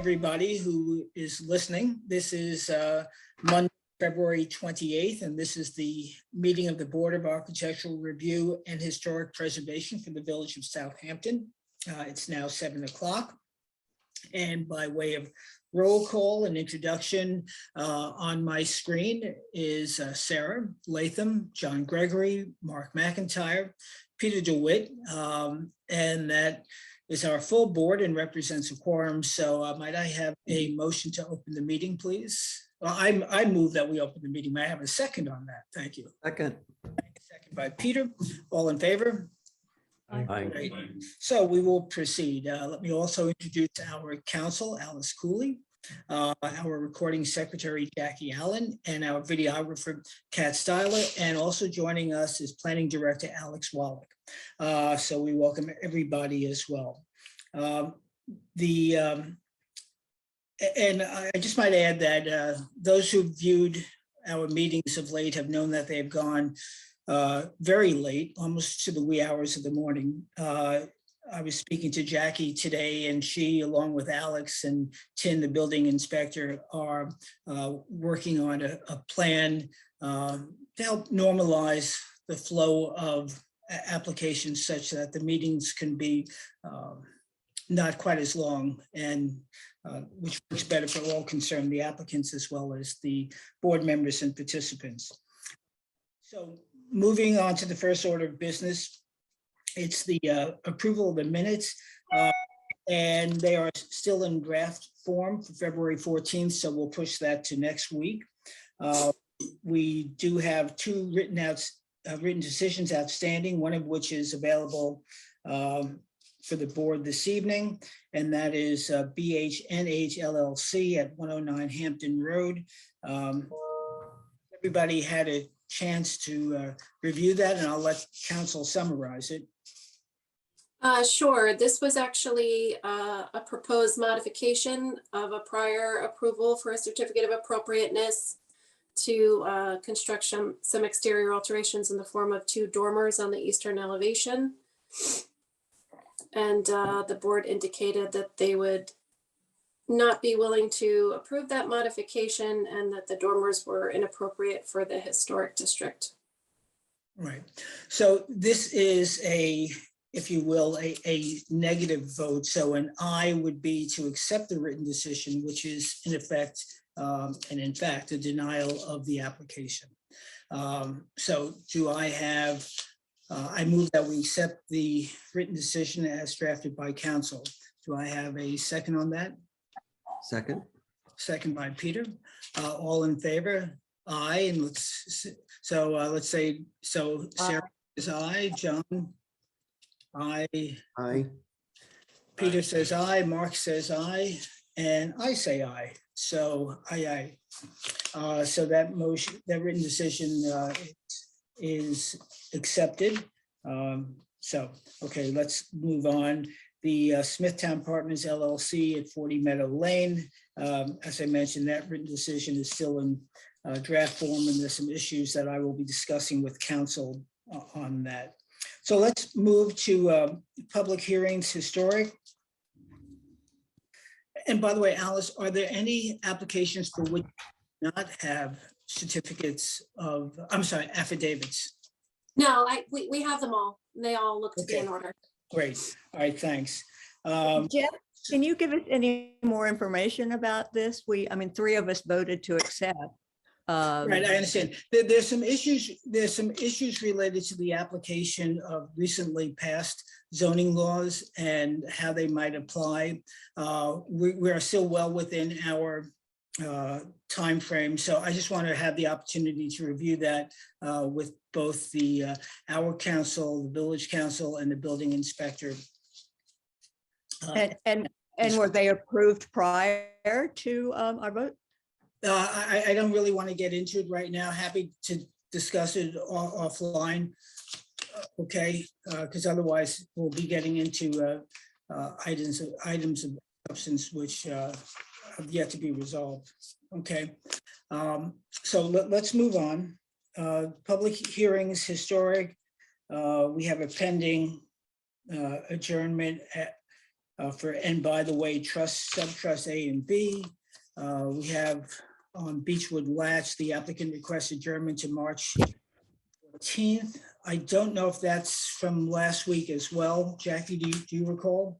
everybody who is listening. This is Monday, February 28th, and this is the meeting of the Board of Architectural Review and Historic Preservation for the Village of Southampton. It's now 7 o'clock. And by way of roll call and introduction, on my screen is Sarah Latham, John Gregory, Mark McIntyre, Peter DeWitt, and that is our full board and represents a quorum. So might I have a motion to open the meeting, please? Well, I move that we open the meeting. May I have a second on that? Thank you. Second. Second by Peter. All in favor? Aye. Great. So we will proceed. Let me also introduce our counsel, Alice Cooley, our recording secretary, Jackie Allen, and our videographer, Kat Styler, and also joining us is planning director, Alex Wallach. So we welcome everybody as well. And I just might add that those who viewed our meetings of late have known that they have gone very late, almost to the wee hours of the morning. I was speaking to Jackie today, and she, along with Alex and Tim, the building inspector, are working on a plan to help normalize the flow of applications such that the meetings can be not quite as long, and which works better for all concerned, the applicants as well as the board members and participants. So moving on to the first order of business, it's the approval of the minutes, and they are still in draft form for February 14th, so we'll push that to next week. We do have two written decisions outstanding, one of which is available for the board this evening, and that is BHNH LLC at 109 Hampton Road. Everybody had a chance to review that, and I'll let council summarize it. Sure. This was actually a proposed modification of a prior approval for a certificate of appropriateness to construct some exterior alterations in the form of 2 dormers on the eastern elevation. And the board indicated that they would not be willing to approve that modification and that the dormers were inappropriate for the historic district. Right. So this is a, if you will, a negative vote. So an aye would be to accept the written decision, which is in effect, and in fact, a denial of the application. So do I have, I move that we accept the written decision as drafted by council. Do I have a second on that? Second. Second by Peter. All in favor? Aye. And let's say, so Sarah is aye, John? Aye. Aye. Peter says aye, Mark says aye, and I say aye. So aye. So that motion, that written decision is accepted. So, okay, let's move on. The Smithtown Partners Llc at 40 Meadow Lane. As I mentioned, that written decision is still in draft form, and there's some issues that I will be discussing with council on that. So let's move to public hearings, historic. And by the way, Alice, are there any applications for which you do not have certificates of, I'm sorry, affidavits? No, we have them all. They all look to be in order. Great. All right, thanks. Jeff, can you give us any more information about this? I mean, 3 of us voted to accept. Right, I understand. There's some issues. There's some issues related to the application of recently passed zoning laws and how they might apply. We are still well within our time frame, so I just want to have the opportunity to review that with both the our council, the village council, and the building inspector. And were they approved prior to our vote? I don't really want to get into it right now. Happy to discuss it offline. Okay, because otherwise we'll be getting into items of substance which have yet to be resolved. Okay, so let's move on. Public hearings, historic. We have a pending adjournment for, and by the way, trust, subtrust A and B. We have on Beechwood Latch, the applicant requests adjournment to March 14th. I don't know if that's from last week as well. Jackie, do you recall?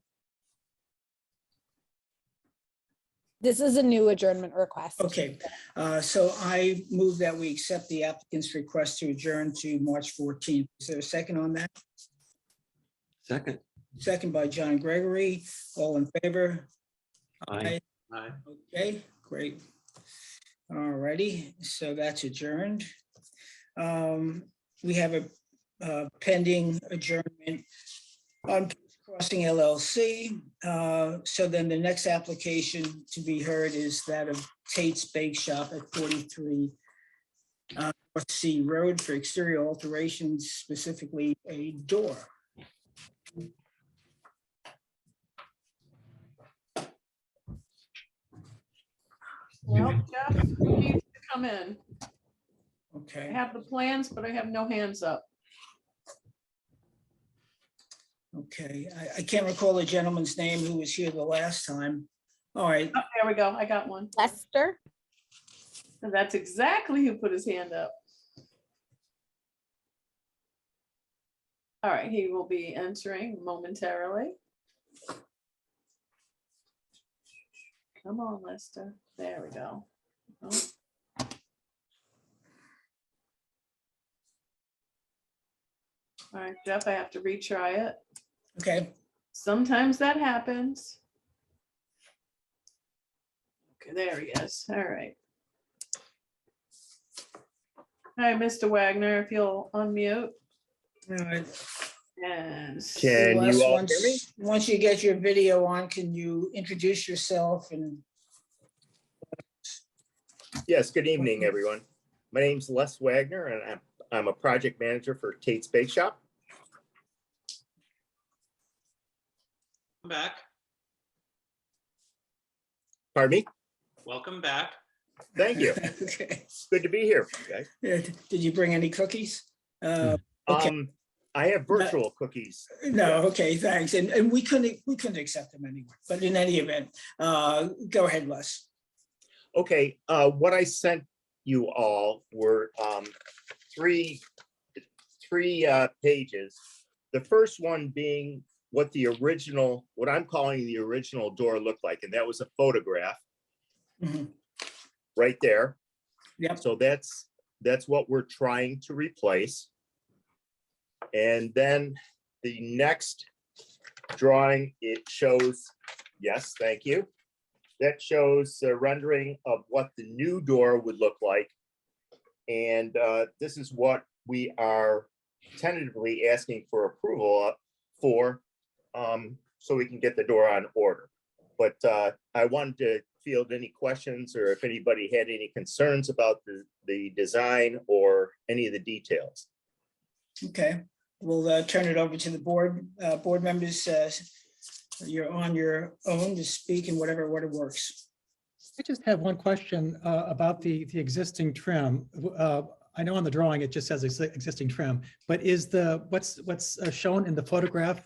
This is a new adjournment request. Okay, so I move that we accept the applicant's request to adjourn to March 14th. Is there a second on that? Second. Second by John Gregory. All in favor? Aye. Aye. Okay, great. All righty, so that's adjourned. We have a pending adjournment on Crossing LLC. So then the next application to be heard is that of Tate's Bake Shop at 43 North Sea Road for exterior alterations, specifically a door. Well, Jeff needs to come in. I Okay, have the plans, but I have no hands up. okay. I can't recall the gentleman's name who was here the last time. All right, Oh, there we go. I got one. Lester? And that's exactly who put his hand up. All right, he will be entering momentarily. Come on, Lester. There we go. Oh. All right, Jeff, I have to retry it. okay. Sometimes that happens. Okay, there he is. All right. All right, Mr. Wagner, if you'll unmute All right. and Can Les, you all hear me? once you get your video on, can you introduce yourself and Yes, good evening, everyone. My name's Les Wagner, and I'm a project manager for Tate's Bake Shop. Welcome back. Pardon me? Welcome back. Thank you. Okay. Good to be here, guys. Did you bring any cookies? Okay. I have virtual cookies. No, okay, thanks. And we couldn't accept them anyway, but in any event, go ahead, Les. Okay, what I sent you all were three pages. The first one being what I'm calling the original door looked like, and that was a photograph Mhm. right there. Yep. So that's what we're trying to replace. And then the next drawing, it shows, yes, thank you. That shows a rendering of what the new door would look like. And this is what we are tentatively asking for approval for, so we can get the door on order. But I wanted to field any questions or if anybody had any concerns about the design or any of the details. Okay, we'll turn it over to the board. Board members, you're on your own to speak in whatever order works. I just have one question about the existing trim. I know on the drawing, it just says existing trim, but is what's shown in the photograph,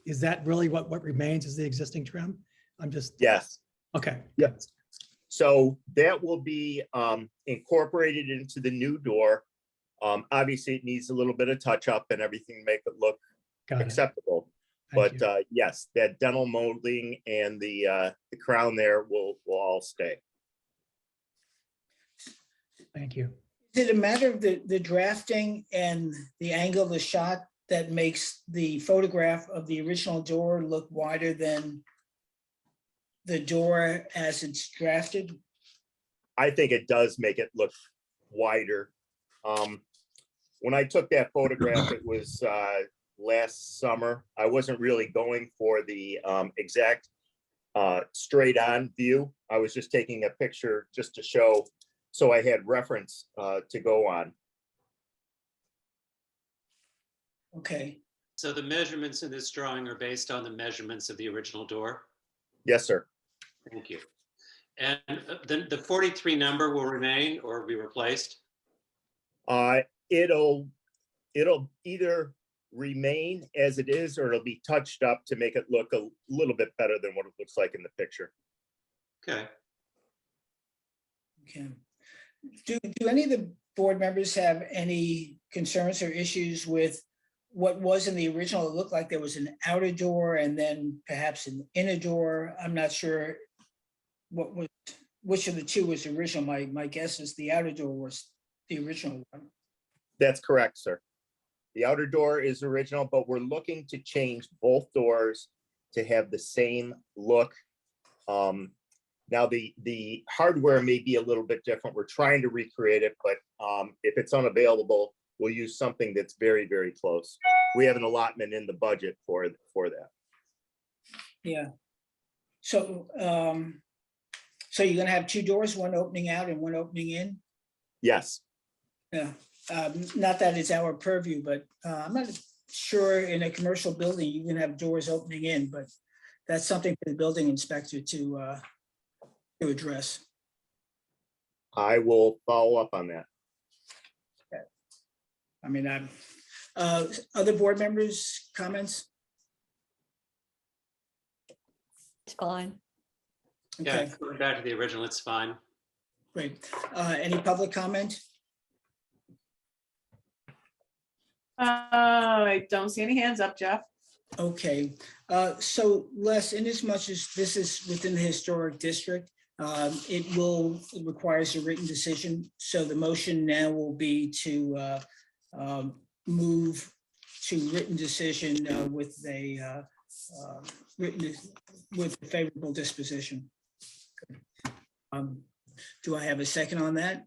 is that really what remains is the existing trim? I'm just, Yes. okay. Yep. So that will be incorporated into the new door. Obviously, it needs a little bit of touch up and everything to make it look Got it. acceptable. Thank But you. yes, that dental molding and the crown there will all stay. Thank you. Is it a matter of the drafting and the angle of the shot that makes the photograph of the original door look wider than the door as it's drafted? I think it does make it look wider. When I took that photograph, it was last summer. I wasn't really going for the exact straight on view. I was just taking a picture just to show, so I had reference to go on. Okay, So the measurements in this drawing are based on the measurements of the original door? Yes, sir. Thank you. And the 43 number will remain or be replaced? It'll either remain as it is, or it'll be touched up to make it look a little bit better than what it looks like in the picture. Okay. Okay. Do any of the board members have any concerns or issues with what was in the original? It looked like there was an outer door and then perhaps an inner door. I'm not sure which of the two was original. My guess is the outer door was the original one. That's correct, sir. The outer door is original, but we're looking to change both doors to have the same look. Now the hardware may be a little bit different. We're trying to recreate it, but if it's unavailable, we'll use something that's very, very close. We have an allotment in the budget for that. Yeah. So, so you're gonna have two doors, one opening out and one opening in? Yes, Yeah. Not that it's our purview, but I'm not sure in a commercial building, you can have doors opening in, but that's something for the building inspector to address. I will follow up on that. I mean, other board members' comments? It's fine. Yeah, Okay, going back to the original, it's fine. great. Any public comment? I don't see any hands up, Jeff. Okay, so Les, in as much as this is within the historic district, it requires a written decision. So the motion now will be to move to written decision with a favorable disposition. Do I have a second on that?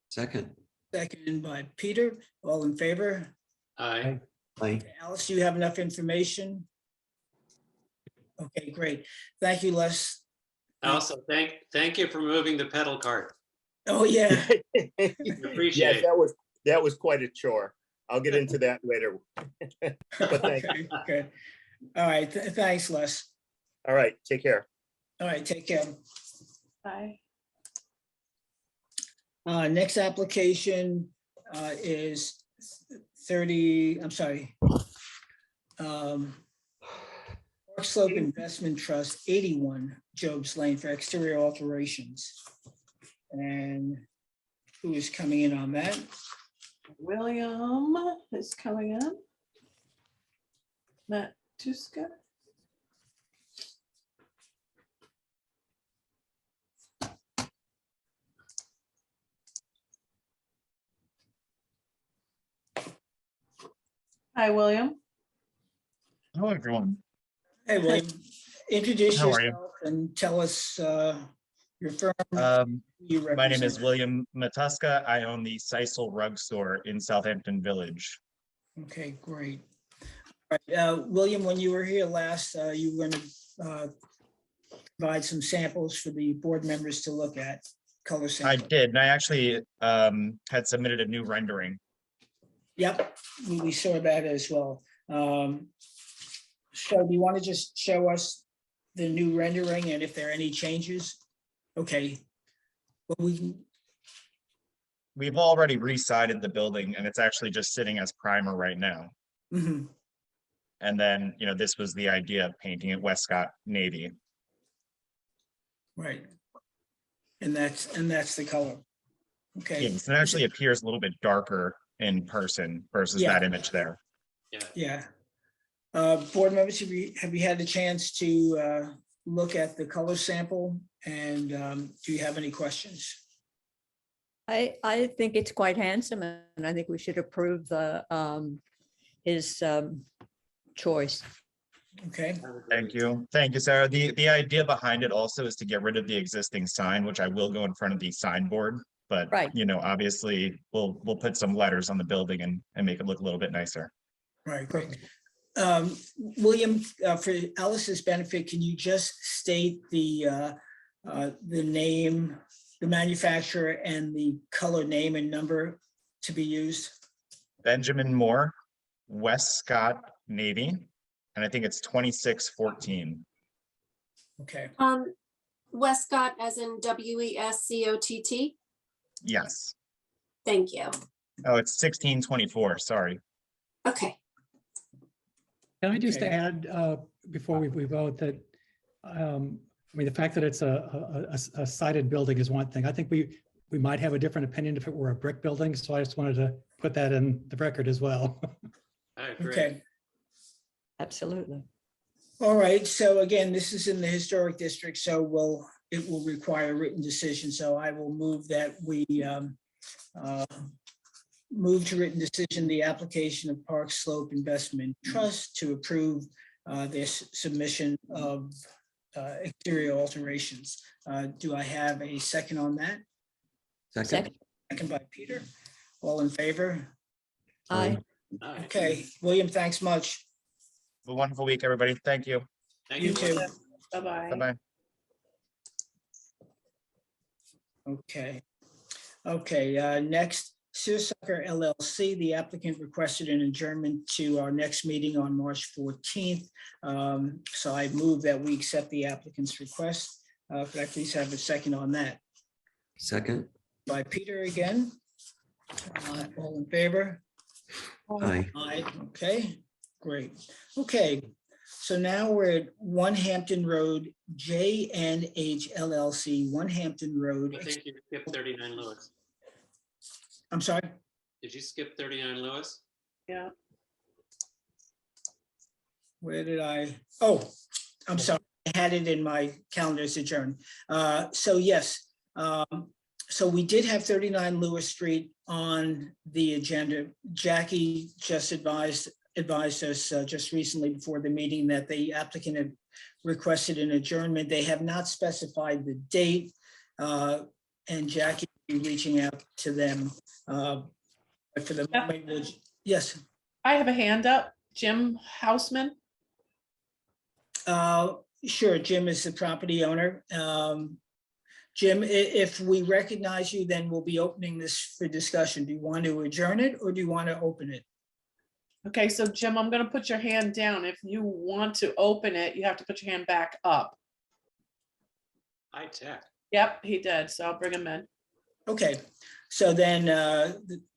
Second. Second by Peter. All in favor? Aye. Aye. Alice, do you have enough information? Okay, great. Thank you, Les. Also, thank you for moving the pedal cart. Oh, yeah. Appreciate Yes, it. that was quite a chore. I'll get into that later. But thank you. Okay, good. All right, thanks, Les. All right, take care. All right, take care. Bye. Next application is 30, I'm sorry. Park Slope Investment Trust, 81 Job's Lane for exterior alterations. And who is coming in on that? William is coming in. Matt Tuska. Hi, William. Hello, everyone. Hey, William, introduce How are you? yourself and tell us your firm. You My name is represent. William Matuska. I own the Sisal Rug Store in Southampton Village. Okay, great. All right, William, when you were here last, you were going to provide some samples for the board members to look at, color I samples. did, and I actually had submitted a new rendering. Yep, we saw that as well. So do you want to just show us the new rendering and if there are any changes? Okay. Well, We've already re-sided the building, and it's actually just sitting as primer right now. mhm, And then, you know, this was the idea of painting it Westcott navy. right. And that's the color. Okay. Yes, it actually appears a little bit darker in person versus Yeah. that image there. Yeah. Board members, have you had a chance to look at the color sample and do you have any questions? I think it's quite handsome and I think we should approve the his choice. Okay, Thank you. Thank you, Sarah. The idea behind it also is to get rid of the existing sign, which I will go in front of the signboard. But, Right. you know, obviously we'll put some letters on the building and make it look a little bit nicer. right, great. William, for Alice's benefit, can you just state the name, the manufacturer and the color name and number to be used? Benjamin Moore, Westcott Navy, and I think it's 2614. Okay, Westcott as in WESCOTT. Yes. Thank you. Oh, it's 1624. Sorry. Okay. Can I just Okay. add, before we vote, that, I mean, the fact that it's a sided building is one thing. I think we might have a different opinion if it were a brick building, so I just wanted to put that in the record as well. I agree. Okay. Absolutely. All right, so again, this is in the historic district, so it will require a written decision. So I will move that we move to written decision, the application of Park Slope Investment Trust to approve this submission of exterior alterations. Do I have a second on that? Second. Second by Peter. All in favor? Aye. All right. Okay, William, thanks much. Have a wonderful week, everybody. Thank you. Thank You you. too. Bye-bye. Bye-bye. Okay. Okay, next, Searsucker LLC, the applicant requested an adjournment to our next meeting on March 14th. So I move that we accept the applicant's request. Could I please have a second on that? Second. By Peter again. All in favor? Aye. Aye. Okay, great. Okay, so now we're at One Hampton Road, JNH LLC, One Hampton Road. I think you skipped 39 Lewis. I'm sorry? Did you skip 39 Lewis? Yeah. Where did I? Oh, I'm sorry. I had it in my calendar as adjourned. So yes, so we did have 39 Lewis Street on the agenda. Jackie just advised us just recently before the meeting that the applicant had requested an adjournment. They have not specified the date, and Jackie will be reaching out to them. But for the moment, yes. I have a hand up. Jim Houseman. Sure, Jim is the property owner. Jim, if we recognize you, then we'll be opening this for discussion. Do you want to adjourn it or do you want to open it? Okay, so Jim, I'm gonna put your hand down. If you want to open it, you have to put your hand back up. High tech. Yep, he did, so I'll bring him in. Okay, so then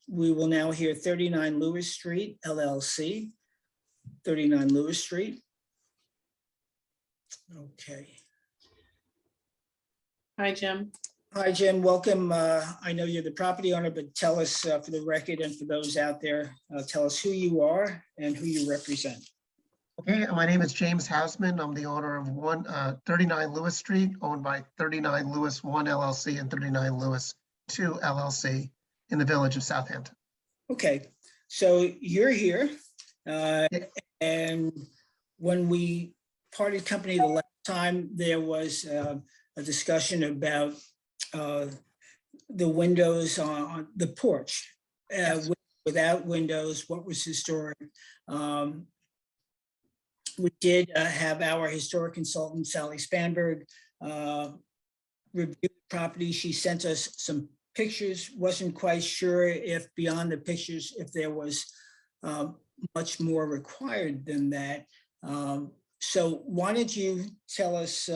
we will now hear 39 Lewis Street LLC, 39 Lewis Street. Okay. Hi, Jim. Hi, Jim. Welcome. I know you're the property owner, but tell us for the record and for those out there, tell us who you are and who you represent. Okay, my name is James Hausman. I'm the owner of 39 Lewis Street, owned by 39 Lewis 1 LLC and 39 Lewis 2 LLC in the village of Southampton. Okay, so you're here. And when we parted company the last time, there was a discussion about the windows on the porch. Yes. Without windows, what was historic. We did have our historic consultant, Sally Spanberg, review the property. She sent us some pictures. Wasn't quite sure if beyond the pictures, if there was much more required than that. So why don't you tell us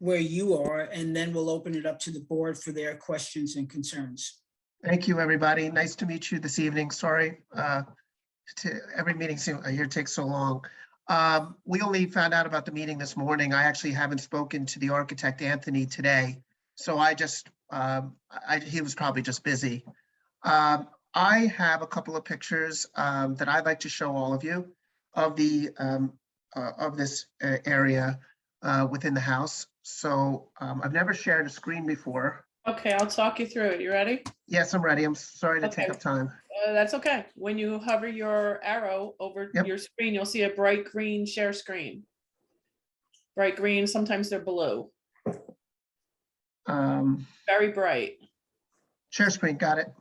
where you are, and then we'll open it up to the board for their questions and concerns. Thank you, everybody. Nice to meet you this evening. Sorry, every meeting here takes so long. We only found out about the meeting this morning. I actually haven't spoken to the architect, Anthony, today. So I just, he was probably just busy. I have a couple of pictures that I'd like to show all of you of the of this area within the house. So I've never shared a screen before. Okay, I'll talk you through it. You ready? Yes, I'm ready. I'm sorry to take Okay. up time. That's okay. When you hover your arrow over Yep. your screen, you'll see a bright green share screen. Bright green, sometimes they're blue, very bright. Share screen, got it.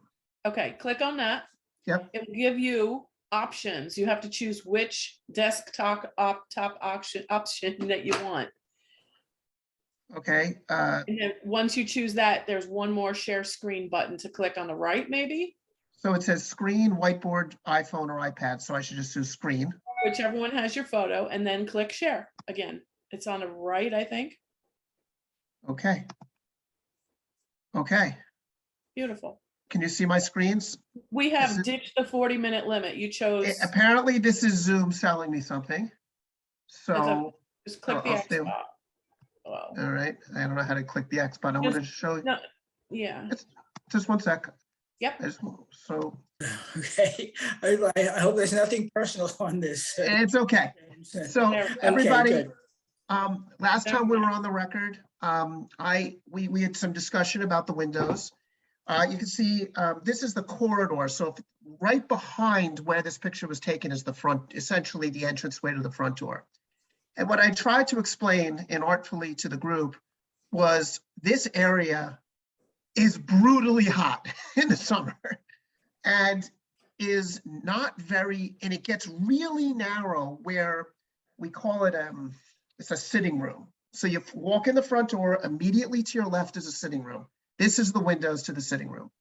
Okay, click on that. Yep. It will give you options. You have to choose which desktop option that you want. Okay, And then once you choose that, there's one more share screen button to click on the right, maybe, so it says screen, whiteboard, iPhone or iPad, so I should just do screen. whichever one has your photo, and then click share again. It's on the right, I think. Okay. Okay, Beautiful. Can you see my screens? We This have is- ditched the 40-minute limit. You chose, Apparently, this is Zoom selling me something. So, just click the I'll X stay- spot. Well, all right, I don't know how to click the X button. I want to Just- show you. no, yeah, Just one sec. yep. So Okay, I hope there's nothing personal on this. it's okay. So There- Okay, everybody, good. last time we were on the record, we had some discussion about the windows. You can see, this is the corridor. So right behind where this picture was taken is the front, essentially the entranceway to the front door. And what I tried to explain inartfully to the group was this area is brutally hot in the summer and is not very, and it gets really narrow where we call it, it's a sitting room. So you walk in the front door, immediately to your left is a sitting room. This is the windows to the sitting room.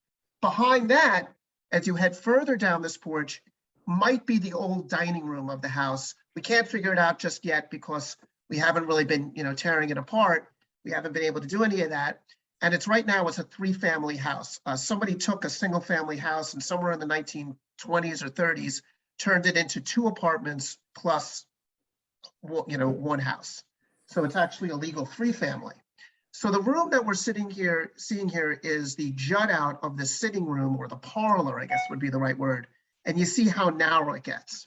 Behind that, as you head further down this porch, might be the old dining room of the house. We can't figure it out just yet because we haven't really been, tearing it apart. We haven't been able to do any of that. And it's right now, it's a 3-family house. Somebody took a single family house and somewhere in the 1920s or 30s, turned it into 2 apartments plus, one house. So it's actually a legal 3-family. So the room that we're seeing here is the jut out of the sitting room, or the parlor, I guess would be the right word. And you see how narrow it gets.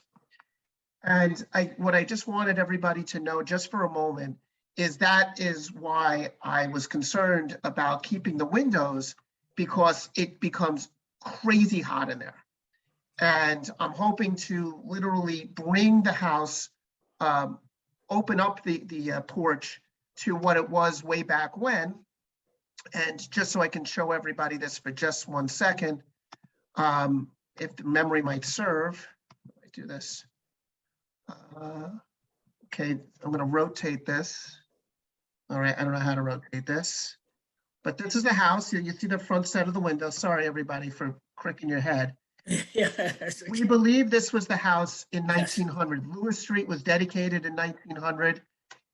And what I just wanted everybody to know just for a moment is that is why I was concerned about keeping the windows, because it becomes crazy hot in there. And I'm hoping to literally bring the house, open up the porch to what it was way back when. And just so I can show everybody this for just 1 second, if the memory might serve, I do this. Okay, I'm going to rotate this. All right, I don't know how to rotate this, but this is the house. You see the front set of the window. Sorry, everybody, for cricking your head. Yeah, that's We okay. believe this was the house in Yes. 1900. Lewis Street was dedicated in 1900.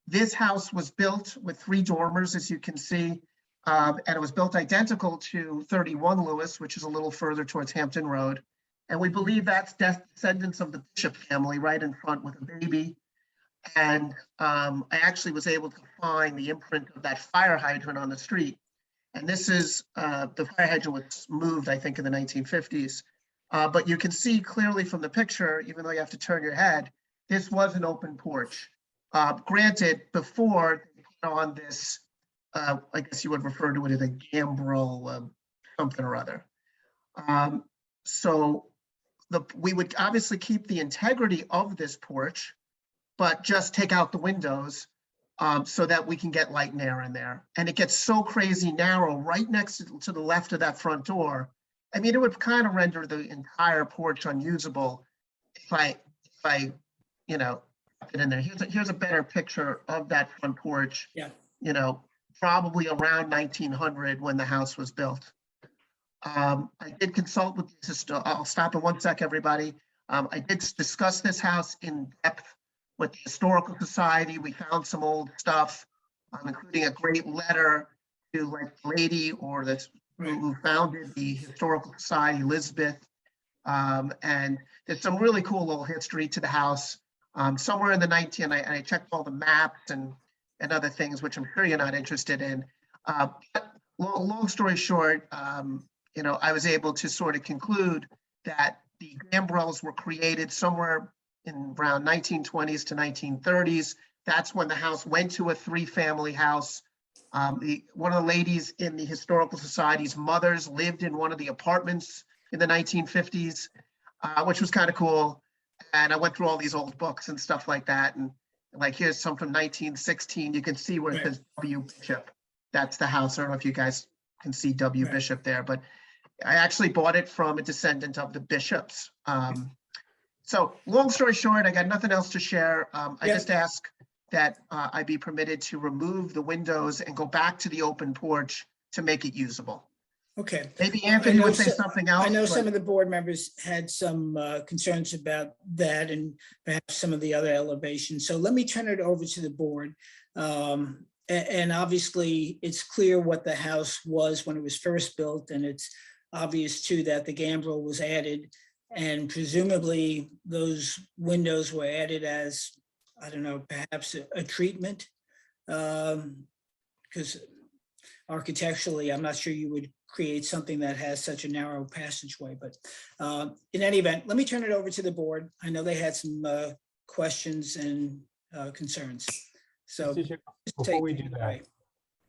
This house was built with 3 dormers, as you can see, and it was built identical to 31 Lewis, which is a little further towards Hampton Road. And we believe that's descendants of the Bishop family right in front with a baby. And I actually was able to find the imprint of that fire hydrant on the street. And this is, the fire hydrant was moved, I think, in the 1950s. But you can see clearly from the picture, even though you have to turn your head, this was an open porch. Granted, before they put on this, I guess you would refer to it as a gambrel, something or other. So we would obviously keep the integrity of this porch, but just take out the windows so that we can get light and air in there. And it gets so crazy narrow right next to the left of that front door. I mean, it would kind of render the entire porch unusable if I put it in there. Here's a better picture of that front porch. Yeah. Probably around 1900 when the house was built. I did consult with this. I'll stop in 1 sec, everybody. I did discuss this house in depth with the Historical Society. We found some old stuff, including a great letter to like the lady or this who founded the Historical Society, Elizabeth. And there's some really cool little history to the house. Somewhere in the and I checked all the maps and other things, which I'm sure you're not interested in. But long story short, I was able to sort of conclude that the gambrels were created somewhere in around 1920s to 1930s. That's when the house went to a 3-family house. One of the ladies in the Historical Society's mothers lived in one of the apartments in the 1950s, which was kind of cool. And I went through all these old books and stuff like that. And like, here's some from 1916. You can see where it says W. Bishop. That's the house. I don't know if you guys can see W. Bishop there, but I actually bought it from a descendant of the Bishops. So long story short, I got nothing else to share. I just ask that I be permitted to remove the windows and go back to the open porch to make it usable. Okay. Maybe Anthony would say something else. I know but- some of the board members had some concerns about that and perhaps some of the other elevations. So let me turn it over to the board. And obviously, it's clear what the house was when it was first built, and it's obvious too that the gambrel was added, and presumably those windows were added as, I don't know, perhaps a treatment. Because architecturally, I'm not sure you would create something that has such a narrow passageway, but in any event, let me turn it over to the board. I know they had some questions and concerns. So Mr. Chair, just before take we it do that, away.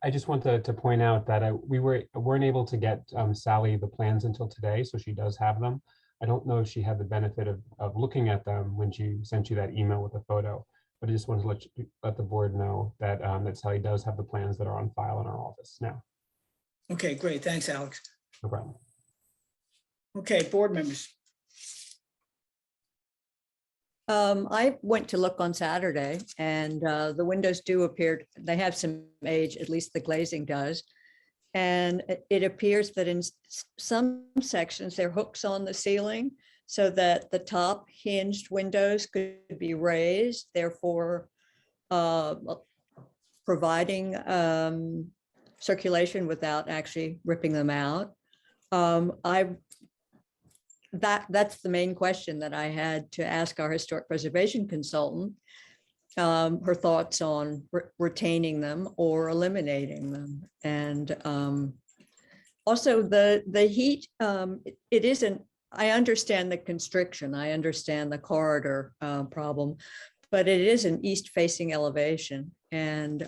I just want to point out that we weren't able to get Sally the plans until today, so she does have them. I don't know if she had the benefit of looking at them when she sent you that email with the photo, but I just wanted to let the board know that that Sally does have the plans that are on file in our office now. Okay, great. Thanks, Alex. No problem. Okay, board members. I went to look on Saturday and the windows do appear, they have some age, at least the glazing does. And it appears that in some sections, there are hooks on the ceiling so that the top hinged windows could be raised, therefore providing circulation without actually ripping them out. That's the main question that I had to ask our historic preservation consultant, her thoughts on retaining them or eliminating them. And also the heat, it isn't, I understand the constriction, I understand the corridor problem, but it is an east facing elevation. And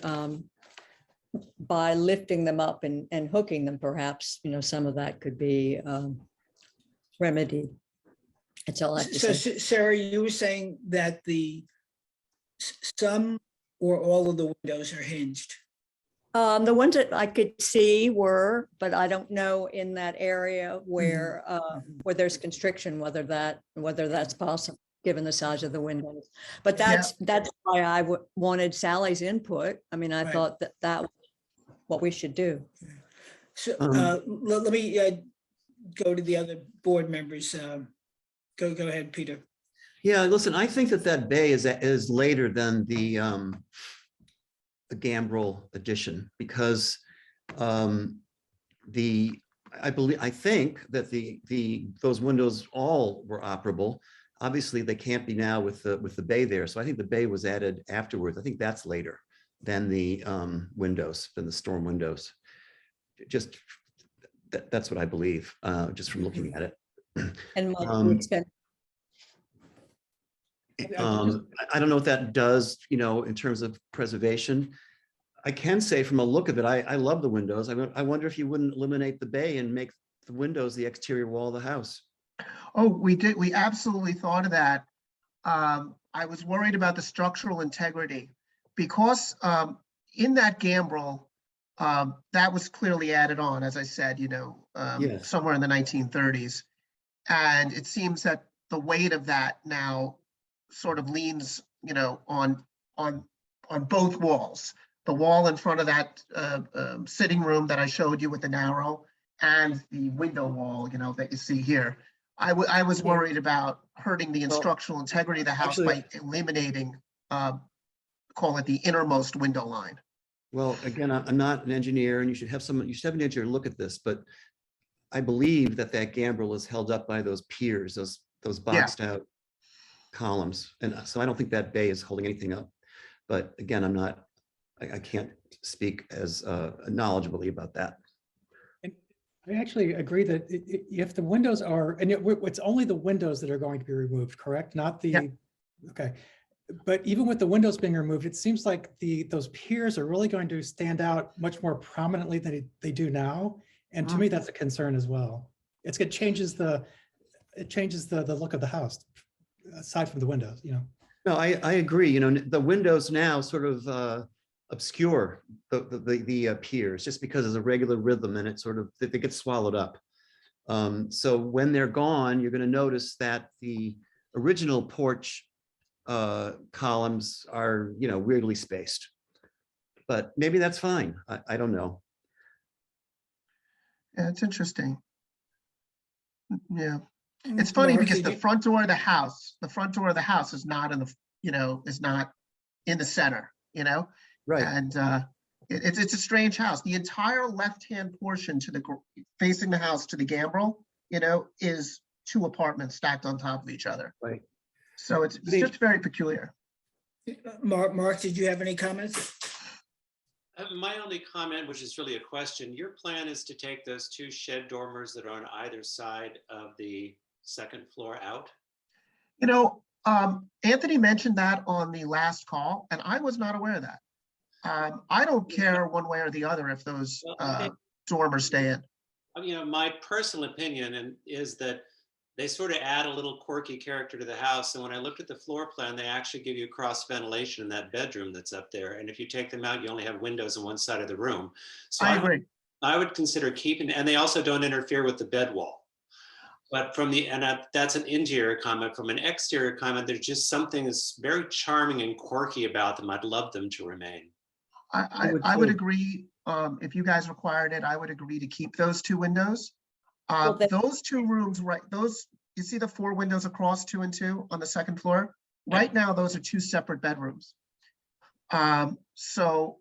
by lifting them up and hooking them, perhaps, some of that could be remedied. That's all I have to So say. Sarah, you were saying that some or all of the windows are hinged. The ones that I could see were, but I don't know in that area where where there's constriction, whether that's possible, given the size of the windows. But that's why I wanted Sally's input. I mean, I Right. thought that was what we should do. So let me go to the other board members. Go ahead, Peter. Yeah, listen, I think that bay is later than the gambrel addition, because I think that those windows all were operable. Obviously, they can't be now with the bay there. So I think the bay was added afterwards. I think that's later than the windows, than the storm windows. Just that's what I believe, just from looking at it. And I don't know what that does, in terms of preservation. I can say from a look of it, I love the windows. I wonder if you wouldn't eliminate the bay and make the windows the exterior wall of the house. Oh, we did. We absolutely thought of that. I was worried about the structural integrity because in that gambrel, that was clearly added on, as I said, Yes. somewhere in the 1930s. And it seems that the weight of that now sort of leans, on both walls. The wall in front of that sitting room that I showed you with the narrow, and the window wall, that you see here. I was worried about hurting the structural integrity of the house by eliminating, call it the innermost window line. Well, again, I'm not an engineer, and you should have an engineer look at this, but I believe that gambrel is held up by those piers, those boxed out columns. And so I don't think that bay is holding anything up. But again, I can't speak as knowledgeably about that. And I actually agree that if the windows are, and it's only the windows that are going to be removed, correct? Not the, okay. But even with the windows being removed, it seems like those piers are really going to stand out much more prominently than they do now. And to me, that's a concern as well. It changes the look of the house, aside from the windows, No, I agree. The windows now sort of obscure the piers just because there's a regular rhythm and it sort of, they get swallowed up. So when they're gone, you're going to notice that the original porch columns are, weirdly spaced. But maybe that's fine. I don't know. Yeah, it's interesting. Yeah. It's funny because the front door of the house is not in the, is not in the center, Right. And It's a strange house. The entire left-hand portion to the, facing the house to the gambrel, you know, is 2 apartments stacked on top of each other. Right. So it's just very peculiar. Mark, did you have any comments? My only comment, which is really a question, your plan is to take those 2 shed dormers that are on either side of the second floor out? You know, Anthony mentioned that on the last call, and I was not aware of that. I don't care one way or the other if those dormers stay in. You know, my personal opinion is that they sort of add a little quirky character to the house. And when I looked at the floor plan, they actually give you cross ventilation in that bedroom that's up there. And if you take them out, you only have windows on one side of the room. So I agree. I would consider keeping, and they also don't interfere with the bed wall. But from the, that's an interior comment. From an exterior comment, there's just something that's very charming and quirky about them. I'd love them to remain. I would agree. If you guys required it, I would agree to keep those 2 windows. Those 2 rooms, right? Those, you see the 4 windows across 2 and 2 on the second floor? Right now, those are 2 separate bedrooms. So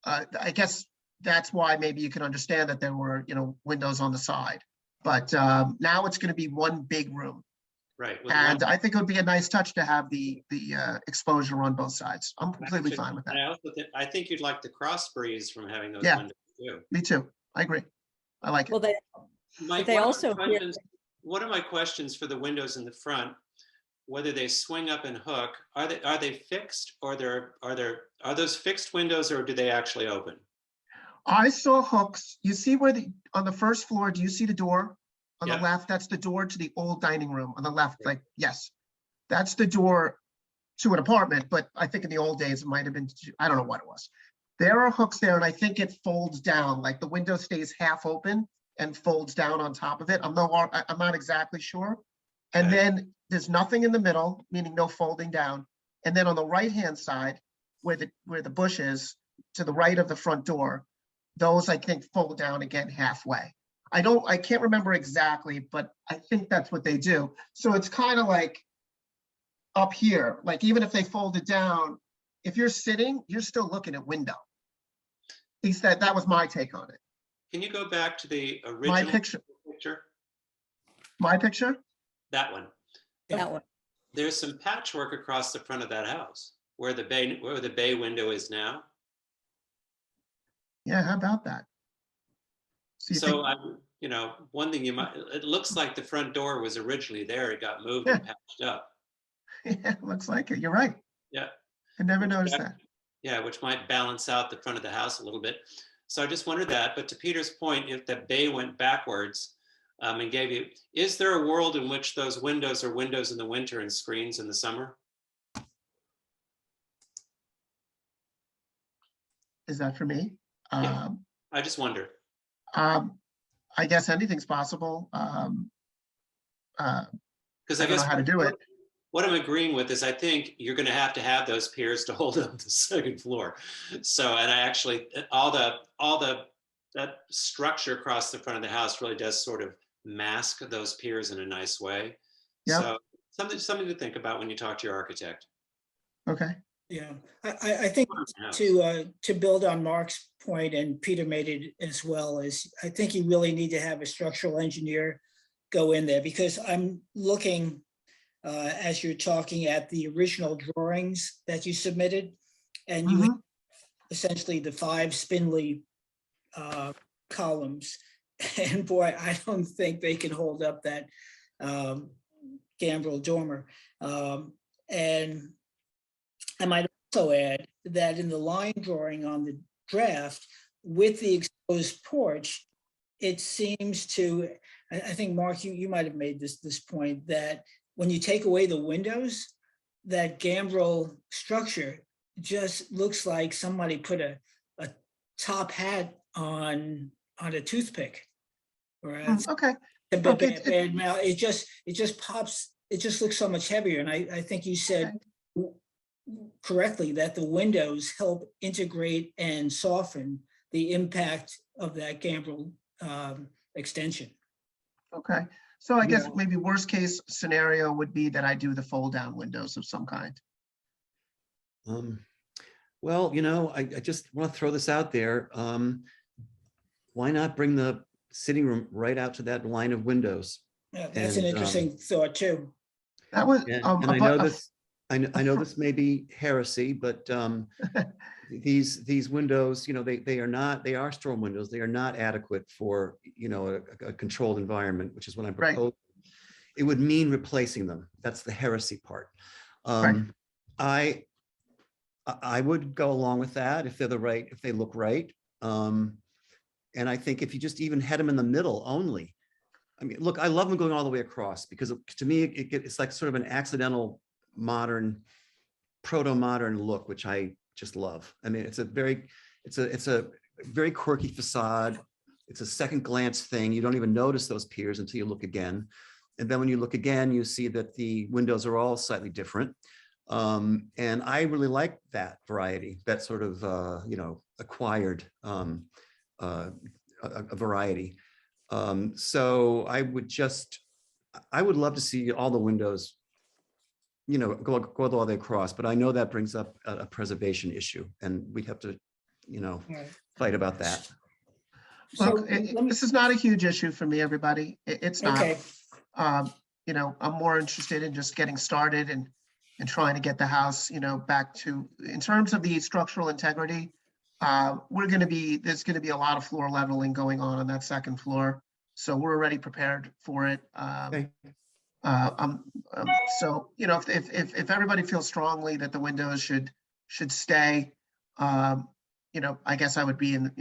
I guess that's why maybe you can understand that there were, you know, windows on the side. But now it's going to be one big room. Right. And I think it would be a nice touch to have the exposure on both sides. I'm completely fine with that. I think you'd like the cross breeze from having those Yeah. windows too. Me too. I agree. I like it. Well, Mike, they one of also my questions- one of my questions for the windows in the front, whether they swing up and hook, are they fixed, or are those fixed windows, or do they actually open? I saw hooks. You see where on the first floor, do you see the door on the Yeah. left? That's the door to the old dining room on the left. Like, yes, that's the door to an apartment. But I think in the old days, it might've been, I don't know what it was. There are hooks there, and I think it folds down, like the window stays half open and folds down on top of it. I'm not exactly sure. And Okay. then there's nothing in the middle, meaning no folding down. And then on the right-hand side, where the bush is, to the right of the front door, those I think fold down again halfway. I can't remember exactly, but I think that's what they do. So it's kind of like up here, like even if they fold it down, if you're sitting, you're still looking at window. He said that was my take on it. Can you go back to the original My picture. My picture? That one. That one. There's some patchwork across the front of that house where the bay window is now. Yeah, how about that? So you know, one thing it looks like the front door was originally there. It got moved and patched up. Yeah, looks like it. You're right. Yeah. I never noticed that. Yeah, which might balance out the front of the house a little bit. So I just wondered that. But to Peter's point, if the bay went backwards and gave you, is there a world in which those windows are windows in the winter and screens in the summer? Is that for me? Yeah. I just wonder. I guess anything's possible. Because I don't know how to do it. What I'm agreeing with is I think you're going to have those piers to hold up the second floor. So, and I actually, that structure across the front of the house really does sort of mask those piers in a nice way. Yep. So something to think about when you talk to your architect. Okay. Yeah, I think to build on Mark's point, and Peter made it as well, is I think you really need to have a structural engineer go in there, because I'm looking as you're talking at the original drawings that you submitted, and you have essentially the 5 spindly columns, and boy, I don't think they can hold up that gambrel dormer. And I might also add that in the line drawing on the draft with the exposed porch, it seems to, I think, Mark, you might have made this point, that when you take away the windows, that gambrel structure just looks like somebody put a top hat on a toothpick. Okay. But now it just pops, it just looks so much heavier. And I think you said correctly that the windows help integrate and soften the impact of that gambrel extension. Okay. So I guess maybe worst case scenario would be that I do the fold down windows of some kind. Well, I just want to throw this out there. Why not bring the sitting room right out to that line of windows? Yeah, that's an And, interesting thought too. That was. And I know this, I know this may be heresy, but these windows, they are storm windows. They are not adequate for, a controlled environment, which is what I'm Right. proposing. It would mean replacing them. That's the heresy part. I would go along with that if if they look right. And I think if you just even had them in the middle only. I mean, look, I love them going all the way across because to me, it's like sort of an accidental modern, proto-modern look, which I just love. I mean, it's a very quirky facade. It's a second glance thing. You don't even notice those piers until you look again. And then when you look again, you see that the windows are all slightly different. And I really like that variety, that sort of, acquired a variety. So I would love to see all the windows, go all the way across, but I know that brings up a preservation issue and we'd have to, fight about that. Look, this is not a huge issue for me, everybody. It's not. Okay. I'm more interested in just getting started and trying to get the house, back to, in terms of the structural integrity, there's going to be a lot of floor leveling going on that second floor. So we're already prepared for it. Okay. So, if everybody feels strongly that the windows should stay, I guess I would be in,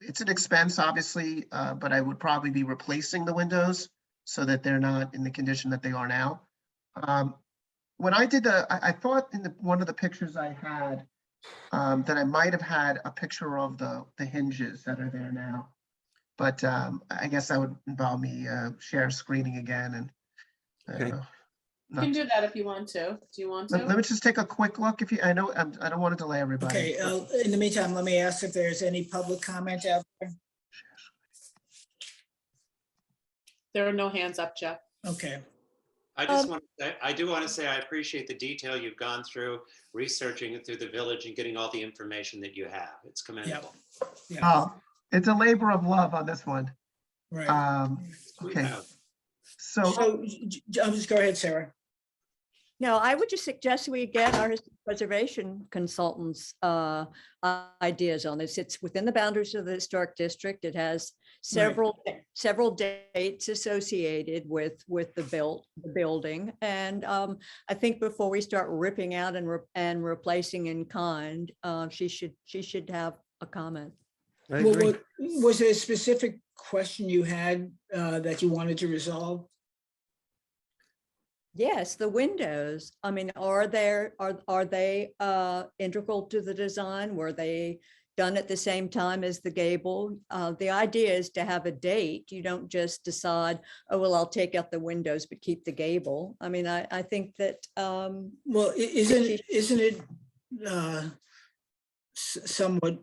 it's an expense, obviously, but I would probably be replacing the windows so that they're not in the condition that they are now. When I did I thought in one of the pictures I had that I might have had a picture of the hinges that are there now, but I guess that would involve me share screening again, and I don't know. You can do that if you want to. Do you want to? Let me just take a quick look. I don't want to delay everybody. Okay, in the meantime, let me ask if there's any public comment out there. There are no hands up, Jeff. Okay. I do want to say I appreciate the detail you've gone through, researching it through the village and getting all the information that you have. It's commendable. Yeah. It's a labor of love on this one. Right. Okay. So just go ahead, Sarah. No, I would just suggest we get our preservation consultants' ideas on this. It's within the boundaries of the historic district. It has several dates associated with the building, and I think before we start ripping out and replacing in kind, she should have a comment. Well, was there a specific question you had that you wanted to resolve? Yes, the windows. I mean, are they integral to the design? Were they done at the same time as the gable? The idea is to have a date. You don't just decide, oh, well, I'll take out the windows, but keep the gable. I mean, I think that. Well, isn't it somewhat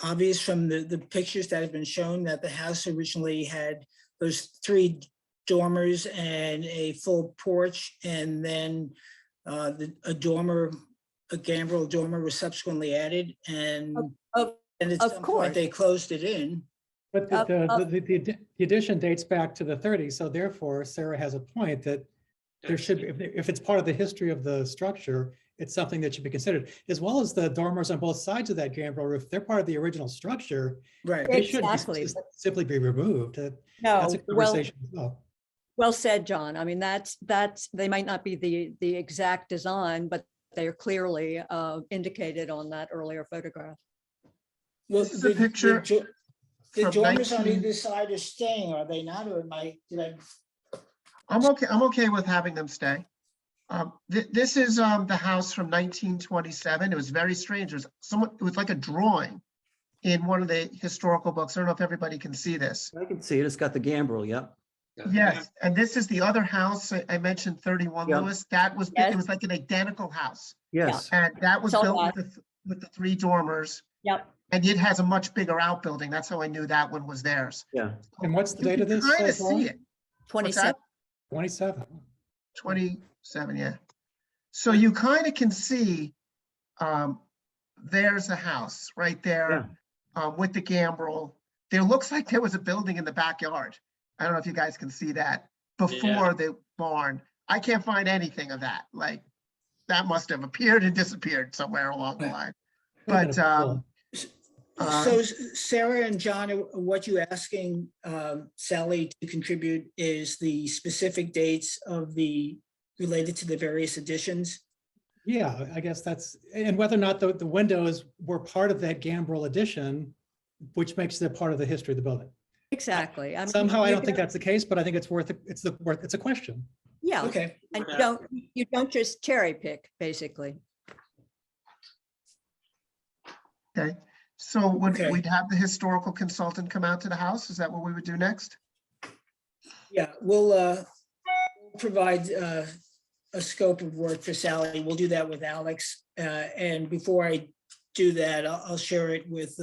obvious from the pictures that have been shown that the house originally had those 3 dormers and a full porch, and then a gambrel dormer was subsequently added, and at some point they closed it in. But the addition dates back to the 30s, so therefore Sarah has a point that there should be, if it's part of the history of the structure, it's something that should be considered, as well as the dormers on both sides of that gambrel roof. They're part of the original structure. Right. They shouldn't simply be removed. That's a conversation as well. Well said, John. I mean, they might not be the exact design, but they are clearly indicated on that earlier photograph. Well, this is a picture. The dormers on either side are staying, are they not? Or I'm okay with having them stay. This is the house from 1927. It was very strange. It was like a drawing in one of the historical books. I don't know if everybody can see this. I can see it. It's got the gambrel. Yep. Yes, and this is the other house I mentioned, 31 Lewis. That was it was like an identical house. Yes. And that was built with the 3 dormers. Yep. And it has a much bigger outbuilding. That's how I knew that one was theirs. Yeah. And what's the date of this? Kind of see it. 27. 27. 27, yeah. So you kind of can see there's a house right there with the gambrel. There looks like there was a building in the backyard. I don't know if you guys can see that before the barn. I can't find anything of that. Like that must have appeared and disappeared somewhere along the line. But So Sarah and John, what you asking Sally to contribute is the specific dates of the related to the various additions? Yeah, I guess that's, and whether or not the windows were part of that gambrel addition, which makes it part of the history of the building. Exactly. I mean, Somehow I you don't think that's the case, but I think it's worth, it's a question. Yeah, Okay. and you don't just cherry pick, basically. okay, so would Okay. we'd have the historical consultant come out to the house? Is that what we would do next? Yeah, we'll provide a scope of work for Sally. We'll do that with Alex. And before I do that, I'll share it with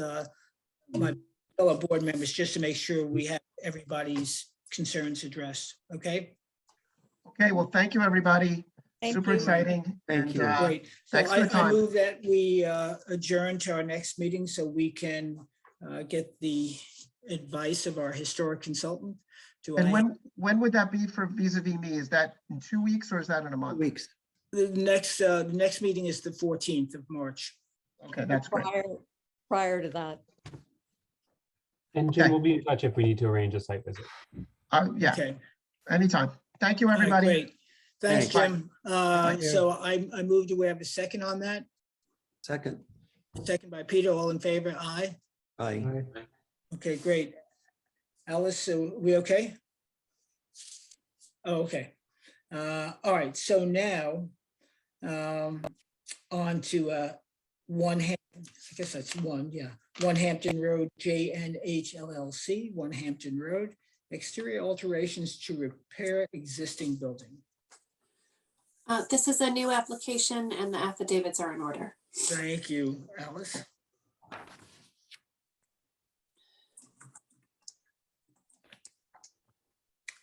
my fellow board members just to make sure we have everybody's concerns addressed. Okay, Okay, well, thank you, everybody. Thank Super you. exciting. Thank And you. great. So thanks for the I time. move that we adjourn to our next meeting so we can get the advice of our historic consultant. Do And I, when would that be for vis-a-vis me? Is that in 2 weeks or is that in a month? Weeks. the next meeting is the 14th of March. Okay, that's great. Prior to that. And Jim, Okay. we'll be in touch if we need to arrange a site visit. Yeah, Okay. anytime. Thank you, All right, everybody. great. Thanks, Thanks. Jim. Thank you. So I moved to, we have a second on that. Second. Second by Peter, all in favor, aye. Aye. Okay, great. Alice, so we okay? Oh, okay. All right, so now on to One Hampton, I guess that's one, yeah. One Hampton Road, JNH LLC, One Hampton Road, exterior alterations to repair existing building. This is a new application and the affidavits are in order. Thank you, Alice.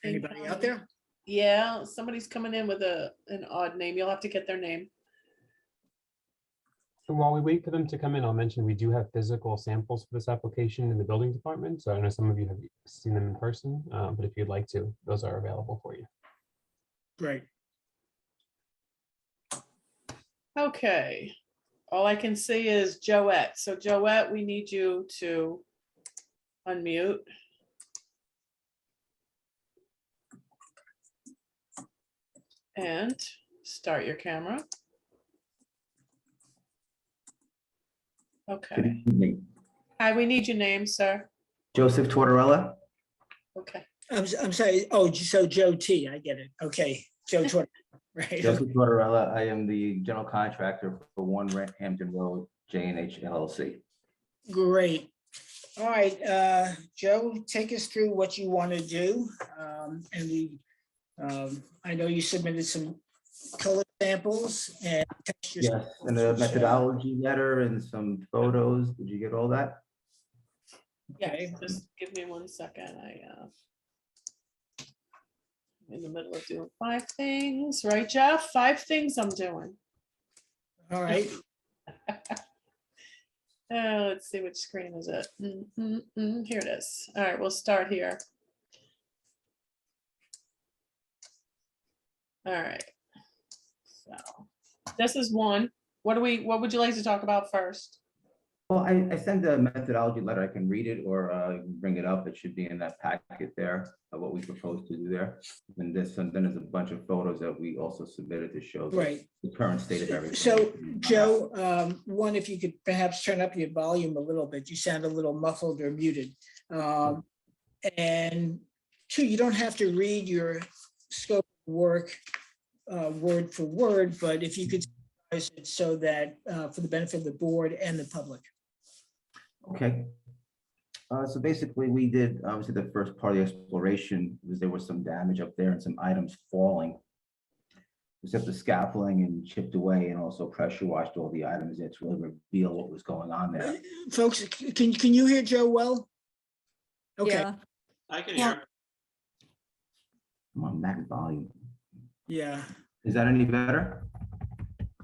Anybody out there? Yeah, somebody's coming in with an odd name. You'll have to get their name. So while we wait for them to come in, I'll mention we do have physical samples for this application in the building department. So I know some of you have seen them in person, but if you'd like to, those are available for you. Great. Okay. All I can see is Joette. So Joette, we need you to unmute. And start your camera. Okay. Good evening. Hi, we need your name, sir. Joseph Tortorella. Okay. I'm sorry. Oh, so Joe T, I get it. Okay, Joe Tortorella, right? Joseph Tortorella. I am the general contractor for One Hampton Road, JNH LLC. Great. All right, Joe, take us through what you want to do. I know you submitted some color samples and textures. Yes, and a methodology letter and some photos. Did you get all that? Yes, just give me 1 second. I'm in the middle of doing 5 things, right, Jeff? 5 things I'm doing. All right. Let's see, which screen is it? Here it is. All right, we'll start here. All right. So this is one. What would you like to talk about first? Well, I sent a methodology letter. I can read it or bring it up. It should be in that packet there of what we propose to do there. And then there's a bunch of photos that we also submitted to show Right. the current state of everything. So, Joe, one, if you could perhaps turn up your volume a little bit, you sound a little muffled or muted. And 2, you don't have to read your scope of work word for word, but if you could summarize it so that for the benefit of the board and the public. Okay. So basically we did, obviously the first part of the exploration was there was some damage up there and some items falling. Except the scaffolding and chipped away and also pressure washed all the items. It's really reveal what was going on there. Folks, can you hear Joe well? Okay. Yeah. I can Yeah. hear. Come on, max volume. Yeah. Is that any better?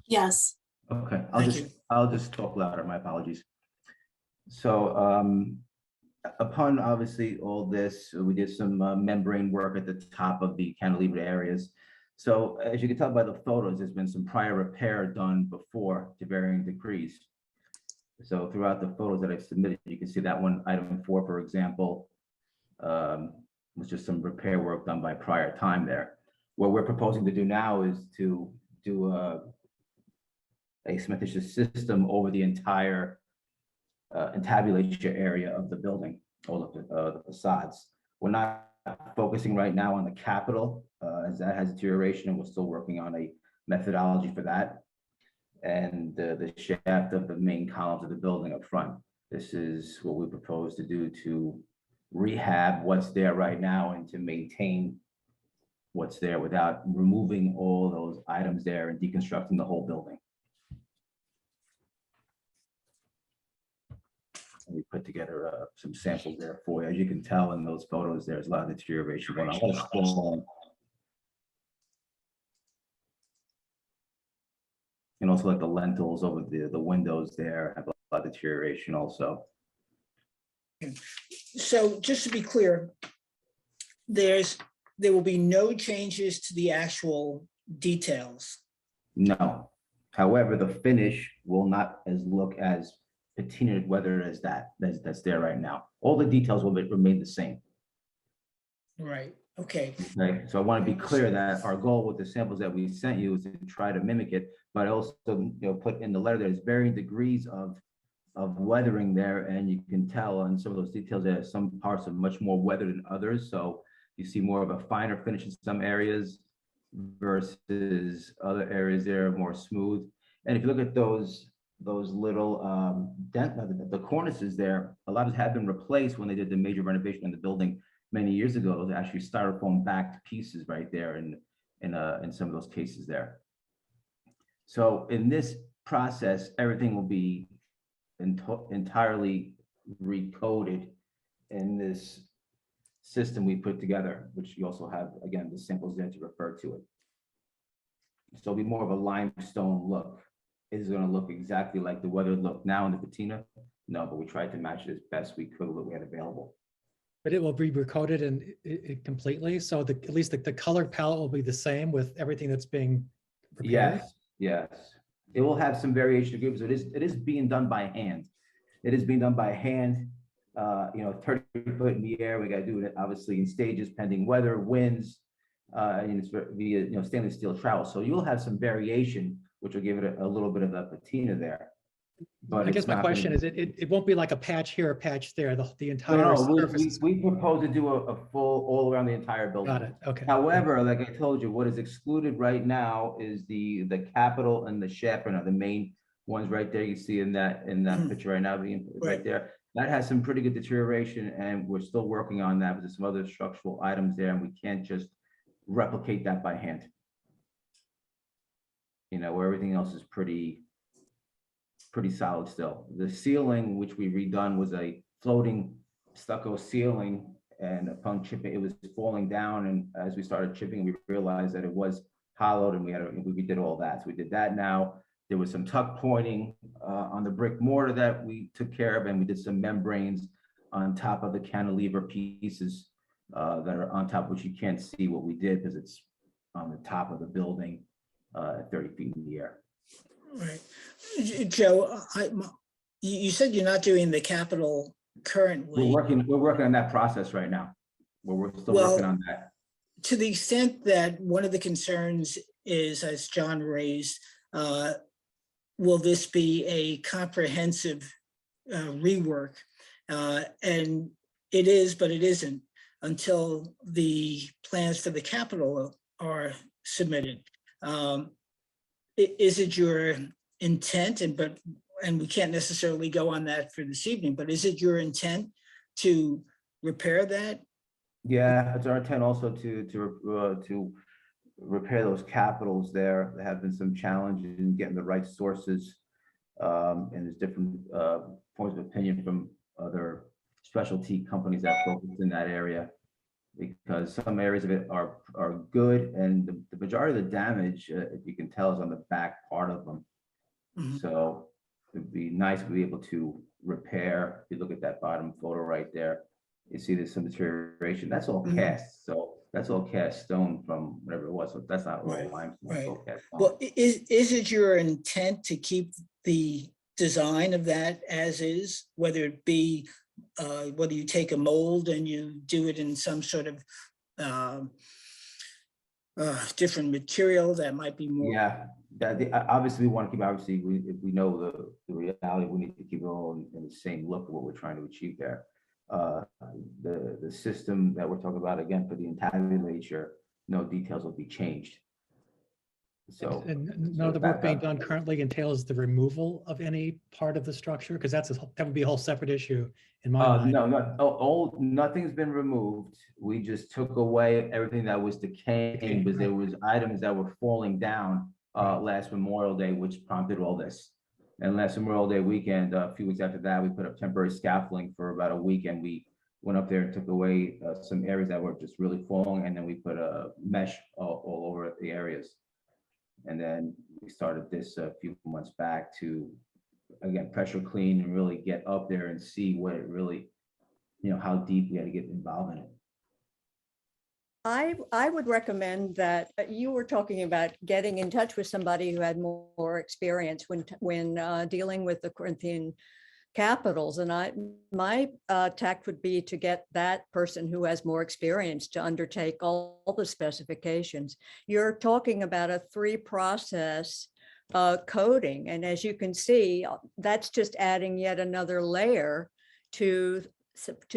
Yes. Okay, Thank you. I'll just talk louder, my apologies. So upon obviously all this, we did some membrane work at the top of the cantilever areas. So as you can tell by the photos, there's been some prior repair done before to varying degrees. So throughout the photos that I've submitted, you can see that one, item 4, for example, was just some repair work done by prior time there. What we're proposing to do now is to do a cementitious system over the entire entabulation area of the building, all of the facades. We're not focusing right now on the capital, as that has deterioration, and we're still working on a methodology for that. And the shaft of the main columns of the building up front. This is what we propose to do to rehab what's there right now and to maintain what's there without removing all those items there and deconstructing the whole building. And we put together some samples there for you. As you can tell in those photos, there's a lot of deterioration going on. And also like the lentils over the windows there have a lot of deterioration also. So just to be clear, there will be no changes to the actual details. No, however, the finish will not look as patinaed weathered as that's there right now. All the details will remain the same. Right, okay. Okay, so I want to be clear that our goal with the samples that we sent you is to try to mimic it, but also, put in the letter there's varying degrees of weathering there, and you can tell on some of those details that some parts are much more weathered than others. So you see more of a finer finish in some areas versus other areas there are more smooth. And if you look at those little the cornices there, a lot of them have been replaced when they did the major renovation in the building many years ago. Those actually styrofoam backed pieces right there in some of those cases there. So in this process, everything will be entirely recoded in this system we put together, which you also have, again, the samples there to refer to it. So it'll be more of a limestone look. Is it going to look exactly like the weathered look now in the patina? No, but we tried to match it as best we could with what we had available. But it will be recoded and it completely. So at least the color palette will be the same with everything that's being repaired. Yes. It will have some variation of groups. It is being done by hand. It is being done by hand. 30 foot in the air. We got to do it obviously in stages, pending weather, winds, and it's via stainless steel trowel. So you'll have some variation, which will give it a little bit of a patina there. But I guess my question is, it won't be like a patch here, a patch there, the entire no, surface. we propose to do a full all around the entire building. Got it. Okay. However, like I told you, what is excluded right now is the capital and the shaft, the main ones right there. You see in that picture right now, being right there. That has some pretty good deterioration, and we're still working on that. But there's some other structural items there, and we can't just replicate that by hand. Where everything else is pretty solid still. The ceiling, which we redone, was a floating stucco ceiling, and upon chipping, it was falling down. And as we started chipping, we realized that it was hollowed, and we did all that. So we did that now. There was some tuck pointing on the brick mortar that we took care of, and we did some membranes on top of the cantilever pieces that are on top, which you can't see what we did because it's on the top of the building at 30 feet in the air. Right. Joe, you said you're not doing the capital currently. We're working on that process right now. We're still working on that. To the extent that one of the concerns is, as John raised, will this be a comprehensive rework? And it is, but it isn't until the plans for the capital are submitted. Is it your intent, and we can't necessarily go on that for this evening, but is it your intent to repair that? Yeah, it's our intent also to repair those capitals there. There have been some challenges in getting the right sources, and there's different points of opinion from other specialty companies that focus in that area, because some areas of it are good, and the majority of the damage, if you can tell, is on the back part of them. Mhm. So it'd be nice to be able to repair. If you look at that bottom photo right there, you see there's some deterioration. That's all Mhm. cast. So that's all cast stone from whatever it was. So that's not all Right, limestone, it's all right. cast stone. Well, is it your intent to keep the design of that as is, whether it be, whether you take a mold and you do it in some sort of different material that might be more? Yeah, obviously we want to keep, obviously, if we know the reality, we need to keep it all in the same look of what we're trying to achieve there. The system that we're talking about, again, for the intabulature, no details will be changed. So. And so none of the work being that- done currently entails the removal of any part of the structure, because that would be a whole separate issue in my mind. No, nothing's been removed. We just took away everything that was decaying because there was items that were falling down last Memorial Day, which prompted all this. And last Memorial Day weekend, a few weeks after that, we put up temporary scaffolding for about a week, and we went up there and took away some areas that were just really falling, and then we put a mesh all over the areas. And then we started this a few months back to, again, pressure clean and really get up there and see what it really, how deep we had to get involved in it. I would recommend that you were talking about getting in touch with somebody who had more experience when dealing with the Corinthian capitals. And my tact would be to get that person who has more experience to undertake all the specifications. You're talking about a 3-process coding. And as you can see, that's just adding yet another layer to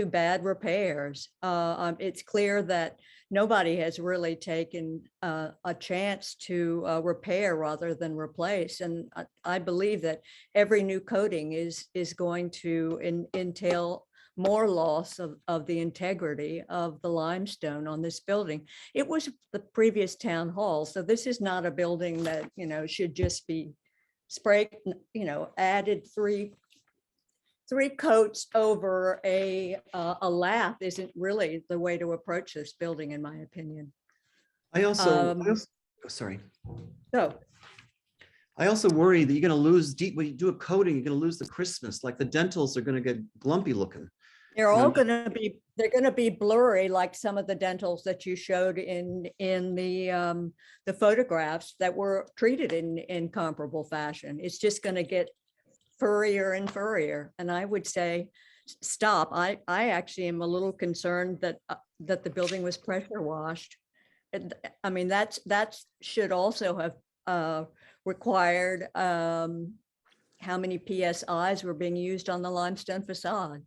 bad repairs. It's clear that nobody has really taken a chance to repair rather than replace. And I believe that every new coating is going to entail more loss of the integrity of the limestone on this building. It was the previous town hall, so this is not a building that, should just be sprayed, added three coats over a lath isn't really the way to approach this building, in my opinion. I also, sorry. So, I also worry that you're going to lose when you do a coating, you're going to lose the crispness, like the dentals are going to get glumpy looking. they're all going to be blurry, like some of the dentals that you showed in the photographs that were treated in comparable fashion. It's just going to get furrier and furrier. And I would say, stop. I actually am a little concerned that the building was pressure washed. I mean, that should also have required how many PSIs were being used on the limestone facade.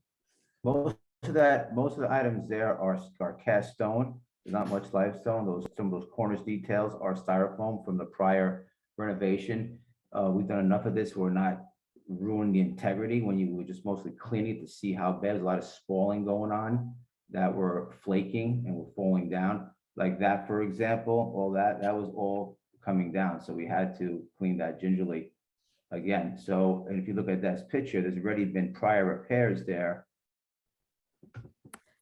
Most of the items there are cast stone. There's not much limestone. Some of those corners details are styrofoam from the prior renovation. We've done enough of this. We're not ruin the integrity when you were just mostly cleaning to see how bad. There's a lot of spalling going on that were flaking and were falling down like that, for example. All that was all coming down, so we had to clean that gingerly again. So, and if you look at that picture, there's already been prior repairs there,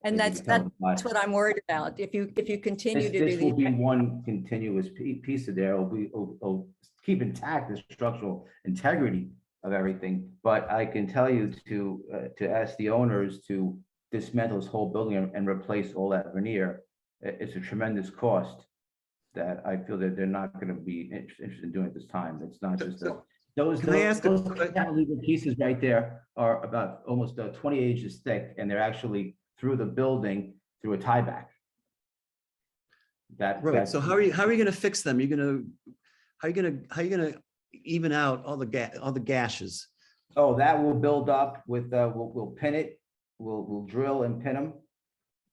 and that's what I'm worried about. If you continue to do this will be one continuous piece of there. It'll keep intact the structural integrity of everything, but I can tell you to ask the owners to dismantle this whole building and replace all that veneer. It's a tremendous cost that I feel that they're not going to be interested in doing at this time. It's not just those cantilever pieces right there are about almost 20 inches thick, and they're actually through the building through a tieback. Right. So how are you going to fix them? How are you going to even out all the gashes? Oh, that will build up with we'll pin it. We'll drill and pin them,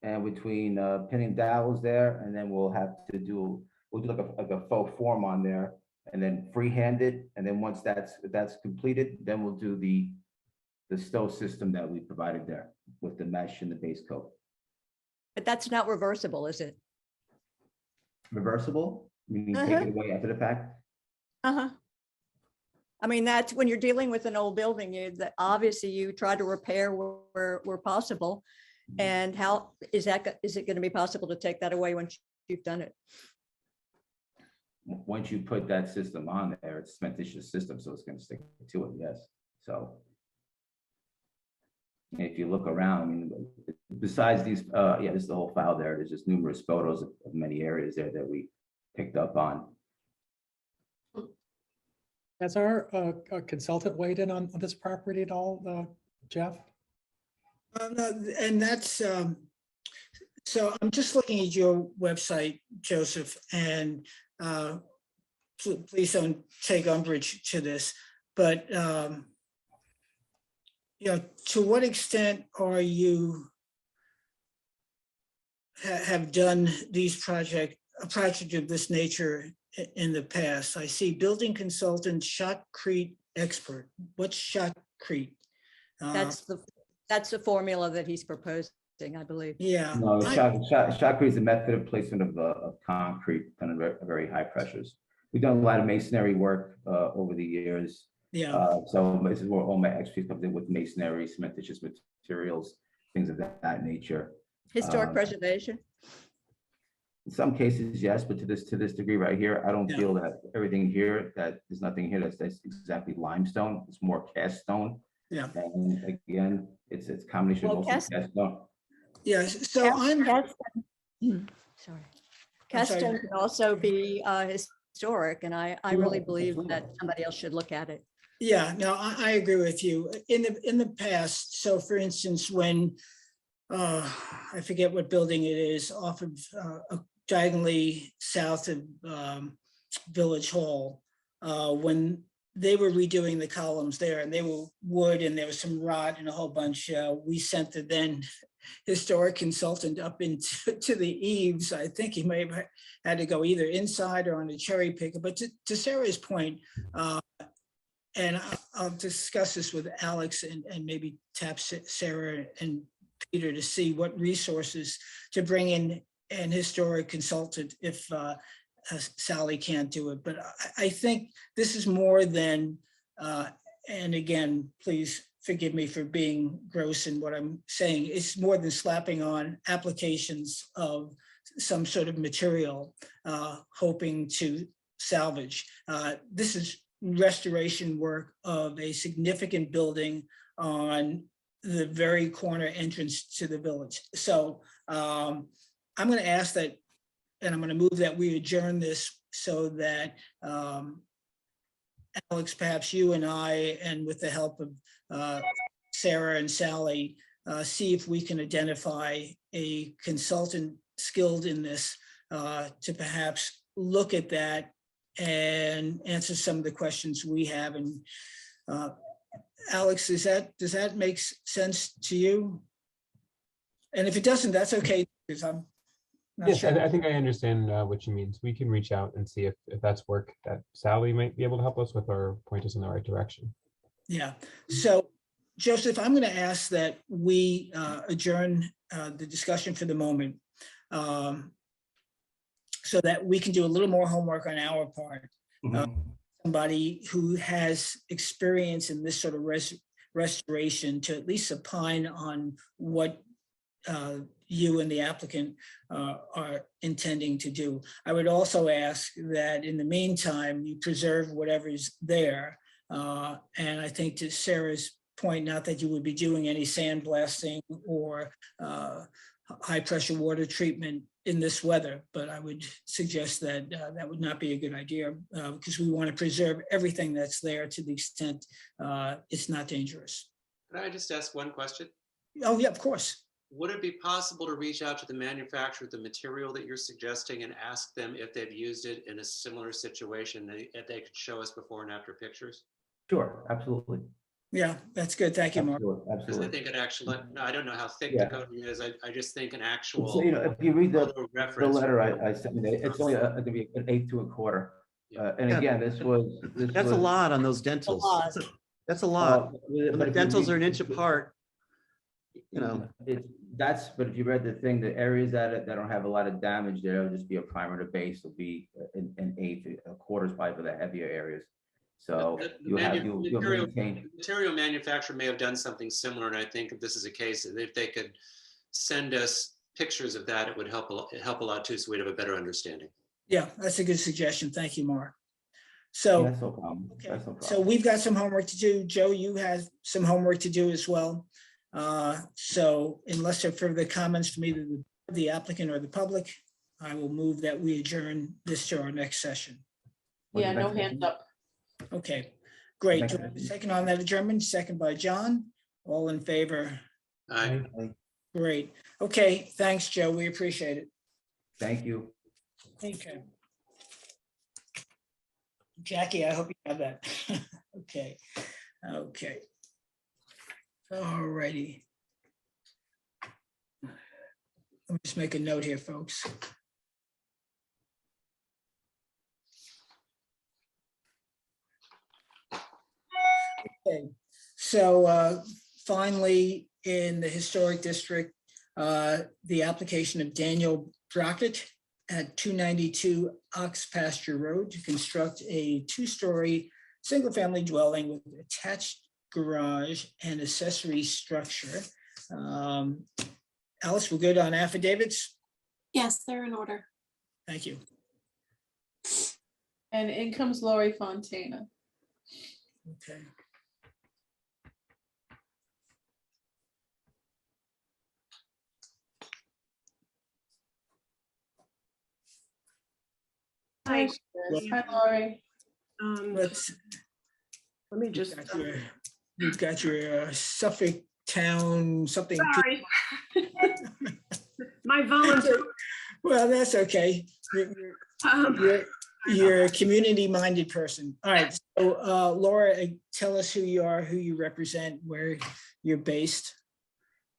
and between pinning dowels there, and then we'll do like a faux form on there, and then freehand it, and then once that's completed, then we'll do the stow system that we provided there with the mesh and the base coat. But that's not reversible, is it? Reversible? You mean take it away after the fact? I mean, that's when you're dealing with an old building, obviously you try to repair where possible. And how is it going to be possible to take that away once you've done it? once you put that system on there, it's cementitious system, so it's gonna stick to it, yes. So if you look around, I mean, besides these, yeah, this is the whole file there. There's just numerous photos of many areas there that we picked up on. Has our consultant weighed in on this property at all, Jeff? And that's, so I'm just looking at your website, Joseph, and please don't take umbrage to this, but you know, to what extent are you have done these a project of this nature in the past? I see building consultant, shotcrete expert. What's shotcrete? That's the formula that he's proposing, I believe. Yeah. No, shotcrete is a method of placement of concrete under very high pressures. We've done a lot of masonry work over the years. Yeah. So this is where all my expertise comes in with masonry, cementitious materials, things of that nature. Historic preservation? In some cases, yes, but to this degree right here, I don't Yeah. feel that everything here, that there's nothing here that's exactly limestone. It's more cast stone. Yeah. And again, it's a combination Well, of cast stone. Yes. So Sorry. Cast stone can also be historic, and I really believe that somebody else should look at it. Yeah, no, I agree with you. In the past, so for instance, when I forget what building it is, off of diagonally south of Village Hall, when they were redoing the columns there, and they were wood, and there was some rot and a whole bunch, we sent the then historic consultant up into the eaves. I think he may have had to go either inside or on a cherry picker. But to Sarah's point, and I'll discuss this with Alex and maybe tap Sarah and Peter to see what resources to bring in an historic consultant if Sally can't do it. But I think this is more than, and again, please forgive me for being gross in what I'm saying, it's more than slapping on applications of some sort of material, hoping to salvage. This is restoration work of a significant building on the very corner entrance to the village. So I'm going to ask that, and I'm going to move that we adjourn this so that Alex, perhaps you and I, and with the help of Sarah and Sally, see if we can identify a consultant skilled in this to perhaps look at that and answer some of the questions we have. And Alex, does that make sense to you? And if it doesn't, that's okay, because I'm not Yes, sure. I think I understand what you mean. So we can reach out and see if that's work that Sally might be able to help us with or point us in the right direction. Yeah. So, Joseph, I'm going to ask that we adjourn the discussion for the moment so that we can do a little more homework on our part. Somebody who has experience in this sort of restoration to at least opine on what you and the applicant are intending to do. I would also ask that in the meantime, you preserve whatever's there. And I think to Sarah's point, not that you would be doing any sandblasting or high pressure water treatment in this weather, but I would suggest that that would not be a good idea because we want to preserve everything that's there to the extent it's not dangerous. Can I just ask one question? Oh, yeah, of course. Would it be possible to reach out to the manufacturer of the material that you're suggesting and ask them if they've used it in a similar situation, if they could show us before and after pictures? Sure, absolutely. Yeah, that's good. Thank you, Mark. Absolutely, Because I absolutely. think it actually, no, I don't know how thick Yeah. the coating is. I just think an actual. So, if you read the reference letter I sent, it's only going to be an 1/8 to 1/4. And Yeah. again, this was. That's a lot on those dentals. That's a lot. When the dentals are an inch apart, you know. But if you read the thing, the areas that don't have a lot of damage, there'll just be a primer to base, will be an 1/8, 1/4 pipe for the heavier areas. So you'll maintain. The material manufacturer may have done something similar, and I think if this is a case, if they could send us pictures of that, it would help a lot too, so we'd have a better understanding. Yeah, that's a good suggestion. Thank you, Mark. Yeah, So, that's no problem. okay, That's no so problem. we've got some homework to do. Joe, you have some homework to do as well. So unless there are further comments from either the applicant or the public, I will move that we adjourn this to our next session. Yeah, no hands up. Okay, great. Do I have a second on that adjournment? Second by John. All in favor? Aye. Great. Okay, thanks, Joe. We appreciate it. Thank you. Okay. Jackie, I hope you have that. Okay, okay. All righty. Let me just make a note here, folks. Okay, so finally, in the historic district, the application of Daniel Brockett at 292 Ox Pasture Road to construct a two-story single-family dwelling with attached garage and accessory structure. Alice, we're good on affidavits? Yes, they're in order. Thank you. And in comes Lori Fontana. Okay. Hi, hi, Lori. Let's, Let me just, we've got your Suffolk town something. sorry. My volunteer, Well, that's okay. You're a community-minded person. All right, so Laura, tell us who you are, who you represent, where you're based.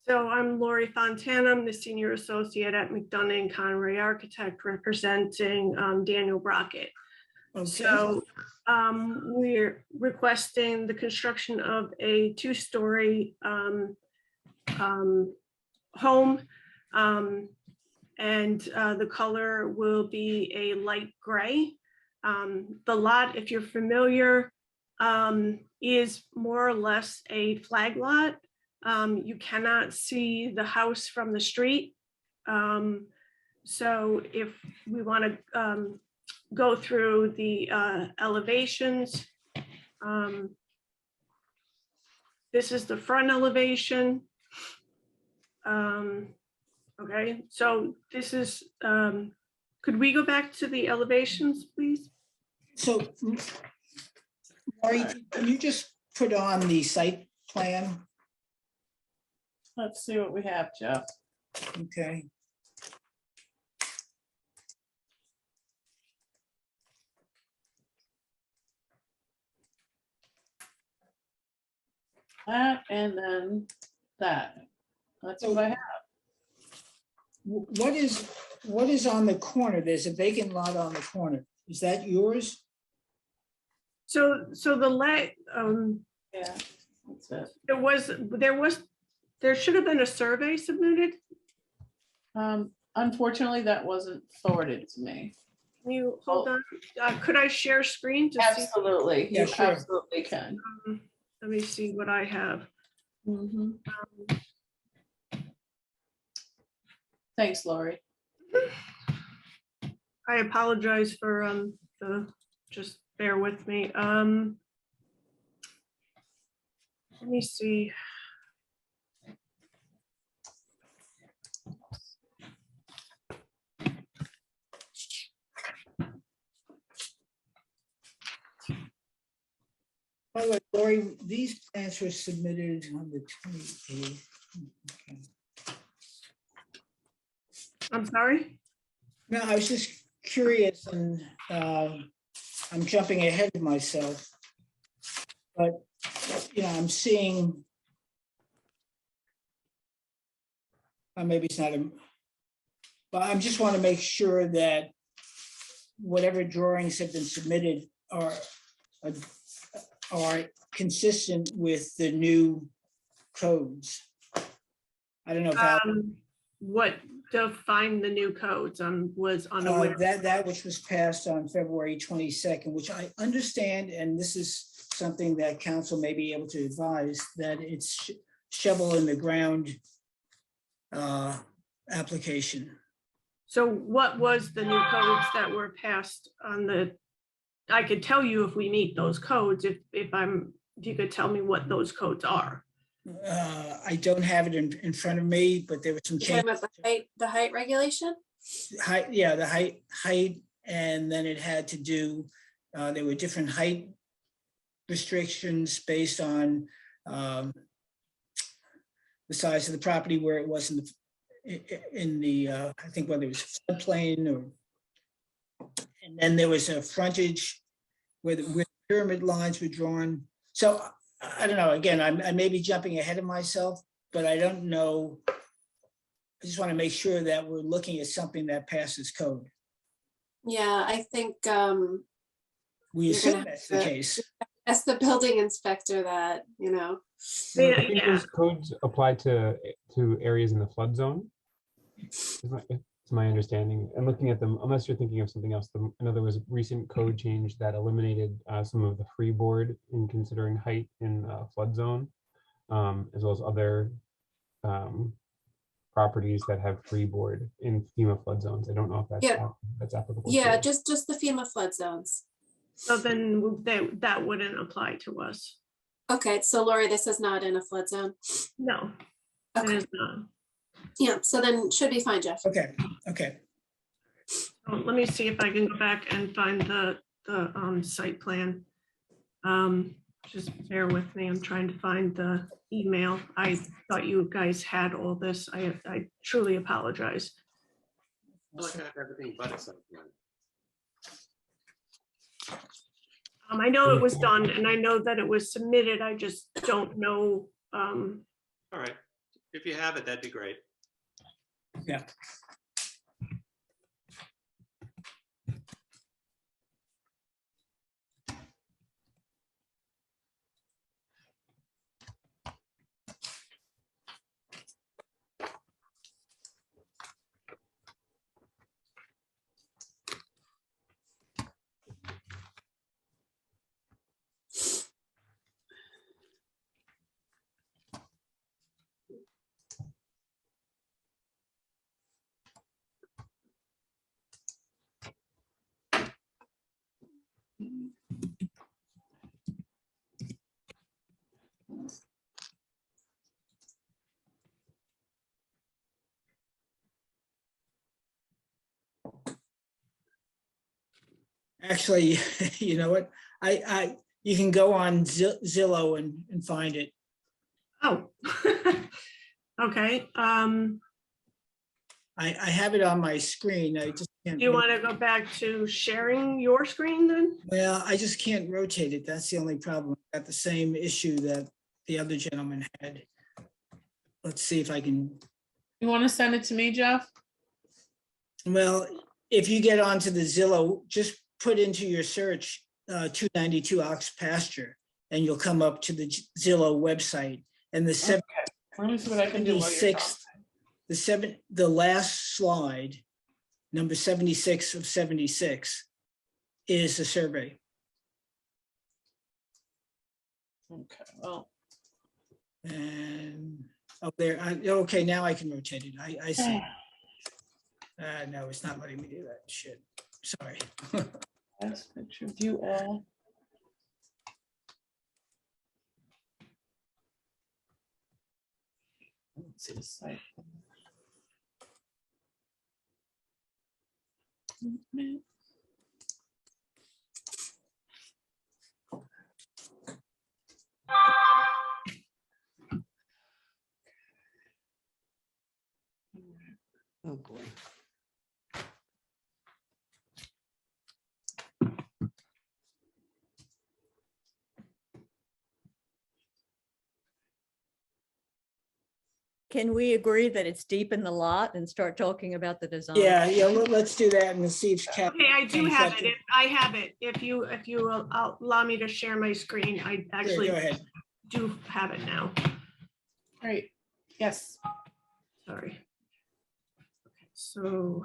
so I'm Lori Fontana. I'm the senior associate at McDonough and Conway Architect representing Daniel Brockett. Okay. So we're requesting the construction of a two-story home. And the color will be a light gray. The lot, if you're familiar, is more or less a flag lot. You cannot see the house from the street. So if we want to go through the elevations, this is the front elevation. Okay, so this is, could we go back to the elevations, please? So, Laurie, can you just put on the site plan? Let's see what we have, Jeff. Okay. That and then that. That's what I have. What is on the corner? There's a vacant lot on the corner. Is that yours? So the Yeah, that's it. there should have been a survey submitted. Unfortunately, that wasn't forwarded to me. Can you hold on? Could I share screen to see? Absolutely, Yeah, you sure. absolutely can. Let me see what I have. Mhm. Thanks, Lori. I apologize for just bear with me. Let me see. By the way, Lori, these plans were submitted on the 28th. Okay. I'm sorry. No, I was just curious, and I'm jumping ahead of myself. But, you know, I'm seeing, maybe it's not but I just want to make sure that whatever drawings have been submitted are consistent with the new codes. I don't know if What defined the new codes? Was unaware. that which was passed on February 22nd, which I understand, and this is something that council may be able to advise, that it's shovel in the ground application. So what was the new codes that were passed on the, I could tell you if we meet those codes, if you could tell me what those codes are. I don't have it in front of me, but there were some You're talking changes. about the height regulation? Height, yeah, the height, and then it had to do, there were different height restrictions based on the size of the property, where it was in the I think whether it was floodplain or, and then there was a frontage where the pyramid lines were drawn. So I don't know, again, I may be jumping ahead of myself, but I don't know. I just want to make sure that we're looking at something that passes code. Yeah, I think We You're assume gonna that's have the to- case. as the building inspector that, you know. I think those codes apply to areas in the flood zone. It's my understanding. And looking at them, unless you're thinking of something else, I know there was a recent code change that eliminated some of the freeboard in considering height in flood zone, as well as other properties that have freeboard in FEMA flood zones. I don't know if that's that's applicable. Yeah, here. just the FEMA flood zones. So then that wouldn't apply to us. Okay, so Lori, this is not in a flood zone. No, it Okay. is not. Yeah, so then should be fine, Jeff. Okay, okay. Let me see if I can go back and find the site plan. Just bear with me. I'm trying to find the email. I thought you guys had all this. I truly apologize. Look at everything but it's something. I know it was done and I know that it was submitted. I just don't know. All right, if you have it, that'd be great. Yeah. Actually, you know what? You can go on Zillow and find it. Oh, okay. I have it on my screen. I just can't. Do you want to go back to sharing your screen then? Well, I just can't rotate it. That's the only problem. Got the same issue that the other gentleman had. Let's see if I can. You want to send it to me, Jeff? Well, if you get onto the Zillow, just put into your search 292 Ox Pasture, and you'll come up to the Zillow website. And the Let me see what I can do. while you're talking. the last slide, number 76 of 76, is the survey. Okay, well. And up there, okay, now I can rotate it. I see. No, it's not letting me do that shit. Sorry. Last picture, view all. Let's see the site. Oh, boy. Can we agree that it's deep in the lot and start talking about the design? Yeah, let's do that and see if Cap. Okay, I do have it. I have it. If you allow me to share my screen, I actually Go ahead. do have it now. Great, yes. Sorry. Okay, so.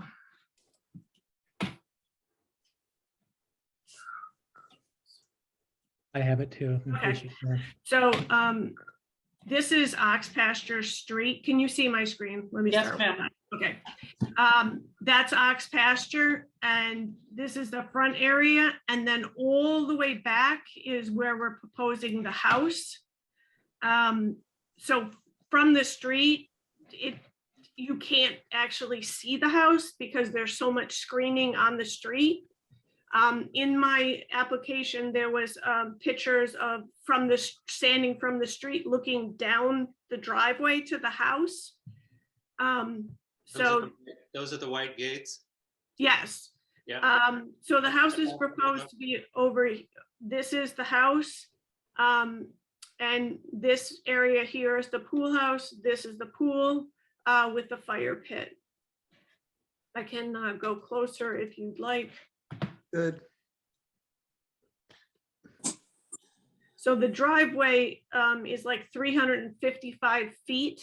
I have it too. in Okay. case you care. So this is Ox Pasture Street. Can you see my screen? Let me Yes, start with ma'am. that. Okay. That's ox pasture, and this is the front area, and then all the way back is where we're proposing the house. So from the street, you can't actually see the house because there's so much screening on the street. In my application, there was pictures of standing from the street, looking down the driveway to the house. So Those are the white gates? yes. Yeah. So the house is proposed to be over, this is the house. And this area here is the pool house. This is the pool with the fire pit. I can go closer if you'd like. Good. So the driveway is like 355 feet.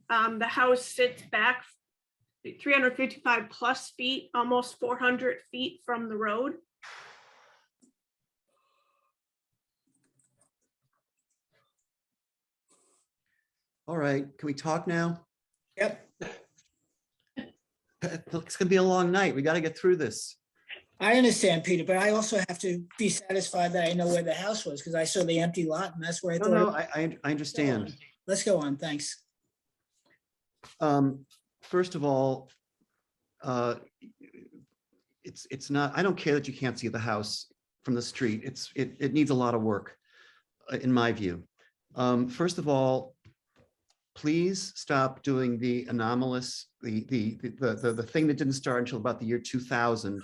The house sits back 355 plus feet, almost 400 feet from the road. All right, can we talk now? Yep. It's gonna be a long night. We got to get through this. I understand, Peter, but I also have to be satisfied that I know where the house was because I saw the empty lot and that's where I No, thought. no, I understand. Let's go on, thanks. First of all, it's not, I don't care that you can't see the house from the street. It needs a lot of work, in my view. First of all, please stop doing the anomalous, the thing that didn't start until about the year 2000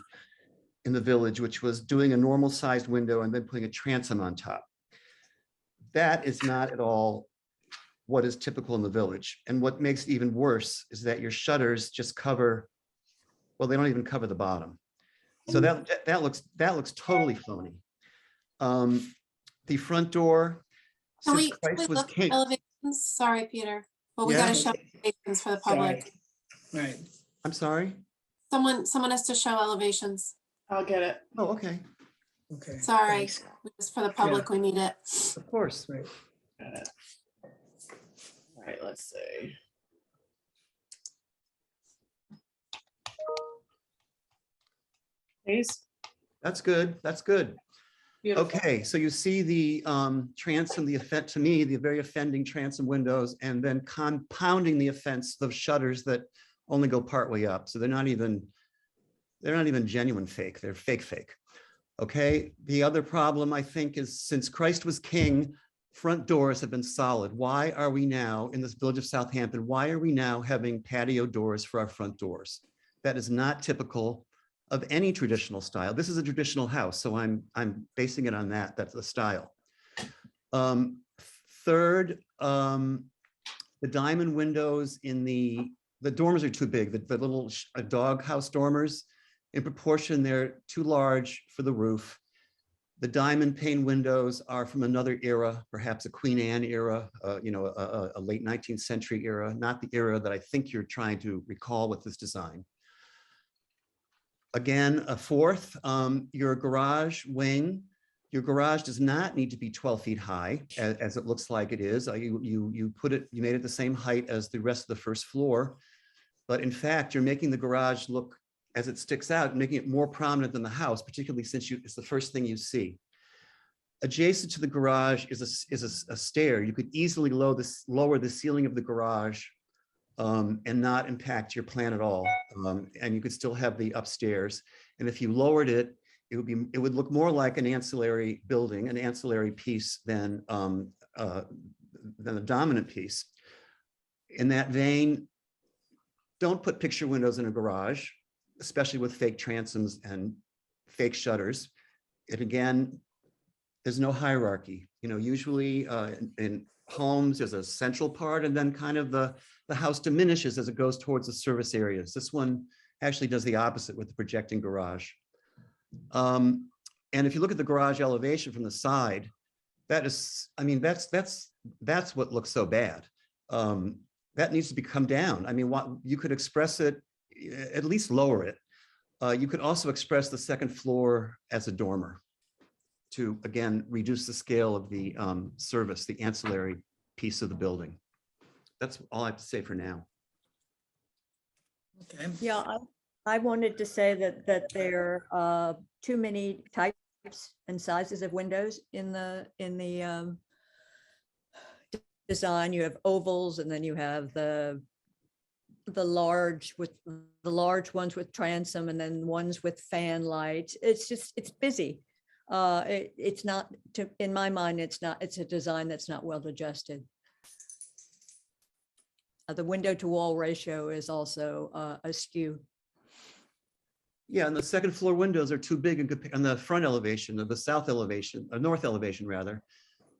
in the village, which was doing a normal sized window and then putting a transom on top. That is not at all what is typical in the village. And what makes it even worse is that your shutters just cover, well, they don't even cover the bottom. So that looks totally phony. The front door. Can since we Christ was look king. at elevations? Sorry, Peter, but we Yeah. gotta show elevations for the public. Right. I'm sorry. Someone has to show elevations. I'll get it. Oh, okay. Okay. Sorry, thanks. just for the public, we need it. Of course. Right. Got it. All right, let's see. Please. That's good. That's good. Beautiful. Okay, so you see the transom, to me, the very offending transom windows, and then compounding the offense, the shutters that only go partway up. So they're not even genuine fake. They're fake. Okay, the other problem I think is since Christ was king, front doors have been solid. Why are we now in this village of Southampton? Why are we now having patio doors for our front doors? That is not typical of any traditional style. This is a traditional house, so I'm basing it on that. That's the style. Third, the diamond windows in the dormers are too big. The little dog house dormers, in proportion, they're too large for the roof. The diamond pane windows are from another era, perhaps a Queen Anne era, a late 19th century era, not the era that I think you're trying to recall with this design. Again, a fourth, your garage wing. Your garage does not need to be 12 feet high, as it looks like it is. You made it the same height as the rest of the first floor, but in fact, you're making the garage look, as it sticks out, making it more prominent than the house, particularly since it's the first thing you see. Adjacent to the garage is a stair. You could easily lower the ceiling of the garage and not impact your plan at all. And you could still have the upstairs. And if you lowered it, it would look more like an ancillary building, an ancillary piece than a dominant piece. In that vein, don't put picture windows in a garage, especially with fake transoms and fake shutters. And again, there's no hierarchy. Usually in homes, there's a central part and then kind of the house diminishes as it goes towards the service areas. This one actually does the opposite with the projecting garage. And if you look at the garage elevation from the side, that's what looks so bad. That needs to come down. I mean, you could express it, at least lower it. You could also express the second floor as a dormer to, again, reduce the scale of the service, the ancillary piece of the building. That's all I have to say for now. Okay. Yeah, I wanted to say that there are too many types and sizes of windows in the design. You have ovals, and then you have the large ones with transom, and then ones with fan lights. It's busy. It's not, in my mind, it's a design that's not well adjusted. The window to wall ratio is also askew. Yeah, and the second floor windows are too big on the front elevation, of the south elevation, or north elevation rather.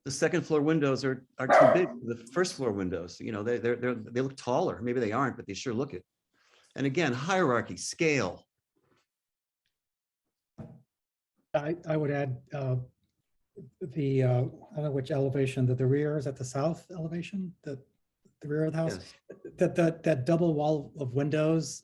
The second floor windows are too big for the first floor windows. You know, they look taller. Maybe they aren't, but they sure look it. And again, hierarchy, scale. I would add I don't know which elevation, the rear, is at the south elevation, the rear of the house. Yes. That double wall of windows,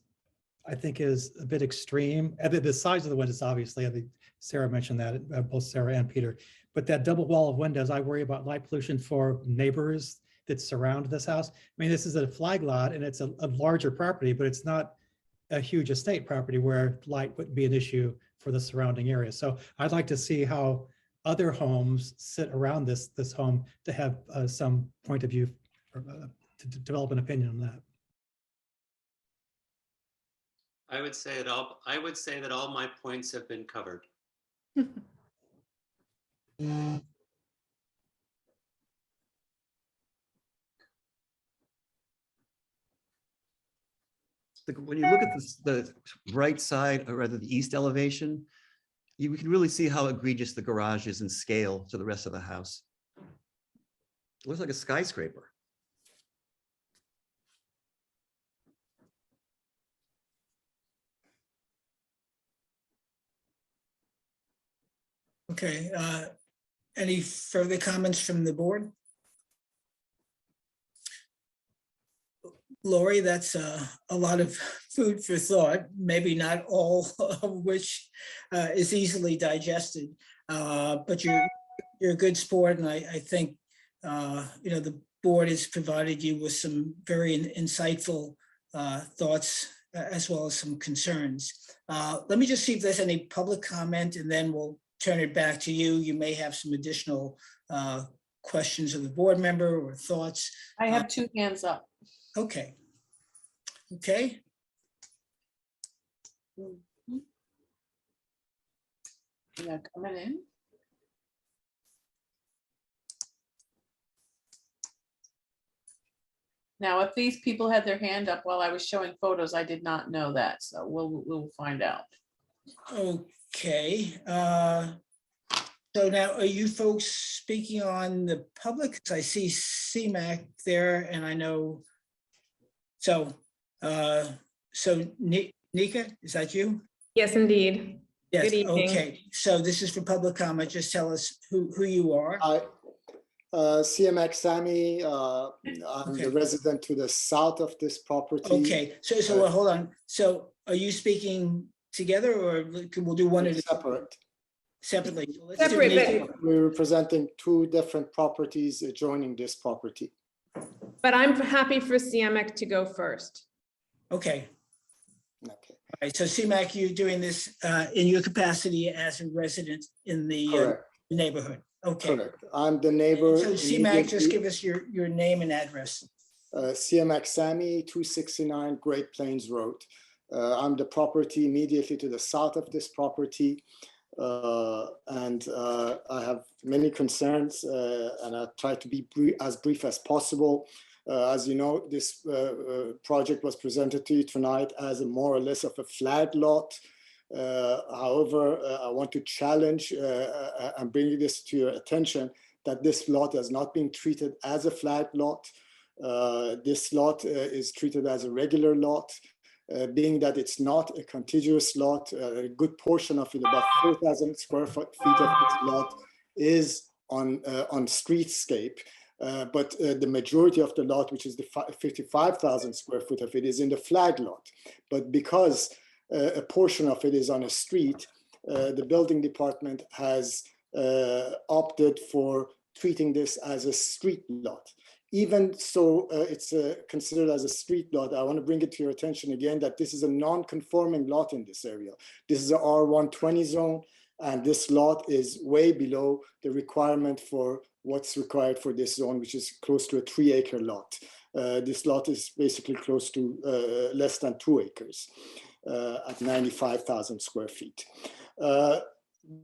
I think, is a bit extreme. And the size of the windows, obviously, I think Sarah mentioned that, both Sarah and Peter. But that double wall of windows, I worry about light pollution for neighbors that surround this house. I mean, this is a flag lot and it's a larger property, but it's not a huge estate property where light wouldn't be an issue for the surrounding area. So I'd like to see how other homes sit around this home to have some point of view, to develop an opinion on that. I would say that all my points have been covered. When you look at the right side, or rather the east elevation, you can really see how egregious the garage is in scale to the rest of the house. It looks like a skyscraper. Okay, any further comments from the board? Lori, that's a lot of food for thought, maybe not all of which is easily digested, but you're a good sport, and I think the board has provided you with some very insightful thoughts, as well as some concerns. Let me just see if there's any public comment, and then we'll turn it back to you. You may have some additional questions of the board member or thoughts. I have two hands up. Okay. Okay. Yeah, coming in. Now, if these people had their hand up while I was showing photos, I did not know that, so we'll find out. Okay. So now, are you folks speaking on the public? 'Cause I see CMAC there, and I know. So, Nika, is that you? Yes, indeed. Yes. Good evening. Okay. So this is for public comment. Just tell us who you are. CMX Sami, I'm Okay. the resident to the south of this property. Okay. So hold on. So are you speaking together, or we'll do one at a Separate. separately? So let's do Separate, Nika. We're representing two different properties adjoining this property. But I'm happy for CMEC to go first. Okay. Okay. All right. So CMAC, you're doing this in your capacity as a resident in the Correct. neighborhood. Okay. Correct. I'm the neighbor. So CMAC, just immediately- give us your name and address. CMX Sami, 269 Great Plains Road. I'm the property immediately to the south of this property. And I have many concerns, and I try to be as brief as possible. As you know, this project was presented to you tonight as a more or less of a flag lot. However, I want to challenge and bring this to your attention that this lot has not been treated as a flag lot. This lot is treated as a regular lot. Being that it's not a contiguous lot, a good portion of it, about 4,000 square feet of this lot, is on streetscape. But the majority of the lot, which is the 55,000 square foot of it, is in the flag lot. But because a portion of it is on a street, the building department has opted for treating this as a street lot, even so it's considered as a street lot, I want to bring it to your attention again that this is a non-conforming lot in this area. This is a R120 zone, and this lot is way below the requirement for what's required for this zone, which is close to a 3-acre lot. This lot is basically close to less than 2 acres at 95,000 square feet.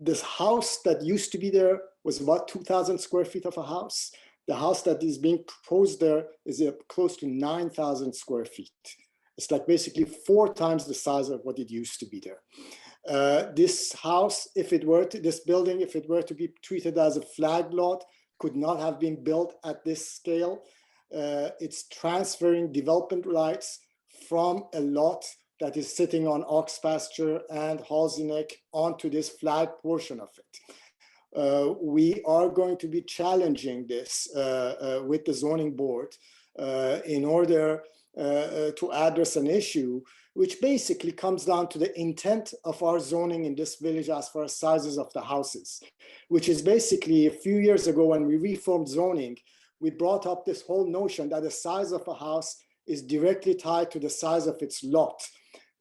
This house that used to be there was about 2,000 square feet of a house. The house that is being proposed there is close to 9,000 square feet. It's like basically 4 times the size of what it used to be there. This house, this building, if it were to be treated as a flag lot, could not have been built at this scale. It's transferring development rights from a lot that is sitting on ox pasture and Halsey onto this flag portion of it. We are going to be challenging this with the zoning board in order to address an issue which basically comes down to the intent of our zoning in this village as far as sizes of the houses, which is basically a few years ago when we reformed zoning, we brought up this whole notion that the size of a house is directly tied to the size of its lot.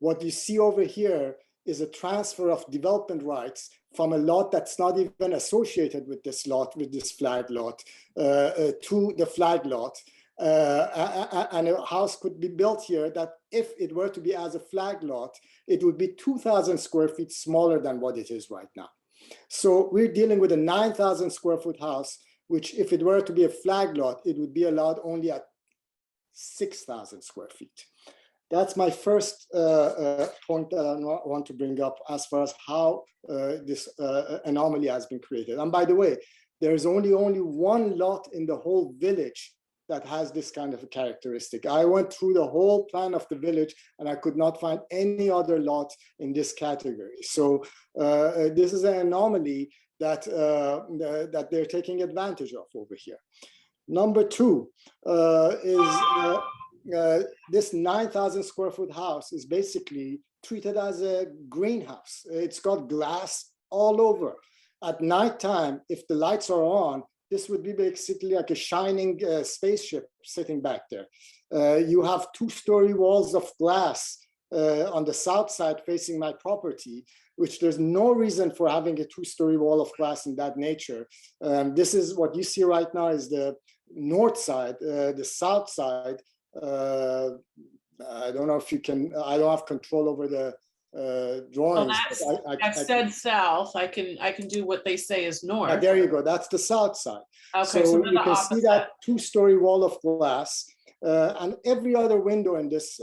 What you see over here is a transfer of development rights from a lot that's not even associated with this lot, with this flag lot, to the flag lot. And a house could be built here that if it were to be as a flag lot, it would be 2,000 square feet smaller than what it is right now. So we're dealing with a 9,000 square foot house, which if it were to be a flag lot, it would be allowed only at 6,000 square feet. That's my first point that I want to bring up as far as how this anomaly has been created. And by the way, there's only one lot in the whole village that has this kind of a characteristic. I went through the whole plan of the village and I could not find any other lot in this category. So this is an anomaly that, that they're taking advantage of over here. Number two is this 9,000 square foot house is basically treated as a greenhouse. It's got glass all over. At nighttime, if the lights are on, this would be basically like a shining spaceship sitting back there. You have 2-story walls of glass on the south side facing my property, which there's no reason for having a 2-story wall of glass in that nature. This is what you see right now is the north side, the south side. I don't know if you can, I don't have control over the drawings. Well, that's said south. I can do what they say is north. There you go. That's the south side. Okay, so you can see that 2-story wall of glass, and every other window in this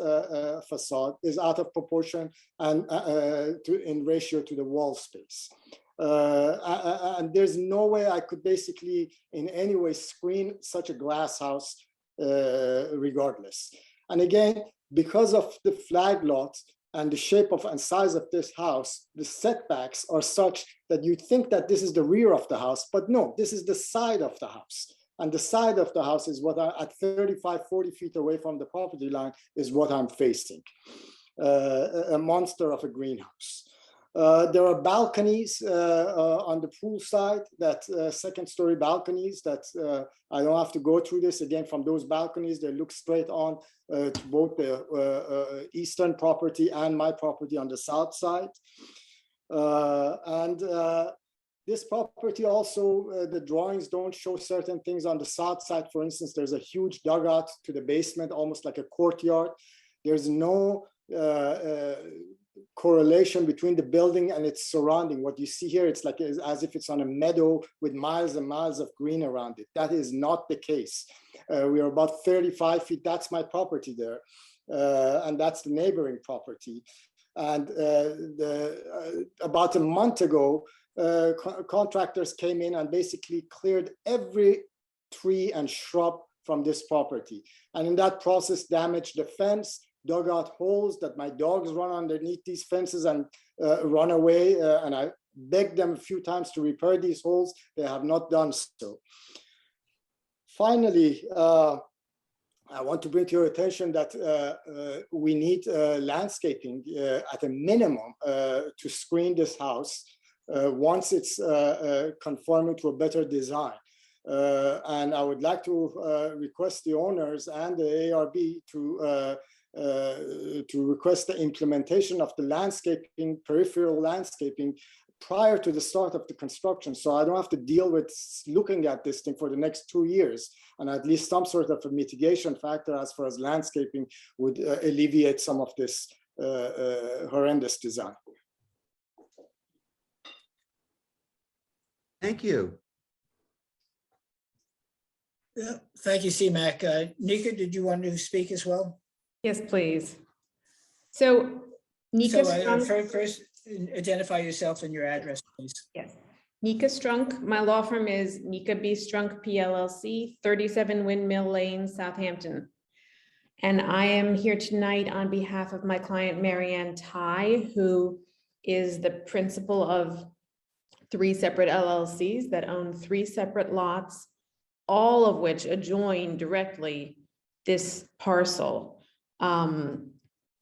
facade is out of proportion and in ratio to the wall space. And there's no way I could basically in any way screen such a glass house regardless. And again, because of the flag lot and the shape of and size of this house, the setbacks are such that you think that this is the rear of the house, but no, this is the side of the house. And the side of the house is what at 35, 40 feet away from the property line is what I'm facing, a monster of a greenhouse. There are balconies on the pool side, that 2nd-story balconies that I don't have to go through this again. From those balconies, they look straight on to both the eastern property and my property on the south side. This property also, the drawings don't show certain things on the south side. For instance, there's a huge dugout to the basement, almost like a courtyard. There's no correlation between the building and its surrounding. What you see here, it's like as if it's on a meadow with miles and miles of green around it. That is not the case. We are about 35 feet. That's my property there. And that's the neighboring property. And about a month ago, contractors came in and basically cleared every tree and shrub from this property. And in that process, damaged the fence, dug out holes that my dogs run underneath these fences and run away. And I begged them a few times to repair these holes. They have not done so. Finally, I want to bring to your attention that we need landscaping at a minimum to screen this house once it's conforming to a better design. And I would like to request the owners and the ARB to request the implementation of the landscaping, peripheral landscaping prior to the start of the construction. So I don't have to deal with looking at this thing for the next 2 years, and at least some sort of a mitigation factor as far as landscaping would alleviate some of this horrendous design. Thank you. Yeah, thank you, CMAC. Nika, did you want to speak as well? Yes, please. So Nika Strunk, First, identify yourself and your address, please. yes. Nika Strunk, my law firm is Nika B. Strunk PLLC, 37 Windmill Lane, Southampton. And I am here tonight on behalf of my client, Marianne Ty, who is the principal of 3 separate LLCs that own 3 separate lots, all of which adjoin directly this parcel.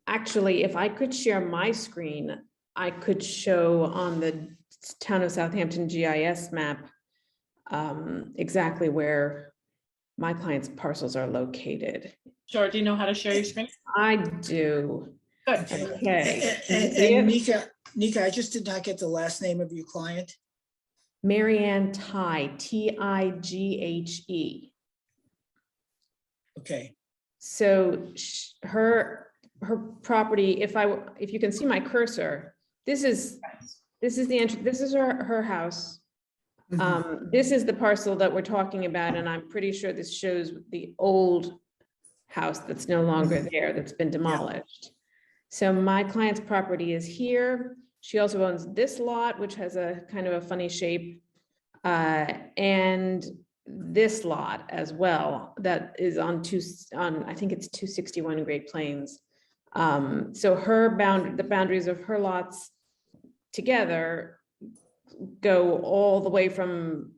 Actually, if I could share my screen, I could show on the Town of Southampton GIS map exactly where my client's parcels are located. Sure, do you know how to share your screen? I do. Good. Okay. And Nika, I just did not get the last name of your client. Marianne Ty, Tighe. Okay. So her property, if you can see my cursor, this is the entrance, this is her house. This is the parcel that we're talking about, and I'm pretty sure this shows the old house that's no longer there, that's been demolished. So my client's property is here. She also owns this lot, which has a kind of a funny shape, and this lot as well, that is on I think it's 261 Great Plains. So the boundaries of her lots together go all the way from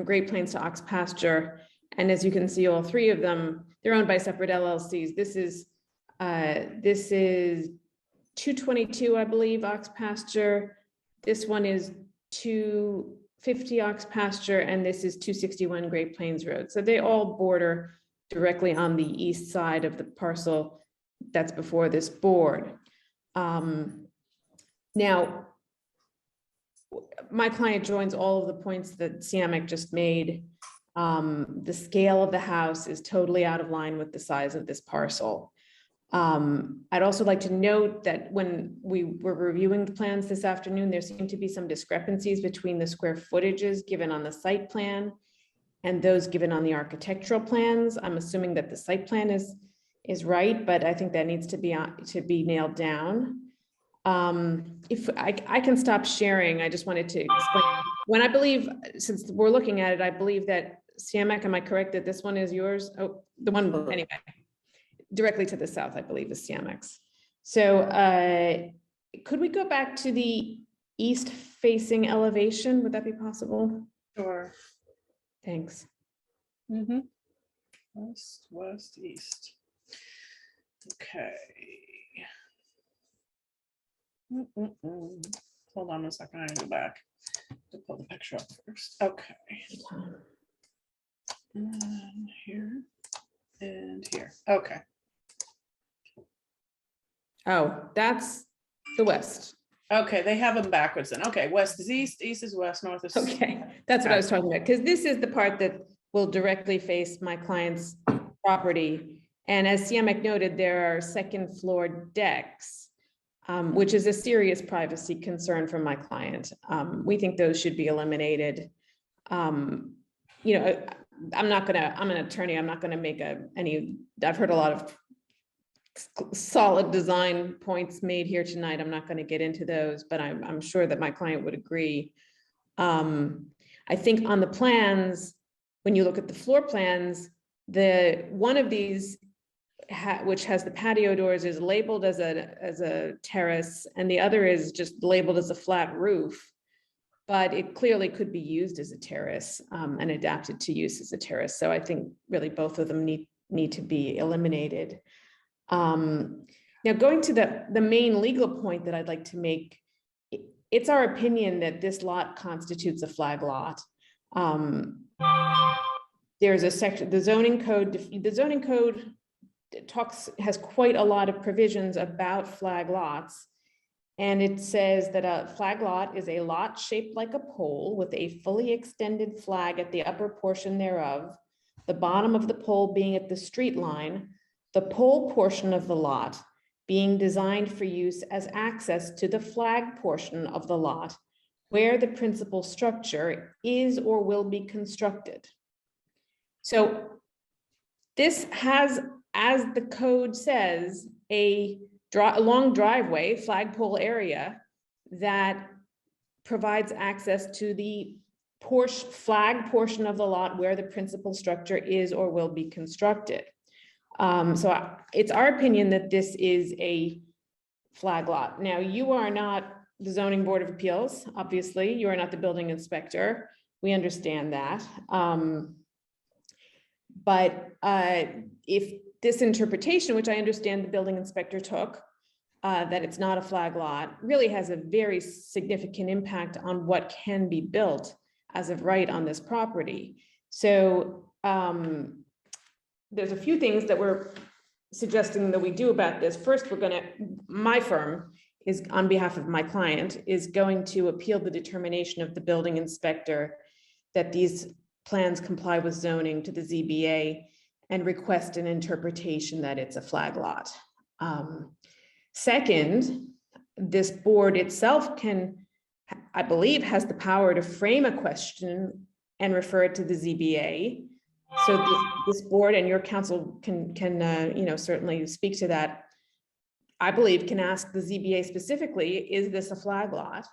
Great Plains to Ox Pasture. And as you can see, all 3 of them, they're owned by separate LLCs. This is 222, I believe, Ox Pasture. This one is 250 Ox Pasture, and this is 261 Great Plains Road. So they all border directly on the east side of the parcel that's before this board. Now, my client joins all of the points that Siamak just made. The scale of the house is totally out of line with the size of this parcel. I'd also like to note that when we were reviewing the plans this afternoon, there seemed to be some discrepancies between the square footages given on the site plan and those given on the architectural plans. I'm assuming that the site plan is right, but I think that needs to be nailed down. If I can stop sharing, I just wanted to explain. When I believe, since we're looking at it, I believe that Siamak, am I correct that this one is yours? Oh, the one, anyway, directly to the south, I believe is Siamak's. So could we go back to the east facing elevation? Would that be possible? Sure. Thanks. West, west, east. Okay. Hold on a second, I go back to pull the picture up first. Okay. And here and here. Okay. Oh, that's the west. Okay, they have them backwards then. Okay, west is east, east is west, north is. Okay, that's what I was talking about, because this is the part that will directly face my client's property. And as Siamak noted, there are second floor decks, which is a serious privacy concern for my client. We think those should be eliminated. I'm an attorney, I'm not gonna make I've heard a lot of solid design points made here tonight. I'm not gonna get into those, but I'm sure that my client would agree. I think on the plans, when you look at the floor plans, one of these, which has the patio doors, is labeled as a terrace, and the other is just labeled as a flat roof. But it clearly could be used as a terrace and adapted to use as a terrace. So I think really both of them need to be eliminated. Now going to the main legal point that I'd like to make, it's our opinion that this lot constitutes a flag lot. there's a section, the zoning code has quite a lot of provisions about flag lots. And it says that a flag lot is a lot shaped like a pole with a fully extended flag at the upper portion thereof, the bottom of the pole being at the street line, the pole portion of the lot being designed for use as access to the flag portion of the lot where the principal structure is or will be constructed. So this has, as the code says, a long driveway, flagpole area that provides access to the flag portion of the lot where the principal structure is or will be constructed. So it's our opinion that this is a flag lot. Now, you are not the Zoning Board of Appeals, obviously. You are not the building inspector. We understand that. But if this interpretation, which I understand the building inspector took, that it's not a flag lot, really has a very significant impact on what can be built as of right on this property. So there's a few things that we're suggesting that we do about this. First, my firm is, on behalf of my client, is going to appeal the determination of the building inspector that these plans comply with zoning to the ZBA and request an interpretation that it's a flag lot. Second, this board itself can, I believe, has the power to frame a question and refer it to the ZBA. So this board and your council can certainly speak to that. I believe can ask the ZBA specifically, is this a flag lot?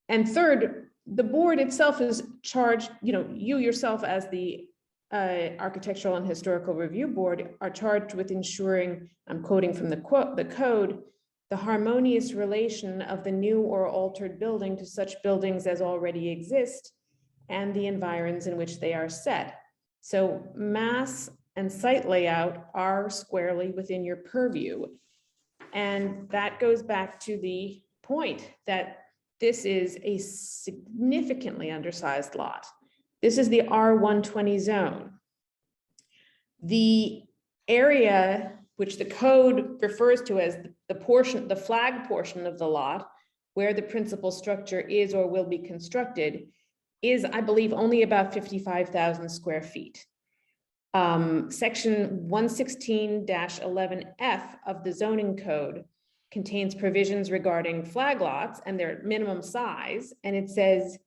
And third, the board itself is charged, you yourself as the Architectural and Historical Review Board are charged with ensuring, I'm quoting from the code, the harmonious relation of the new or altered building to such buildings as already exist and the environs in which they are set. So mass and site layout are squarely within your purview. And that goes back to the point that this is a significantly undersized lot. This is the R120 zone. The area which the code refers to as the flag portion of the lot where the principal structure is or will be constructed is, I believe, only about 55,000 square feet. Section 116-11F of the zoning code contains provisions regarding flag lots and their minimum size. And it says,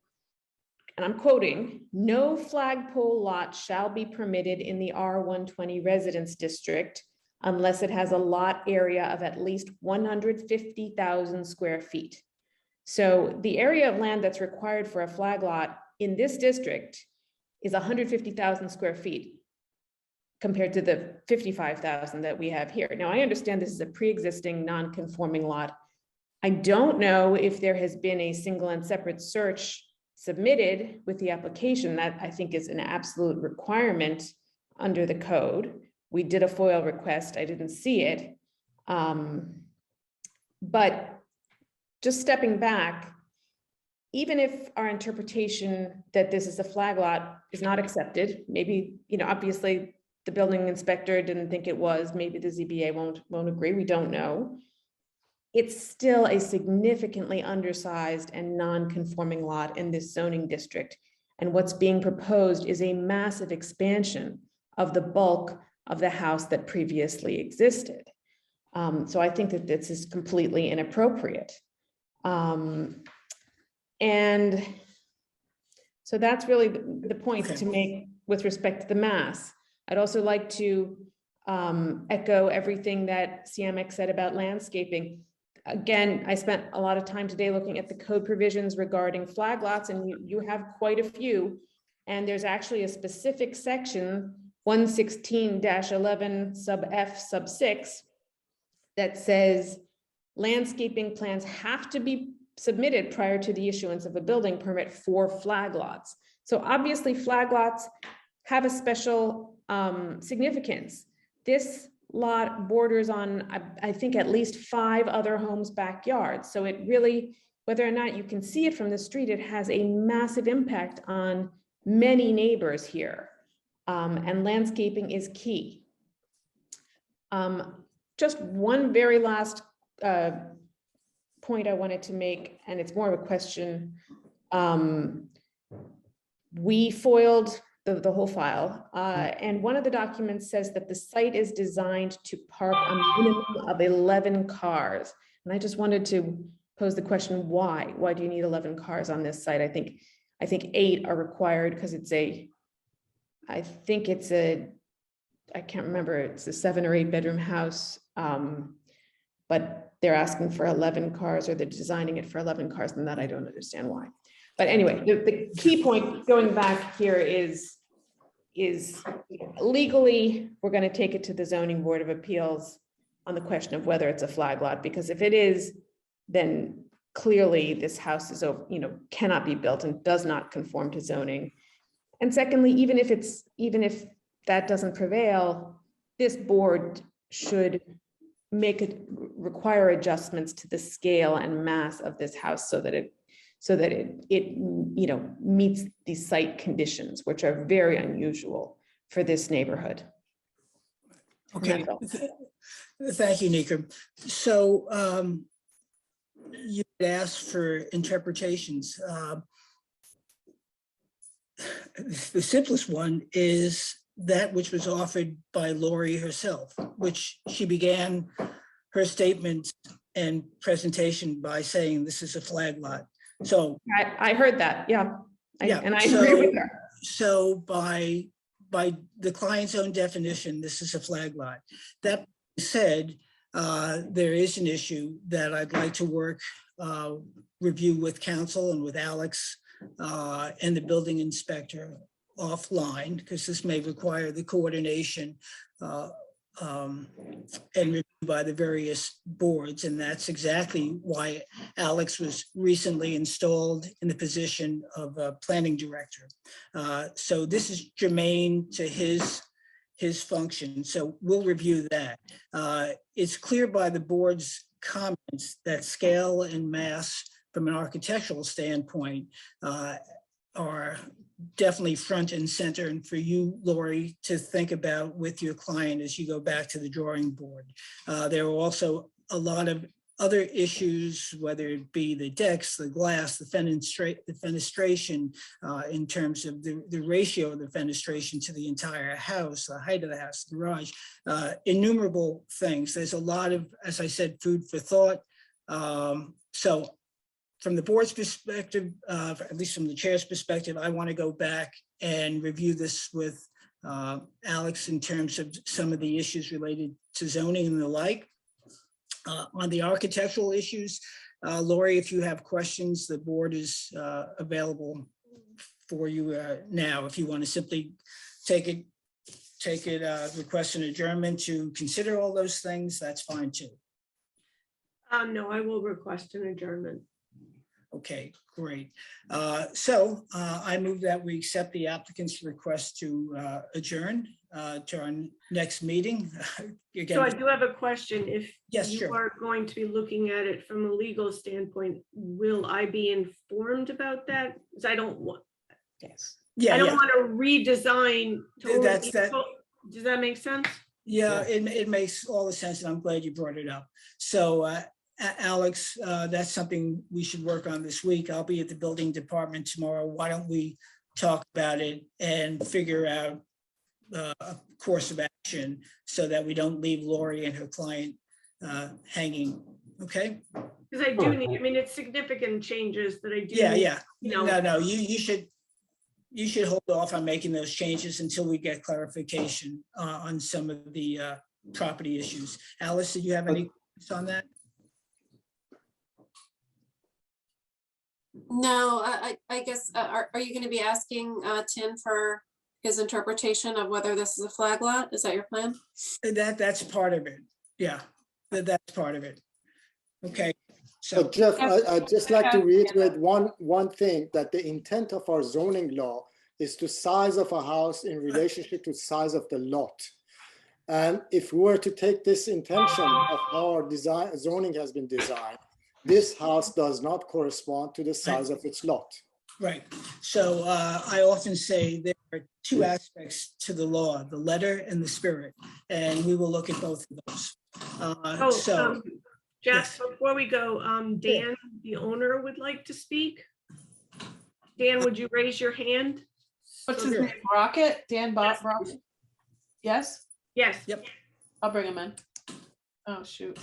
and I'm quoting, no flagpole lot shall be permitted in the R120 residence district unless it has a lot area of at least 150,000 square feet. So the area of land that's required for a flag lot in this district is 150,000 square feet compared to the 55,000 that we have here. Now, I understand this is a pre-existing non-conforming lot. I don't know if there has been a single and separate search submitted with the application. That I think is an absolute requirement under the code. We did a FOIL request, I didn't see it. But just stepping back, even if our interpretation that this is a flag lot is not accepted, maybe, obviously the building inspector didn't think it was, maybe the ZBA won't agree, we don't know. It's still a significantly undersized and non-conforming lot in this zoning district. And what's being proposed is a massive expansion of the bulk of the house that previously existed. So I think that this is completely inappropriate. And so that's really the point to make with respect to the mass. I'd also like to echo everything that CMX said about landscaping. Again, I spent a lot of time today looking at the code provisions regarding flag lots, and you have quite a few. And there's actually a specific section, 116-11 sub F sub 6, that says landscaping plans have to be submitted prior to the issuance of a building permit for flag lots. So obviously flag lots have a special significance. This lot borders on, I think, at least 5 other homes' backyards. So it really, whether or not you can see it from the street, it has a massive impact on many neighbors here, and landscaping is key. Just one very last point I wanted to make, and it's more of a question. We foiled the whole file, and one of the documents says that the site is designed to park a minimum of 11 cars. And I just wanted to pose the question, why? Why do you need 11 cars on this site? I think 8 are required because it's I can't remember, it's a 7 or 8 bedroom house. But they're asking for 11 cars, or they're designing it for 11 cars, and that I don't understand why. But anyway, the key point going back here is legally, we're going to take it to the Zoning Board of Appeals on the question of whether it's a flag lot, because if it is, then clearly this house is, cannot be built and does not conform to zoning. And secondly, even if that doesn't prevail, this board should require adjustments to the scale and mass of this house so that it meets these site conditions, which are very unusual for this neighborhood. Okay, thank you, Nika. So you asked for interpretations. The simplest one is that which was offered by Lori herself, which she began her statement and presentation by saying this is a flag lot. So I heard that, yeah. And I so, agree with her. So by the client's own definition, this is a flag lot. That being said, there is an issue that I'd like to review with council and with Alex and the building inspector offline, because this may require the coordination and review by the various boards. And that's exactly why Alex was recently installed in the position of a planning director. So this is germane to his function. So we'll review that. It's clear by the board's comments that scale and mass from an architectural standpoint are definitely front and center, and for you, Lori, to think about with your client as you go back to the drawing board. There are also a lot of other issues, whether it be the decks, the glass, the fenestration, in terms of the ratio of the fenestration to the entire house, the height of the house, the garage, innumerable things. There's a lot of, as I said, food for thought. So from the board's perspective, at least from the chair's perspective, I want to go back and review this with Alex in terms of some of the issues related to zoning and the like. On the architectural issues, Lori, if you have questions, the board is available for you now. If you want to simply request an adjournment to consider all those things, that's fine too. No, I will request an adjournment. Okay, great. So I move that we accept the applicant's request to adjourn to our next meeting. Again, So I do have a question. If yes, you sure. are going to be looking at it from a legal standpoint, will I be informed about that? Because I don't want, I don't want to redesign. Does that make sense? Yeah, it makes all the sense, and I'm glad you brought it up. So Alex, that's something we should work on this week. I'll be at the building department tomorrow. Why don't we talk about it and figure out a course of action so that we don't leave Lori and her client hanging, okay? Because I do need, I mean, it's significant changes that I do. Yeah. You know. No, you should hold off on making those changes until we get clarification on some of the property issues. Alice, did you have any comments on that? No, I guess, are you going to be asking Tim for his interpretation of whether this is a flag lot? Is that your plan? That's part of it. Yeah, that's part of it. Okay. So Jeff, I'd just like to reiterate one thing, that the intent of our zoning law is to size of a house in relationship to size of the lot. And if we were to take this intention of how our zoning has been designed, this house does not correspond to the size of its lot. Right. So I often say there are two aspects to the law, the letter and the spirit, and we will look at both of those. Jeff, yes. before we go, Dan, the owner, would like to speak. Dan, would you raise your hand? What's his name? Rocket? Dan Yes. Rocket? Yes? Yes. Yep. I'll bring him in. Oh, shoot.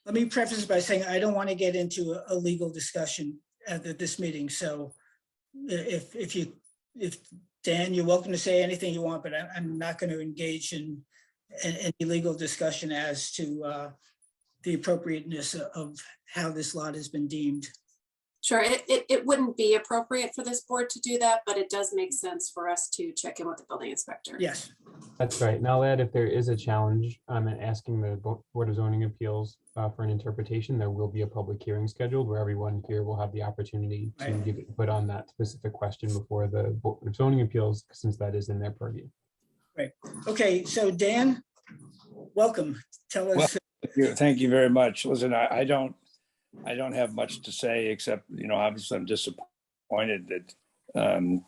Let me preface by saying I don't want to get into a legal discussion at this meeting. So if Dan, you're welcome to say anything you want, but I'm not going to engage in any legal discussion as to the appropriateness of how this lot has been deemed. Sure, it wouldn't be appropriate for this board to do that, but it does make sense for us to check in with the building inspector. Yes. That's right. And I'll add, if there is a challenge, I'm asking the Board of Zoning Appeals for an interpretation, there will be a public hearing scheduled where everyone here will have the opportunity to give input on that specific question before the Board of Zoning Appeals, since that is in their purview. Right. Okay. So Dan, welcome. Tell us. Well, thank you very much. Listen, I don't have much to say except, obviously I'm disappointed that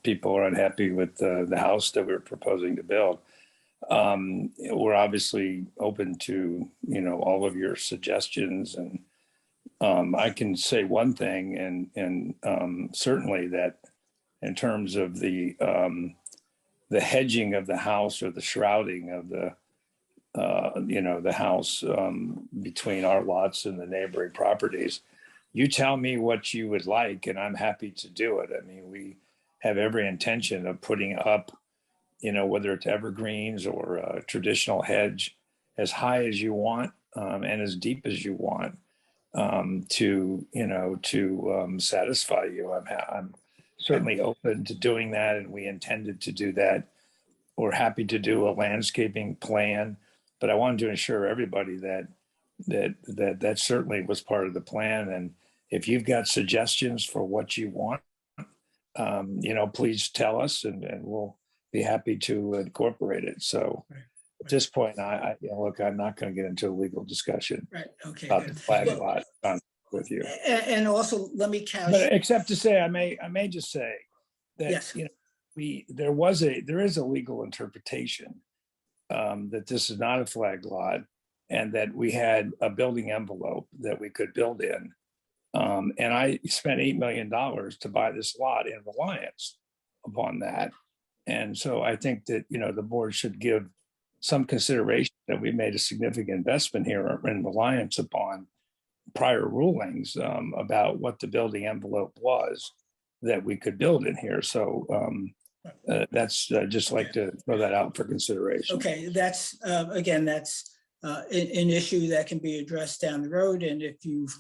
people are unhappy with the house that we're proposing to build. We're obviously open to, all of your suggestions, and I can say one thing, and certainly that in terms of the hedging of the house or the shrouding of the house between our lots and the neighboring properties, you tell me what you would like and I'm happy to do it. I mean, we have every intention of putting up, whether it's evergreens or a traditional hedge, as high as you want and as deep as you want to satisfy you. I'm certainly open to doing that, and we intended to do that. We're happy to do a landscaping plan, but I wanted to assure everybody that certainly was part of the plan. And if you've got suggestions for what you want, please tell us, and we'll be happy to incorporate it. So at this point, look, I'm not going to get into a legal discussion about the flag lot with you. And also, let me couch. But except to say, I may just say that yes. There is a legal interpretation that this is not a flag lot, and that we had a building envelope that we could build in. And I spent $8 million to buy this lot in reliance upon that. And so I think that, the board should give some consideration that we made a significant investment here in reliance upon prior rulings about what the building envelope was that we could build in here. So that's just like to throw that out for consideration. Okay, that's again, that's an issue that can be addressed down the road. And if you've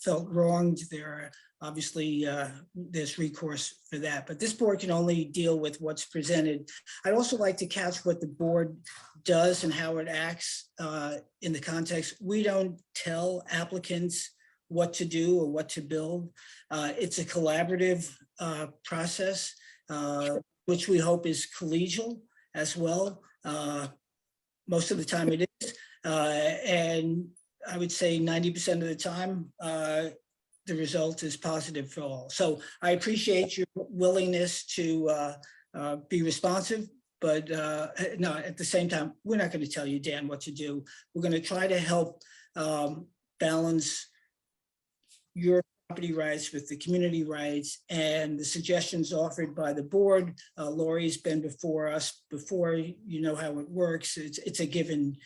felt wronged, there are obviously there's recourse for that. But this board can only deal with what's presented. I'd also like to couch what the board does and how it acts in the context. We don't tell applicants what to do or what to build. It's a collaborative process, which we hope is collegial as well. Most of the time it is. And I would say 90% of the time, the result is positive for all. So I appreciate your willingness to be responsive, but no, at the same time, we're not going to tell you, Dan, what to do. We're going to try to help balance your property rights with the community rights and the suggestions offered by the board. Lori's been before us before, you know how it works. It's a given,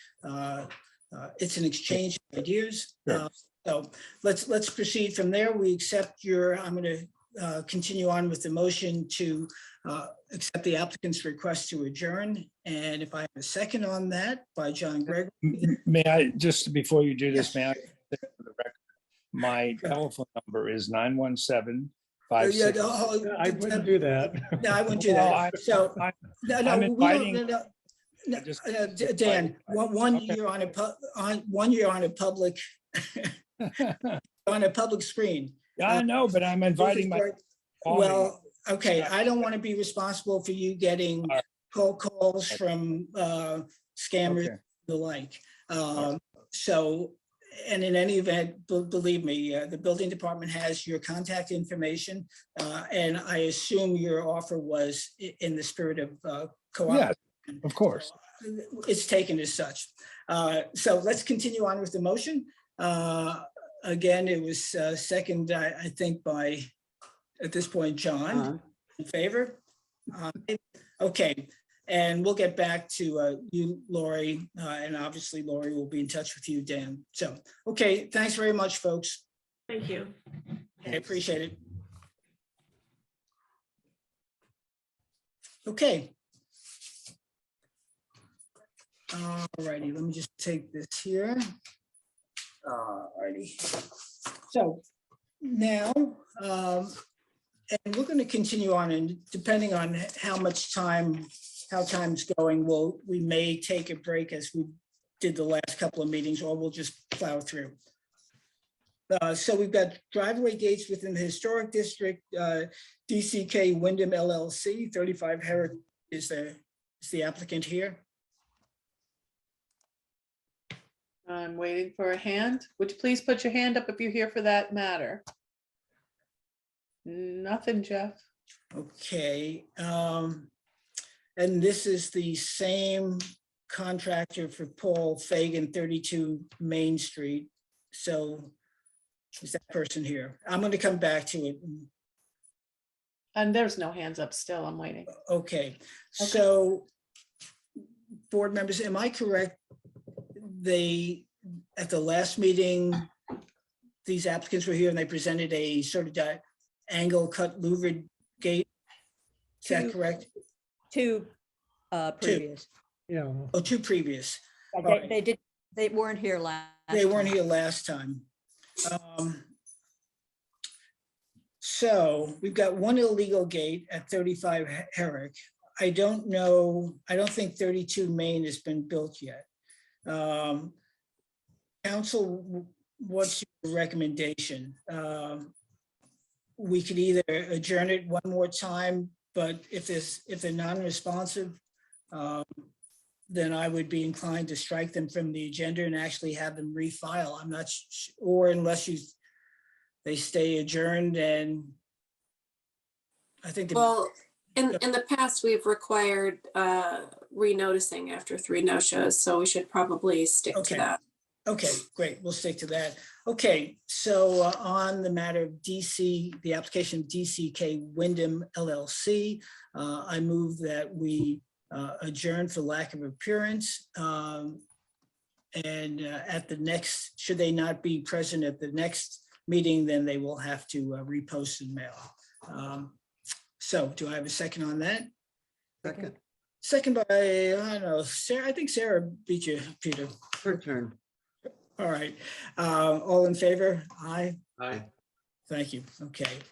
it's an exchange of ideas. Sure. So let's proceed from there. We accept I'm going to continue on with the motion to accept the applicant's request to adjourn. And if I have a second on that by John Gregory. May I, just before you do this, may I, for the record, my telephone number is 917-56. I wouldn't do that. No, I wouldn't do that. So, I'm inviting. Dan, one year on a public on a public screen. Yeah, I know, but I'm inviting my. Well, okay, I don't want to be responsible for you getting cold calls from scammers and the like. So, And in any event, believe me, the building department has your contact information. And I assume your offer was in the spirit of Yeah, cooperation. of course. It's taken as such. So let's continue on with the motion. Again, it was second, I think, by, at this point, John. In favor? Okay, and we'll get back to you, Lori, and obviously Lori will be in touch with you, Dan. So, okay, thanks very much, folks. Thank you. I appreciate it. Okay. All righty, let me just take this here. All righty. So now, and we're going to continue on, and depending on how much time, how time's going, we may take a break as we did the last couple of meetings, or we'll just plow through. So we've got driveway gates within the historic district, DCK Wyndham LLC, 35 Herrick is the applicant here. I'm waiting for a hand. Would you please put your hand up if you're here for that matter? Nothing, Jeff. Okay. And this is the same contractor for Paul Fagan, 32 Main Street. So is that person here? I'm going to come back to it. And there's no hands up still. I'm waiting. Okay. So board members, am I correct? At the last meeting, these applicants were here and they presented a sort of angle cut louvered gate. Is that correct? Two previous. Yeah. Oh, two previous. They weren't here last. They weren't here last time. So we've got one illegal gate at 35 Herrick. I don't think 32 Main has been built yet. Council, what's your recommendation? We could either adjourn it one more time, but if they're non-responsive, then I would be inclined to strike them from the agenda and actually have them refile. I'm not or unless they stay adjourned, and I think. Well, in the past, we've required renoticing after 3 no-shows, so we should probably stick to that. Okay, great. We'll stick to that. Okay, so on the matter of the application of DCK Wyndham LLC, I move that we adjourn for lack of appearance. And at the next, should they not be present at the next meeting, then they will have to repost and mail. So do I have a second on that? Second. Second by, I don't know, Sarah. I think Sarah beat you, Peter. Her turn. All right. All in favor? Aye. Aye. Thank you. Okay.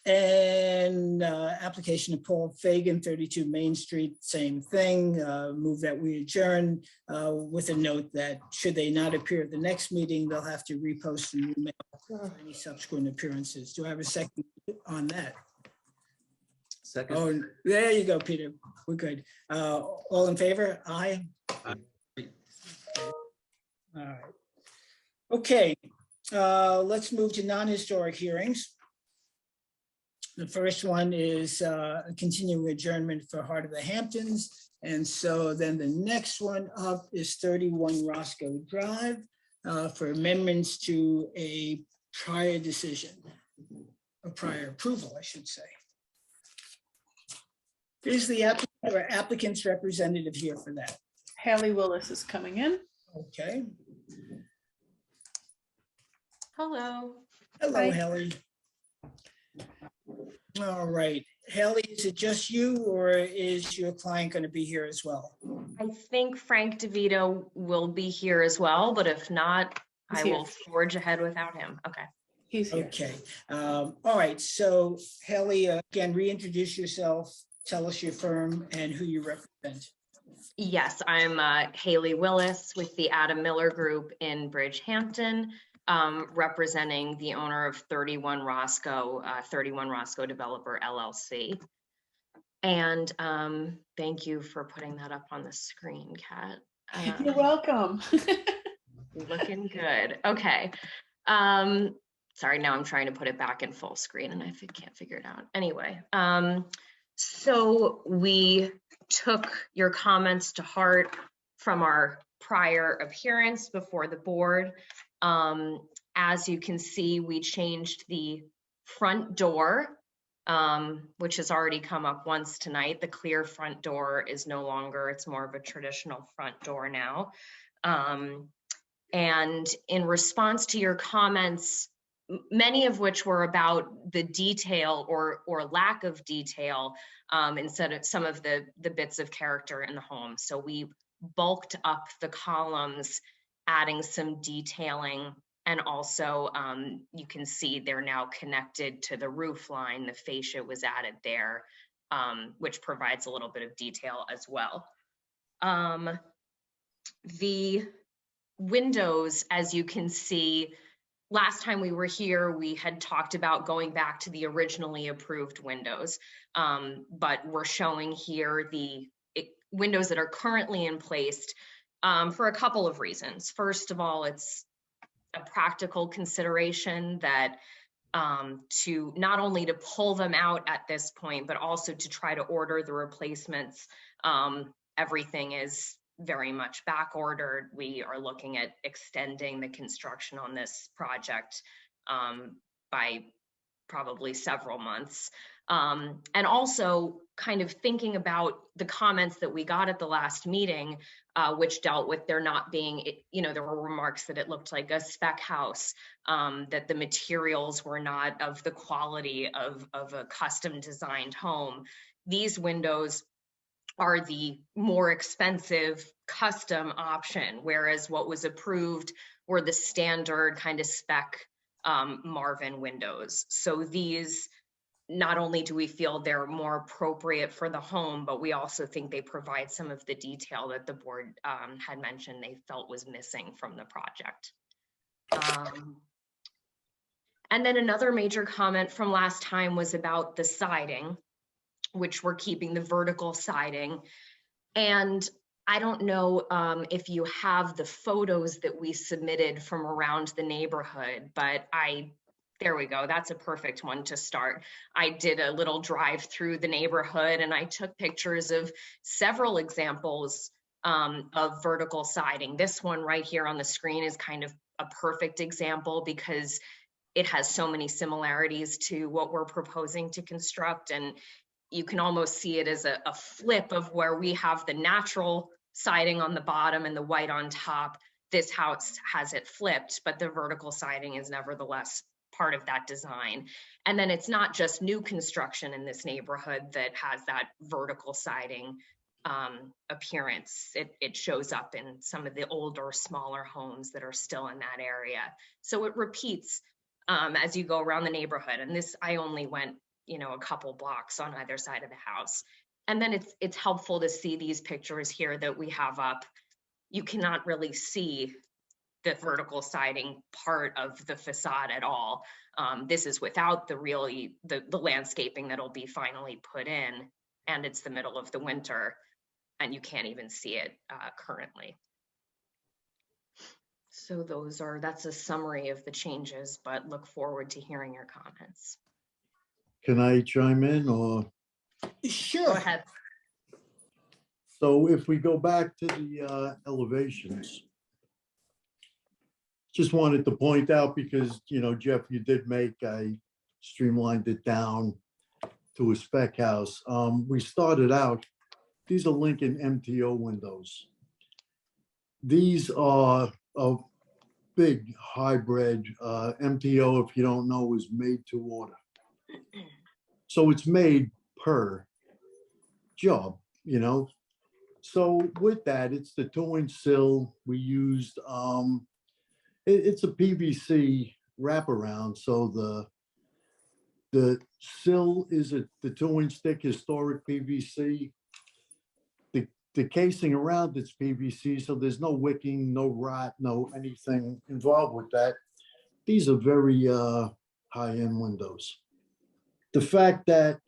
And application of Paul Fagan, 32 Main Street, same thing. Move that we adjourn with a note that should they not appear at the next meeting, they'll have to repost and email for any subsequent appearances. Do I have a second on that? Second. Oh, there you go, Peter. We're good. All in favor? Aye. Aye. All right. Okay, let's move to non-historic hearings. The first one is a continuing adjournment for Heart of the Hamptons. And so then the next one up is 31 Roscoe Drive for amendments to a prior decision, a prior approval, I should say. Is the applicant or applicant's representative here for that? Haley Willis is coming in. Okay. Hello. Hello, Hi. Haley. All right. Haley, is it just you or is your client going to be here as well? I think Frank DeVito will be here as well, but if not, He's I here. will forge ahead without him. Okay. He's here. Okay. All right. So Haley, again, reintroduce yourself. Tell us your firm and who you represent. Yes, I'm Haley Willis with the Adam Miller Group in Bridgehampton, representing the owner of 31 Roscoe Developer LLC. And thank you for putting that up on the screen, Kat. You're welcome. Looking good. Okay. Sorry, now I'm trying to put it back in full screen and I can't figure it out. Anyway, so we took your comments to heart from our prior appearance before the board. As you can see, we changed the front door, which has already come up once tonight. The clear front door is no longer, it's more of a traditional front door now. And in response to your comments, many of which were about the detail or lack of detail, instead of some of the bits of character in the home. So we bulked up the columns, adding some detailing, and also you can see they're now connected to the roof line. The fascia was added there, which provides a little bit of detail as well. The windows, as you can see, last time we were here, we had talked about going back to the originally approved windows, but we're showing here the windows that are currently in place for a couple of reasons. First of all, it's a practical consideration that to not only to pull them out at this point, but also to try to order the replacements. Everything is very much back ordered. We are looking at extending the construction on this project by probably several months. And also kind of thinking about the comments that we got at the last meeting, which dealt with there not being, there were remarks that it looked like a spec house, that the materials were not of the quality of a custom designed home. These windows are the more expensive custom option, whereas what was approved were the standard kind of spec Marvin windows. So these, not only do we feel they're more appropriate for the home, but we also think they provide some of the detail that the board had mentioned they felt was missing from the project. And then another major comment from last time was about the siding, which we're keeping the vertical siding. And I don't know if you have the photos that we submitted from around the neighborhood, but there we go. That's a perfect one to start. I did a little drive through the neighborhood and I took pictures of several examples of vertical siding. This one right here on the screen is kind of a perfect example because it has so many similarities to what we're proposing to construct. And you can almost see it as a flip of where we have the natural siding on the bottom and the white on top. This house has it flipped, but the vertical siding is nevertheless part of that design. And then it's not just new construction in this neighborhood that has that vertical siding appearance. It shows up in some of the older, smaller homes that are still in that area. So it repeats as you go around the neighborhood. And this, I only went a couple blocks on either side of the house. And then it's helpful to see these pictures here that we have up. You cannot really see the vertical siding part of the facade at all. This is without the landscaping that'll be finally put in, and it's the middle of the winter, and you can't even see it currently. So that's a summary of the changes, but look forward to hearing your comments. Can I chime in or? Sure. Go ahead. So if we go back to the elevations, just wanted to point out because, Jeff, you did I streamlined it down to a spec house. We started out, these are Lincoln MTO windows. These are a big hybrid. MTO, if you don't know, is made to order. So it's made per job, So with that, it's the 2-inch sill. We used, it's a PVC wraparound. So the sill is the 2-inch thick historic PVC. The casing around it's PVC, so there's no wicking, no rot, no anything involved with that. These are very high-end windows. The fact that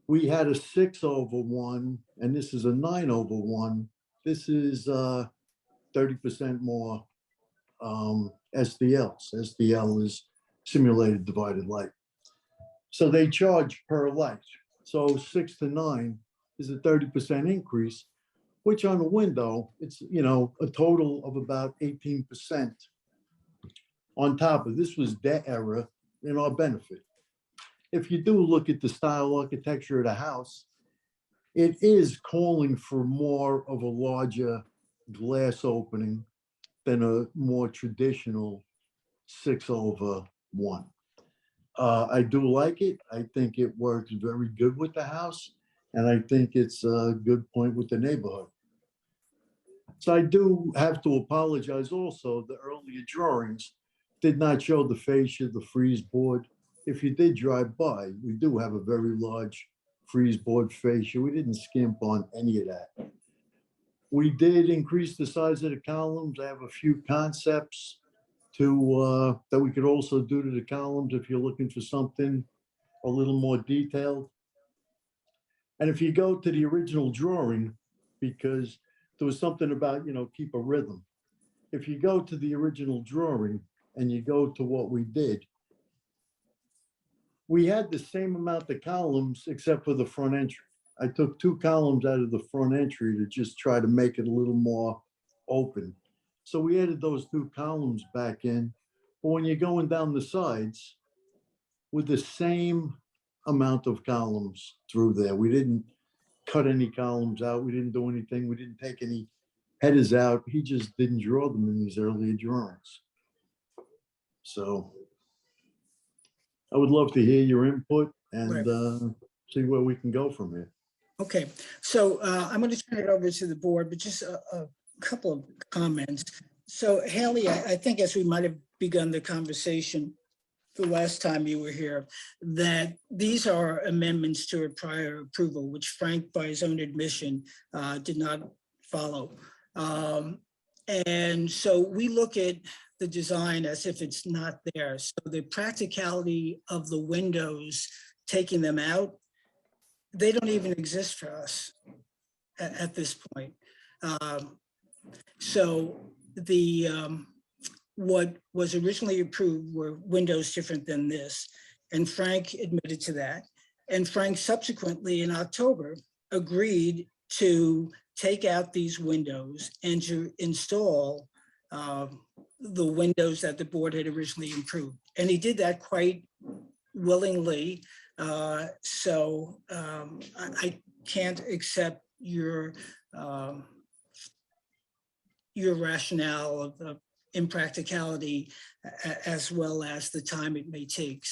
we had a 6/1 and this is a 9/1, this is 30% more SDLs. SDL is simulated divided light. So they charge per light. So 6 to 9 is a 30% increase, which on a window, it's, you know, a total of about 18% on top of this. Was that era in our benefit. If you do look at the style architecture of the house, it is calling for more of a larger glass opening than a more traditional 6/1. I do like it. I think it works very good with the house, and I think it's a good point with the neighborhood. So I do have to apologize also. The earlier drawings did not show the fascia, the frieze board. If you did drive by, we do have a very large frieze board fascia. We didn't skimp on any of that. We did increase the size of the columns. I have a few concepts to that we could also do to the columns if you're looking for something a little more detailed. And if you go to the original drawing, because there was something about, you know, keep a rhythm. If you go to the original drawing and you go to what we did, we had the same amount of columns except for the front entry. I took 2 columns out of the front entry to just try to make it a little more open. So we added those 2 columns back in. But when you're going down the sides with the same amount of columns through there, we didn't cut any columns out. We didn't do anything. We didn't take any headers out. He just didn't draw them in these earlier drawings. So I would love to hear your input and see where we can go from here. Okay, so I'm going to turn it over to the board, but just a couple of comments. So Haley, I think as we might have begun the conversation the last time you were here, that these are amendments to a prior approval, which Frank, by his own admission, did not follow. And so we look at the design as if it's not there. So the practicality of the windows, taking them out, they don't even exist for us at this point. So the what was originally approved were windows different than this, and Frank admitted to that. And Frank subsequently in October agreed to take out these windows and to install the windows that the board had originally approved. And he did that quite willingly. So I can't accept your rationale of impracticality as well as the time it may take.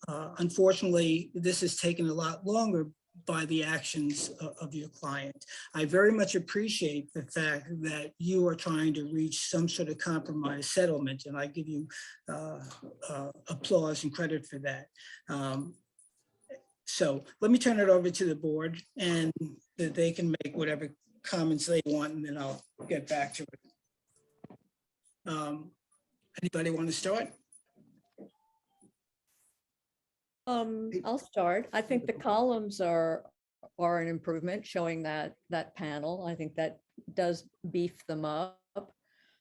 Unfortunately, this has taken a lot longer by the actions of your client. I very much appreciate the fact that you are trying to reach some sort of compromise settlement, and I give you applause and credit for that. So let me turn it over to the board and that they can make whatever comments they want, and then I'll get back to it. Anybody want to start? I'll start. I think the columns are an improvement, showing that panel. I think that does beef them up.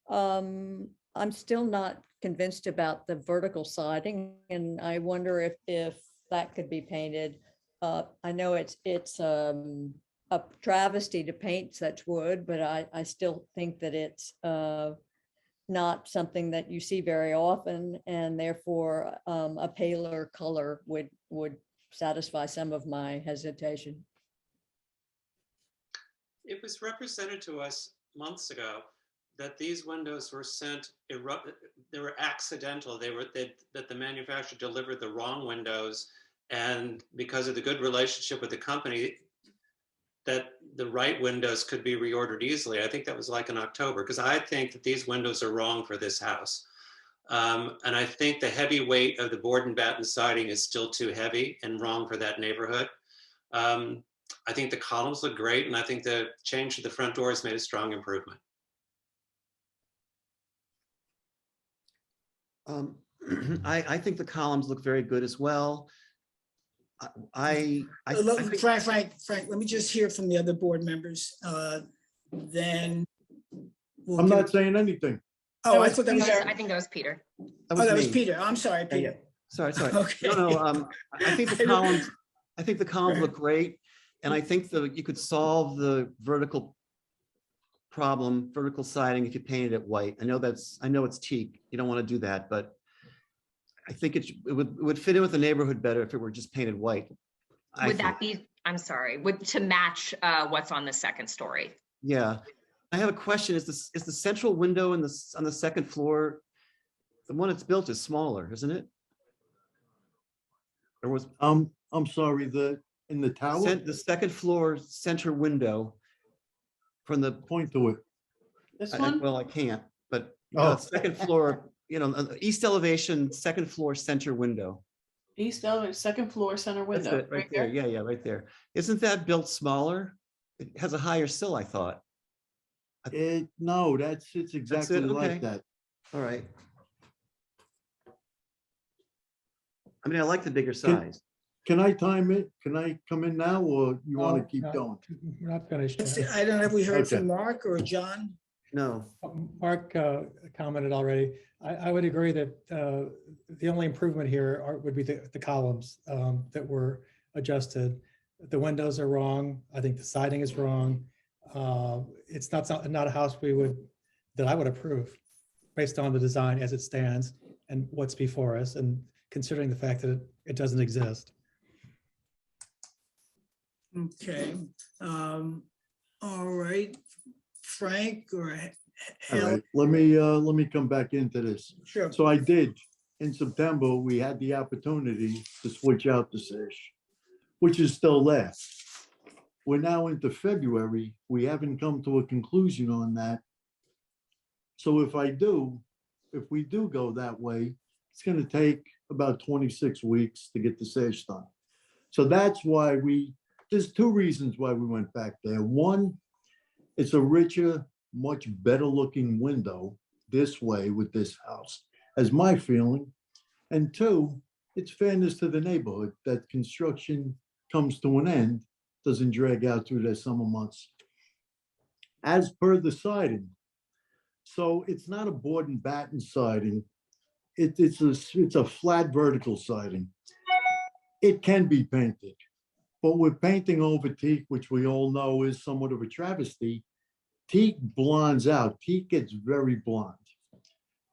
I'm still not convinced about the vertical siding, and I wonder if that could be painted. I know it's a travesty to paint such wood, but I still think that it's not something that you see very often, and therefore a paler color would satisfy some of my hesitation. It was represented to us months ago that these windows were sent, they were accidental. That the manufacturer delivered the wrong windows, and because of the good relationship with the company, that the right windows could be reordered easily. I think that was like in October, because I think that these windows are wrong for this house. And I think the heavy weight of the board and batten siding is still too heavy and wrong for that neighborhood. I think the columns look great, and I think the change to the front door has made a strong improvement. I think the columns look very good as well. Frank, let me just hear from the other board members. Then I'm not saying anything. Oh, I thought that was, I think that was Peter. oh, that was me. Peter. I'm sorry, Yeah, yeah. Peter. Sorry, sorry. Okay. No, I think the columns, look great. And I think you could solve the vertical siding if you painted it white. I know it's teak. You don't want to do that, but I think it would fit in with the neighborhood better if it were just painted white. Would that be, I'm sorry, to match what's on the second story? Yeah. I have a question. Is the central window on the second floor, the one that's built is smaller, isn't it? Or was I'm sorry, in the tower, the second floor center window from the point to it. This one? well, I can't, but second floor, east elevation, second floor center window. East elevator, second floor, center That's window. it, right there. here? Yeah, right there. Isn't that built smaller? It has a higher sill, I thought. No, it's exactly Okay. like that. All right. I mean, I like the bigger size. Can I time it? Can I come in now, or you want to keep no, going? We're not finished. yet. I don't know if we heard Okay. from Mark or John. No. Mark commented already. I would agree that the only improvement here would be the columns that were adjusted. The windows are wrong. I think the siding is wrong. It's not a house that I would approve based on the design as it stands and what's before us, and considering the fact that it doesn't exist. Okay. All right. Frank or All Hal? right, let me come back into this. Sure. So I did, in September, we had the opportunity to switch out the sash, which is still there. We're now into February. We haven't come to a conclusion on that. So if we do go that way, it's gonna take about 26 weeks to get the sash done. So that's why there's two reasons why we went back there. One, it's a richer, much better looking window this way with this house, as my feeling. And two, it's fairness to the neighborhood that construction comes to an end, doesn't drag out through the summer months. As per the siding, so it's not a board and batten siding. It's a flat vertical siding. It can be painted, but we're painting over teak, which we all know is somewhat of a travesty. Teak blondes out. Teak gets very blonde.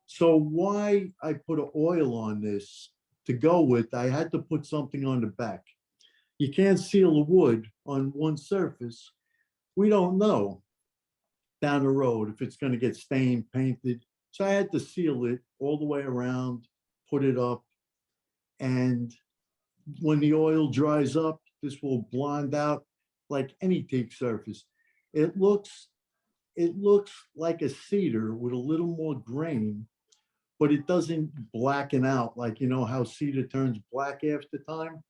So why I put an oil on this to go with, I had to put something on the back. You can't seal the wood on one surface. We don't know down the road if it's going to get stained, painted. So I had to seal it all the way around, put it up. And when the oil dries up, this will blonde out like any teak surface. It looks like a cedar with a little more grain, but it doesn't blacken out like, how cedar turns black after time.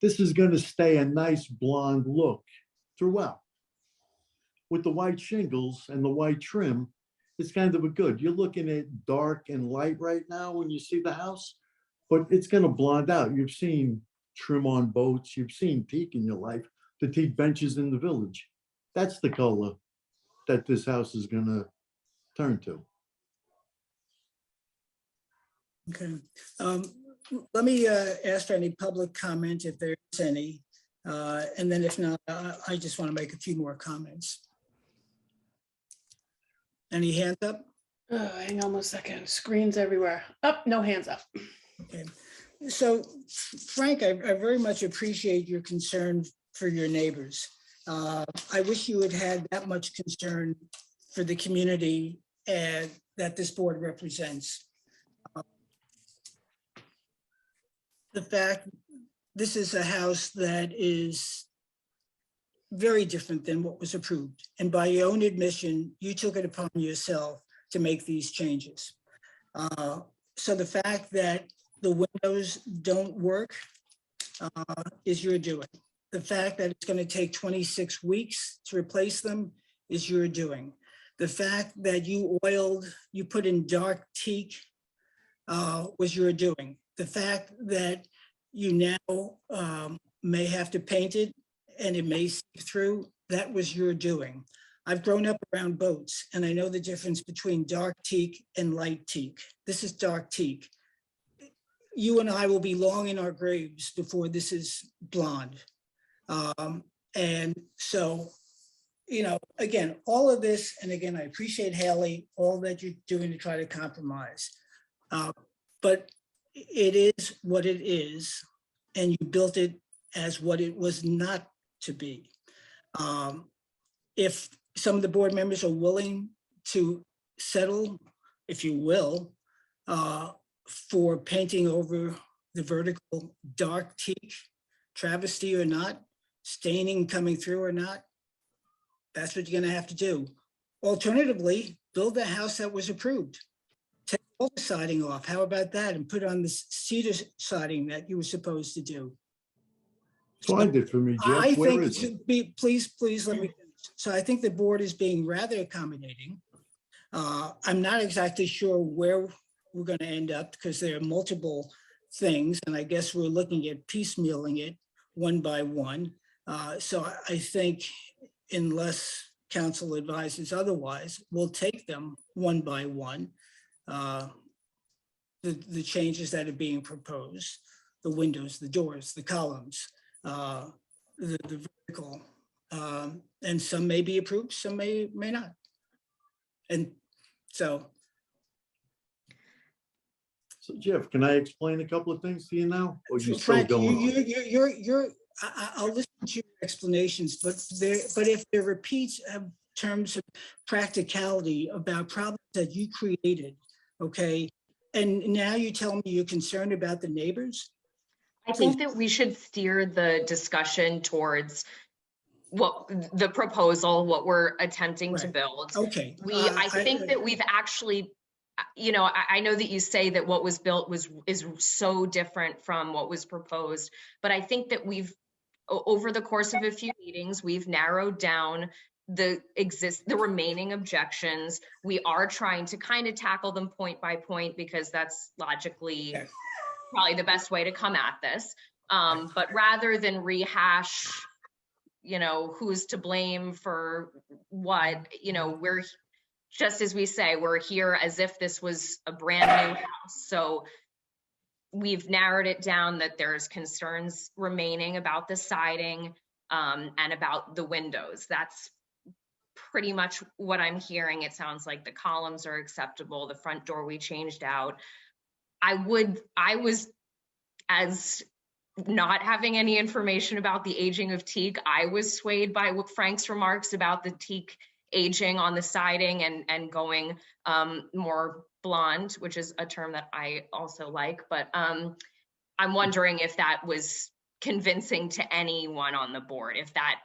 This is going to stay a nice blonde look throughout. With the white shingles and the white trim, it's kind of a good. You're looking at dark and light right now when you see the house, but it's going to blonde out. You've seen trim on boats. You've seen teak in your life, the teak benches in the village. That's the color that this house is going to turn to. Okay. Let me ask for any public comment if there's any. And then if not, I just want to make a few more comments. Any hands up? Oh, hang on 1 second. Screens everywhere. Up, no hands up. Okay. So Frank, I very much appreciate your concern for your neighbors. I wish you had had that much concern for the community that this board represents. The fact this is a house that is very different than what was approved. And by your own admission, you took it upon yourself to make these changes. So the fact that the windows don't work is your doing. The fact that it's going to take 26 weeks to replace them is your doing. The fact that you put in dark teak was your doing. The fact that you now may have to paint it and it may seep through, that was your doing. I've grown up around boats and I know the difference between dark teak and light teak. This is dark teak. You and I will be long in our graves before this is blonde. And so, you know, again, all of this, and again, I appreciate Haley, all that you're doing to try to compromise. But it is what it is, and you built it as what it was not to be. If some of the board members are willing to settle, if you will, for painting over the vertical dark teak, travesty or not, staining coming through or not, that's what you're gonna have to do. Alternatively, build the house that was approved. Take all the siding off. How about that? And put on the cedar siding that you were supposed to do. Find it for me, Jeff. I Where think, is it? please let me finish. So I think the board is being rather accommodating. I'm not exactly sure where we're going to end up because there are multiple things, and I guess we're looking at piecemealing it one by one. So I think unless council advises otherwise, we'll take them one by one. The changes that are being proposed, the windows, the doors, the columns, the vertical, and some may be approved, some may not. And so. So Jeff, can I explain a couple of things to you now? Or you still Frank, going on? I'll listen to your explanations, but if there repeats terms of practicality about problems that you created, okay, and now you tell me you're concerned about the neighbors? I think that we should steer the discussion towards what the proposal, what we're attempting to build. Okay. I think that we've actually, you know, I know that you say that what was built is so different from what was proposed, but I think that we've, over the course of a few meetings, we've narrowed down the remaining objections. We are trying to kind of tackle them point by point because that's logically probably the best way to come at this. But rather than rehash, you know, who's to blame for what, you know, we're just as we say, we're here as if this was a brand new house. So we've narrowed it down that there's concerns remaining about the siding and about the windows. That's pretty much what I'm hearing. It sounds like the columns are acceptable. The front door we changed out. I was, as not having any information about the aging of teak, I was swayed by Frank's remarks about the teak aging on the siding and going more blonde, which is a term that I also like. But I'm wondering if that was convincing to anyone on the board, if that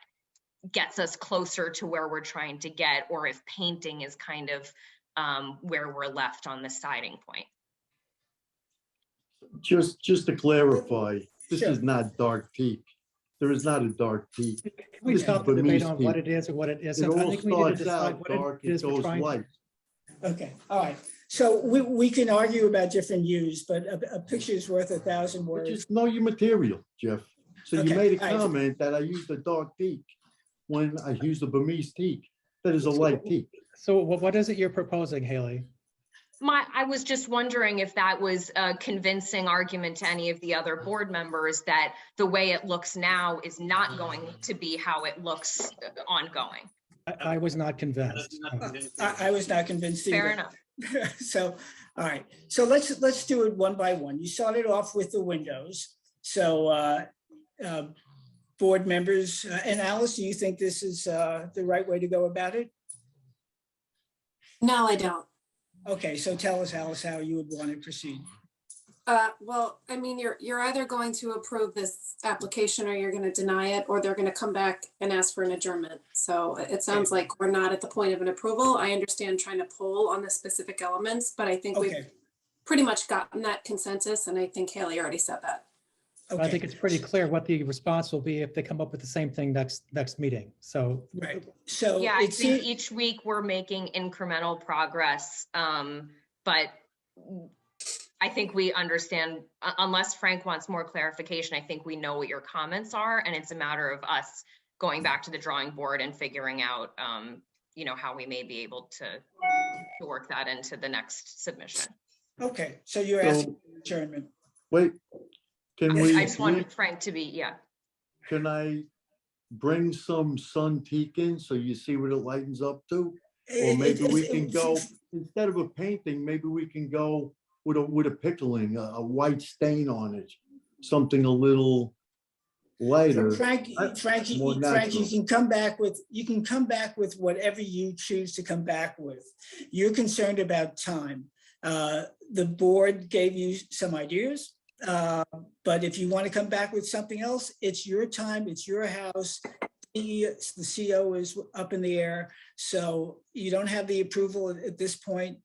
gets us closer to where we're trying to get, or if painting is kind of where we're left on the siding point. Just to clarify, this is not dark teak. There is not a dark teak. Can we This stop is the debate Burmese on teak. what it is or what it It isn't? I all think we need to starts decide out what dark, it it is we're goes trying. light. Okay, all right. So we can argue about different views, but a picture is worth 1,000 words. Just know your material, Jeff. So you Okay, made a all right. comment that I used a dark teak when I used a Burmese teak. That is a light teak. So what is it you're proposing, Haley? I was just wondering if that was a convincing argument to any of the other board members that the way it looks now is not going to be how it looks ongoing. I was not convinced. I was not convinced either. Fair enough. So, all right. So let's do it one by one. You started off with the windows. So board members, and Alice, do you think this is the right way to go about it? No, I don't. Okay, so tell us, Alice, how you would want to proceed. Well, I mean, you're either going to approve this application or you're going to deny it, or they're going to come back and ask for an adjournment. So it sounds like we're not at the point of an approval. I understand trying to poll on the specific elements, but I think we've pretty much gotten that consensus. And I think Haley already said that. Okay. I think it's pretty clear what the response will be if they come up with the same thing next meeting. So right. So yeah, I think each week we're making incremental progress, but I think we understand, unless Frank wants more clarification, I think we know what your comments are, and it's a matter of us going back to the drawing board and figuring out, you know, how we may be able to work that into the next submission. Okay, so you're asking for adjournment. Wait, can I we, just want Frank to be, yeah. can I bring some Sunteak in so you see what it lightens up to? Or maybe we can go, instead of a painting, maybe we can go with a pickling, a white stain on it, something a little lighter. Frank, more you natural. can come back with whatever you choose to come back with. You're concerned about time. The board gave you some ideas, but if you want to come back with something else, it's your time, it's your house. The CO is up in the air, so you don't have the approval at this point.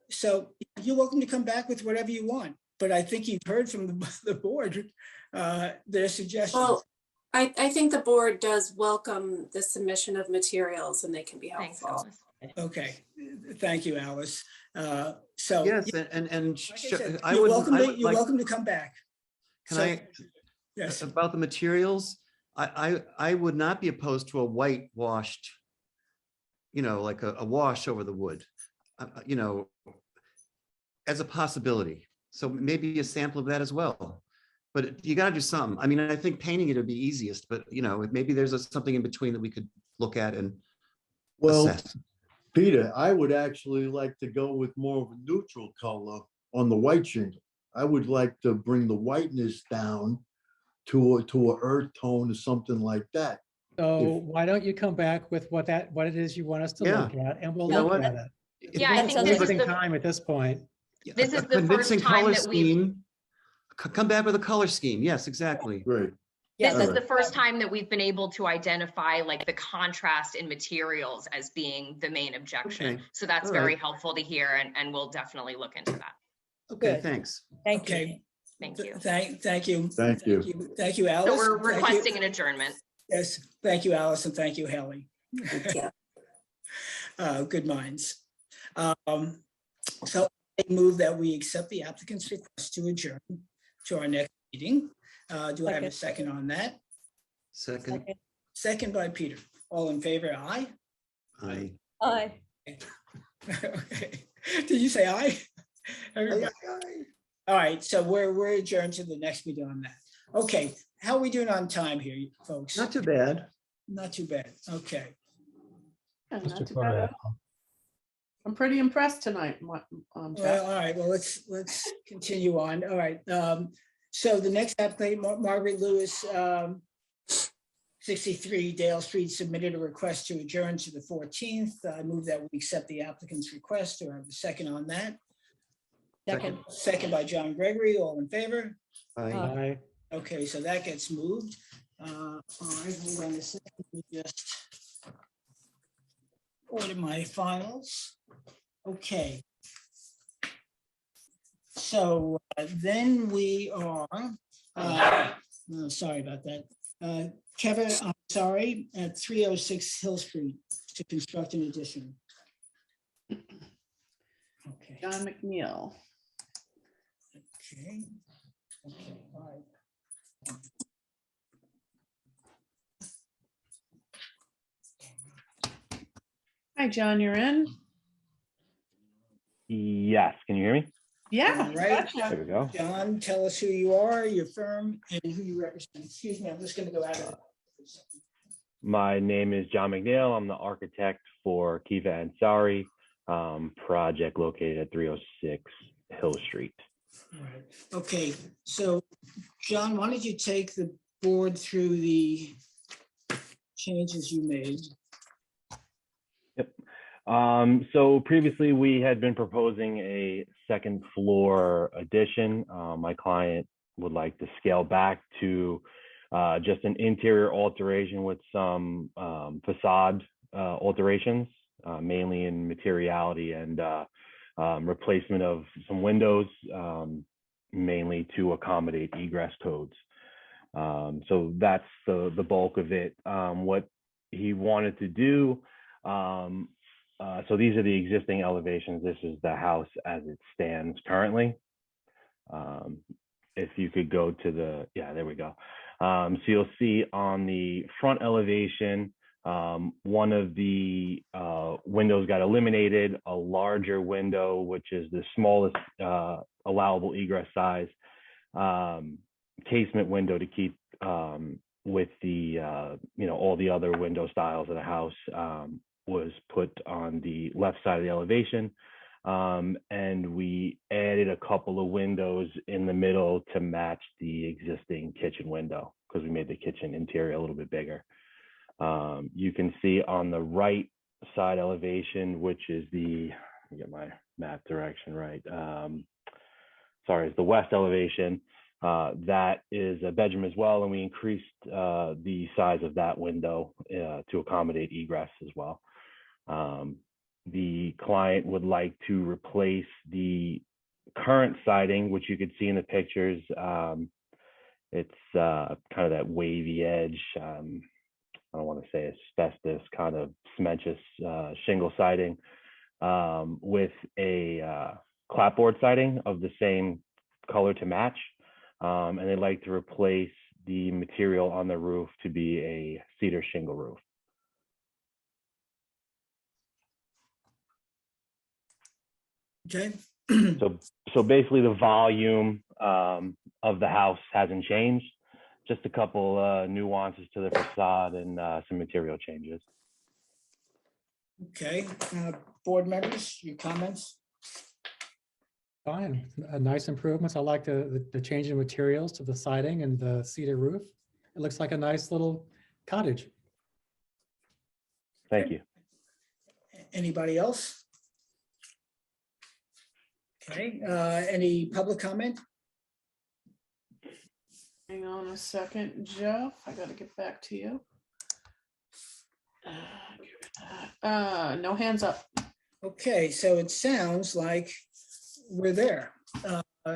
So you're welcome to come back with whatever you want. But I think you've heard from the board their suggestions. Well, I think the board does welcome the submission of materials and they can be helpful. Okay, thank you, Alice. So Yes, you're welcome to come back. Yes. About the materials, I would not be opposed to a whitewashed, you know, like a wash over the wood, you know, as a possibility. So maybe a sample of that as well. But you got to do something. I mean, I think painting it would be easiest, but you know, maybe there's something in between that we could look at and assess. Peter, I would actually like to go with more of a neutral color on the white shingle. I would like to bring the whiteness down to a earth tone or something like that. So why don't you come back with what it is you want us to look at, and we'll look at it. Yeah, I think this is the time at this point. This is the first time that we've come back with a color scheme. Yes, exactly. Great. This is the first time that we've been able to identify like the contrast in materials as being the main objection. Okay. So that's All very right. helpful to hear, and we'll definitely look into that. Okay, Good. thanks. Thank you. Okay. Thank you. Thank you. Thank you. Thank you, Alice. So we're Thank you. requesting an adjournment. Yes, thank you, Alice, and thank you, Haley. Good minds. So I move that we accept the applicant's request to adjourn to our next meeting. Do I have a second on that? Second. Second by Peter. All in favor, aye? Aye. Aye. Okay. Did you say aye? Everybody. All right, so we're adjourned to the next meeting on that. Okay, how are we doing on time here, folks? Not too bad. Not too bad. Okay. Yeah, not too bad at all. I'm pretty impressed tonight. Well, all right, well, let's continue on. All right. So the next applicant, Margaret Lewis, 63 Dale Street, submitted a request to adjourn to the 14th. I move that we accept the applicant's request. Do I have a second on that? Second. Second by John Gregory. All in favor? Aye. Okay, so that gets moved. All right, hold on a second. Let me just order my files. Okay. So then we are, sorry about that. Kevin, I'm sorry, at 306 Hill Street to construct an addition. Okay. John McNeil. Okay. Okay, all right. Hi, John, you're in? Yes, can you hear me? Yeah. All right. Gotcha. There we go. John, tell us who you are, your firm, and who you represent. Excuse me, I'm just gonna go out of it. My name is John McNeil. I'm the architect for Kiva Ansari project located at 306 Hill Street. All right. Okay, so John, why don't you take the board through the changes you made? So previously we had been proposing a second floor addition. My client would like to scale back to just an interior alteration with some facade alterations, mainly in materiality and replacement of some windows, mainly to accommodate egress codes. So that's the bulk of it. What he wanted to do, so these are the existing elevations. This is the house as it stands currently. If you could go to the, yeah, there we go. So you'll see on the front elevation, One of the windows got eliminated, a larger window, which is the smallest allowable egress size, casement window to keep with the, all the other window styles of the house, was put on the left side of the elevation. And we added a couple of windows in the middle to match the existing kitchen window because we made the kitchen interior a little bit bigger. You can see on the right side elevation, which is the, let me get my map direction right. Sorry, it's the west elevation. That is a bedroom as well, and we increased the size of that window to accommodate egress as well. The client would like to replace the current siding, which you could see in the pictures. It's kind of that wavy edge. I don't want to say asbestos, kind of cementous shingle siding with a clapboard siding of the same color to match. And they'd like to replace the material on the roof to be a cedar shingle roof. Okay. So basically the volume of the house hasn't changed. Just a couple nuances to the facade and some material changes. Okay, board members, your comments? Fine, nice improvements. I like the change in materials to the siding and the cedar roof. It looks like a nice little cottage. Thank you. Anybody else? Okay, any public comment? Hang on a second, Jeff. I gotta get back to you. No hands up. Okay, so it sounds like we're there.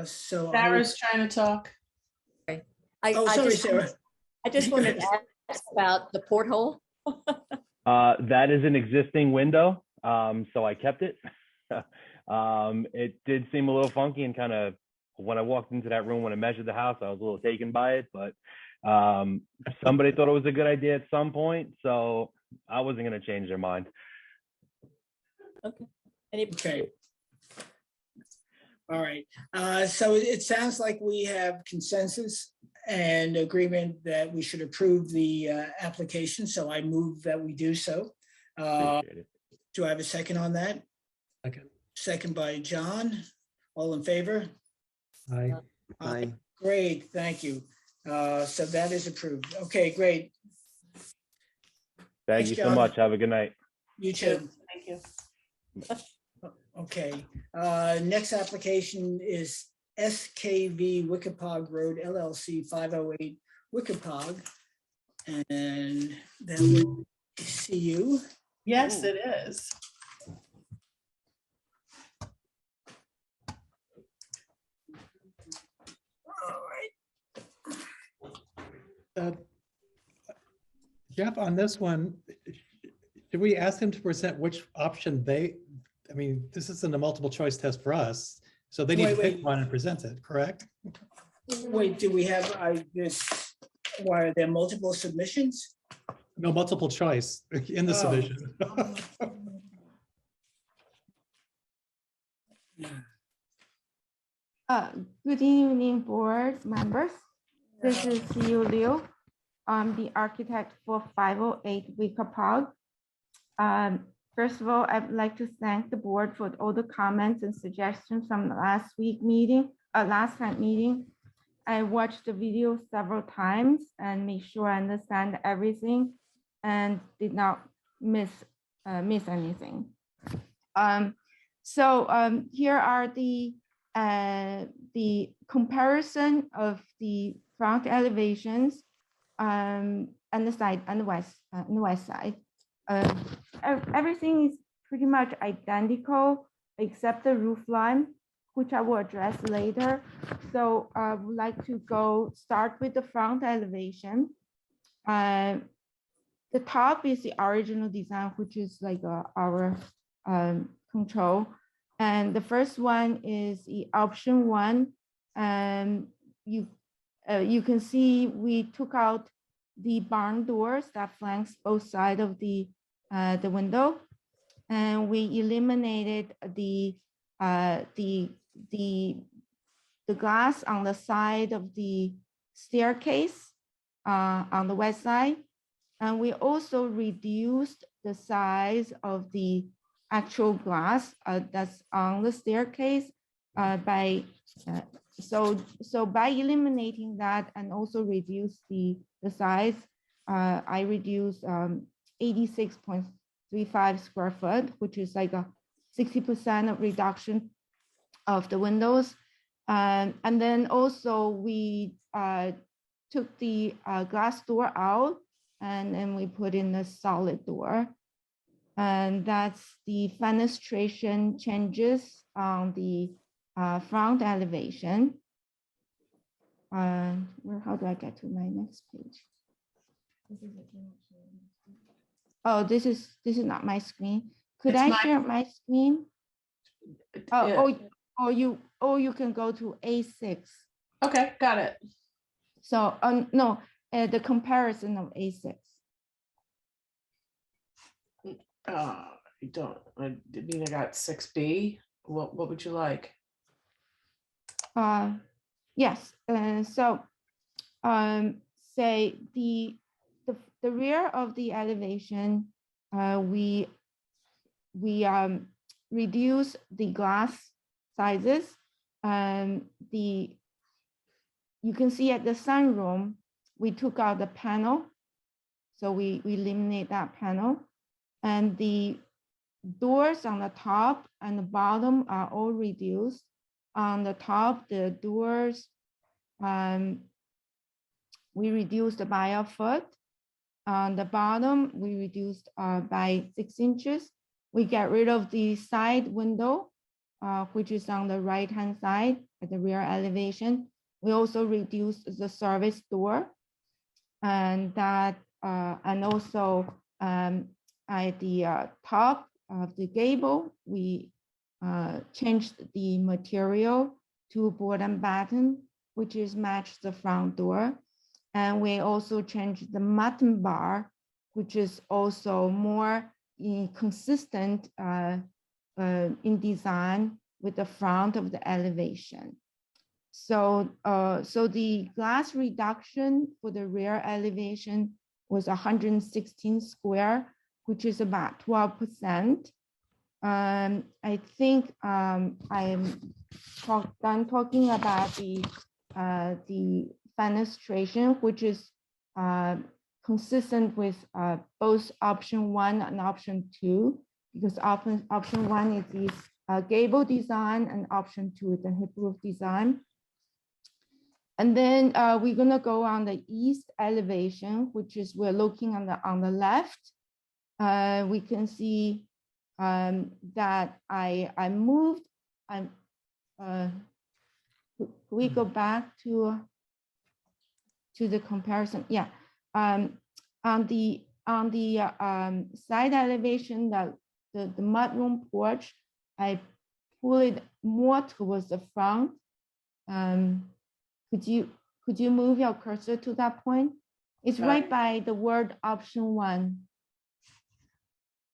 So Sarah's trying to talk. Sorry, Sarah. I just wanted to ask about the porthole. That is an existing window, so I kept it. It did seem a little funky and kind of, when I walked into that room, when I measured the house, I was a little taken by it, but somebody thought it was a good idea at some point, so I wasn't going to change their mind. Okay. Okay. All right. So it sounds like we have consensus and agreement that we should approve the application. So I move that we do so. Do I have a second on that? Second. Second by John. All in favor? Aye. Aye. Great, thank you. So that is approved. Okay, great. Thank you so much. Have a good night. You too. Thank you. Okay, next application is SKV Wickapog Road LLC 508 Wickapog. And that would see you. Yes, it is. All right. Jeff, on this one, did we ask them to present which option I mean, this isn't a multiple choice test for us, so they need to pick one and present it, correct? Wait, do we have why are there multiple submissions? No, multiple choice in the submission. Good evening, board members. This is Yu Liu. I'm the architect for 508 Wickapog. First of all, I'd like to thank the board for all the comments and suggestions from the last night meeting. I watched the video several times and made sure I understand everything and did not miss anything. Here are the comparison of the front elevations and the side and the west side. Everything is pretty much identical except the roof line, which I will address later. So I would like to start with the front elevation. The top is the original design, which is like our control. And the first one is the option one. And you can see we took out the barn doors that flanks both sides of the window, and we eliminated the glass on the side of the staircase on the west side. And we also reduced the size of the actual glass that's on the staircase by eliminating that and also reduce the size. I reduced 86.35 square foot, which is like a 60% of reduction of the windows. And then also we took the glass door out, and then we put in a solid door. And that's the fenestration changes on the front elevation. How do I get to my next page? Oh, this is not my screen. Could I share my screen? You can go to A6. Okay, got it. So no, the comparison of A6. I mean, I got 6B. What would you like? Yes. Say the rear of the elevation, we reduce the glass sizes. You can see at the sunroom, we took out the panel. So we eliminate that panel. And the doors on the top and the bottom are all reduced. On the top, the doors, we reduced by a foot. On the bottom, we reduced by 6 inches. We get rid of the side window, which is on the right-hand side at the rear elevation. We also reduced the service door, and that, and also at the top of the gable, we changed the material to board and batten, which is matched the front door. And we also changed the mutton bar, which is also more consistent in design with the front of the elevation. So the glass reduction for the rear elevation was 116 square, which is about 12%. I think I am done talking about the fenestration, which is consistent with both option 1 and option 2, because option 1 is the gable design and option 2 is the hip roof design. And then we're gonna go on the east elevation, which is we're looking on the left. We can see that I moved. We go back to the comparison. Yeah, on the side elevation, the mudroom porch, I pull it more towards the front. Could you move your cursor to that point? It's right by the word option 1.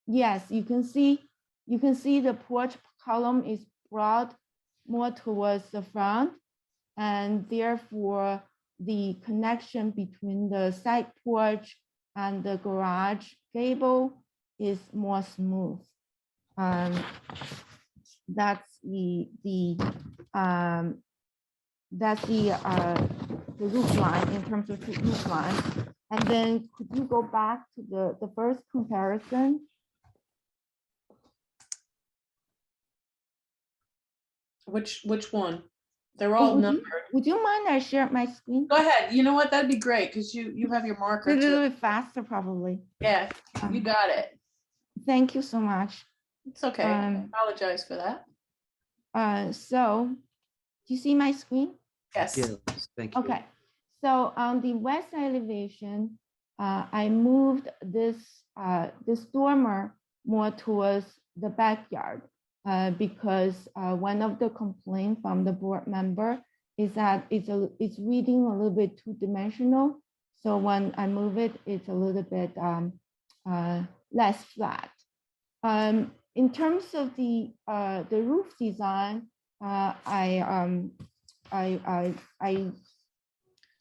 Yes, you can see the porch column is brought more towards the front, and therefore the connection between the side porch and the garage gable is more smooth. That's the roof line in terms of the roof line. And then could you go back to the first comparison? Which one? They're all numbered. Would you mind I share my screen? Go ahead. You know what? That'd be great because you have your marker. A little bit faster, probably. Yeah, you got it. Thank you so much. It's okay. I apologize for that. So, do you see my screen? Yes. Yes, thank you. Okay. So on the west elevation, I moved this dormer more towards the backyard because one of the complaints from the board member is that it's reading a little bit two-dimensional. So when I move it, it's a little bit less flat. In terms of the roof design, I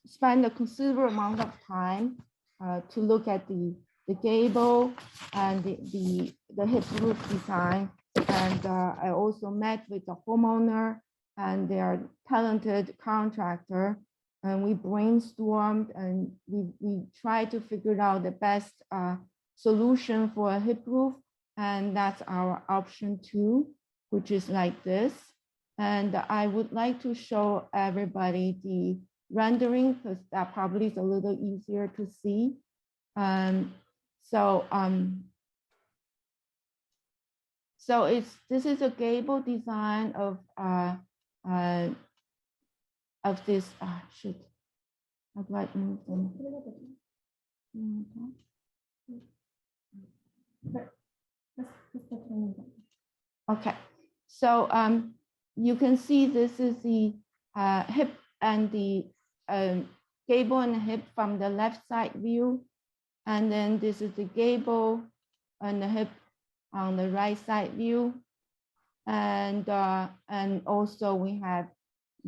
spent a considerable amount of time to look at the gable and the hip roof design. And I also met with the homeowner and their talented contractor. And we brainstormed and we tried to figure out the best solution for a hip roof. And that's our option 2, which is like this. And I would like to show everybody the rendering because that probably is a little easier to see. So this is a gable design of this. Shoot, how do I move them? Okay, so you can see this is the hip and the gable and hip from the left side view, and then this is the gable and the hip on the right side view, and also we have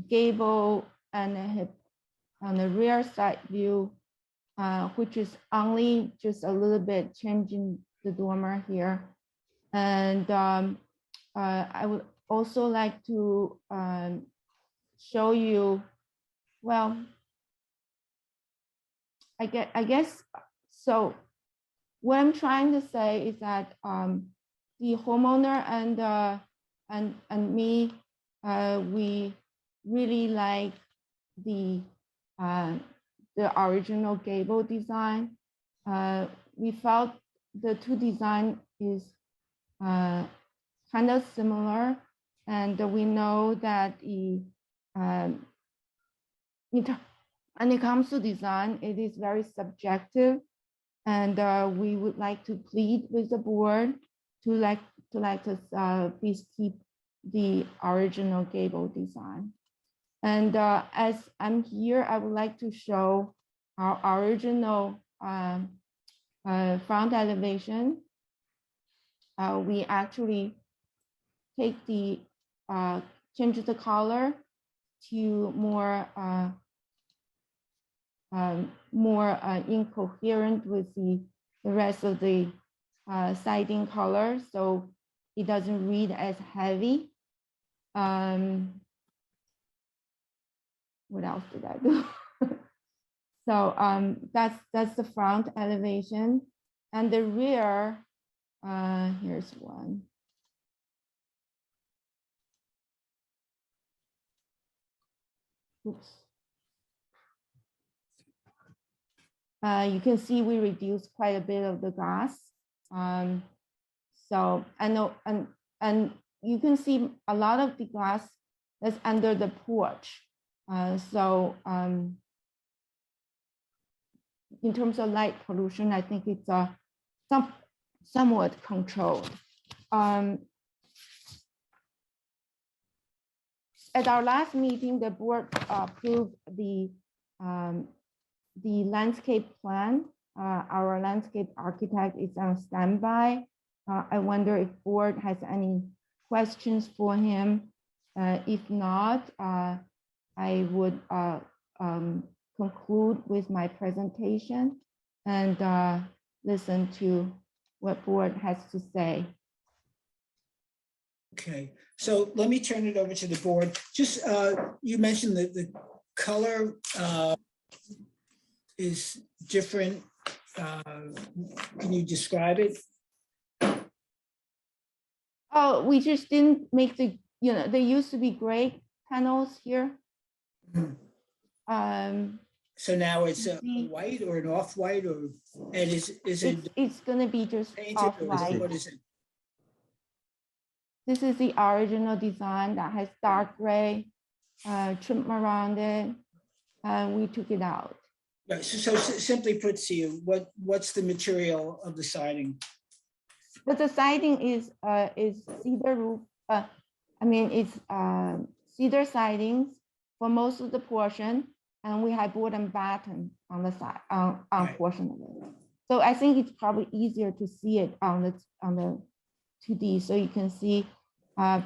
gable and the hip on the rear side view, which is only just a little bit changing the dormer here. And I would also like to show you, well, I guess, so what I'm trying to say is that the homeowner and me, we really like the original gable design. We felt the two design is kind of similar, and we know that when it comes to design, it is very subjective, and we would like to plead with the board to let us please keep the original gable design. And as I'm here, I would like to show our original front elevation. We actually take the change the color to more incoherent with the rest of the siding color, so it doesn't read as heavy. What else did I do? So that's the front elevation, and the rear. Here's one. Oops. You can see we reduced quite a bit of the glass. So I know, and you can see a lot of the glass that's under the porch. So in terms of light pollution, I think it's somewhat controlled. At our last meeting, the board approved the landscape plan. Our landscape architect is on standby. I wonder if board has any questions for him. If not, I would conclude with my presentation and listen to what board has to say. Okay, so let me turn it over to the board. Just, you mentioned that the color is different. Can you describe it? Oh, we just didn't make the, there used to be gray panels here. So now it's a white or an off-white, or, and is it? It's gonna be just off-white. What is it? This is the original design that has dark gray trim around it, and we took it out. Right. So simply put to you, what's the material of the siding? But the siding is cedar roof. I mean, it's cedar sidings for most of the portion, and we have board and batten on the side, on Right. portion of it. So I think it's probably easier to see it on the 2D, so you can see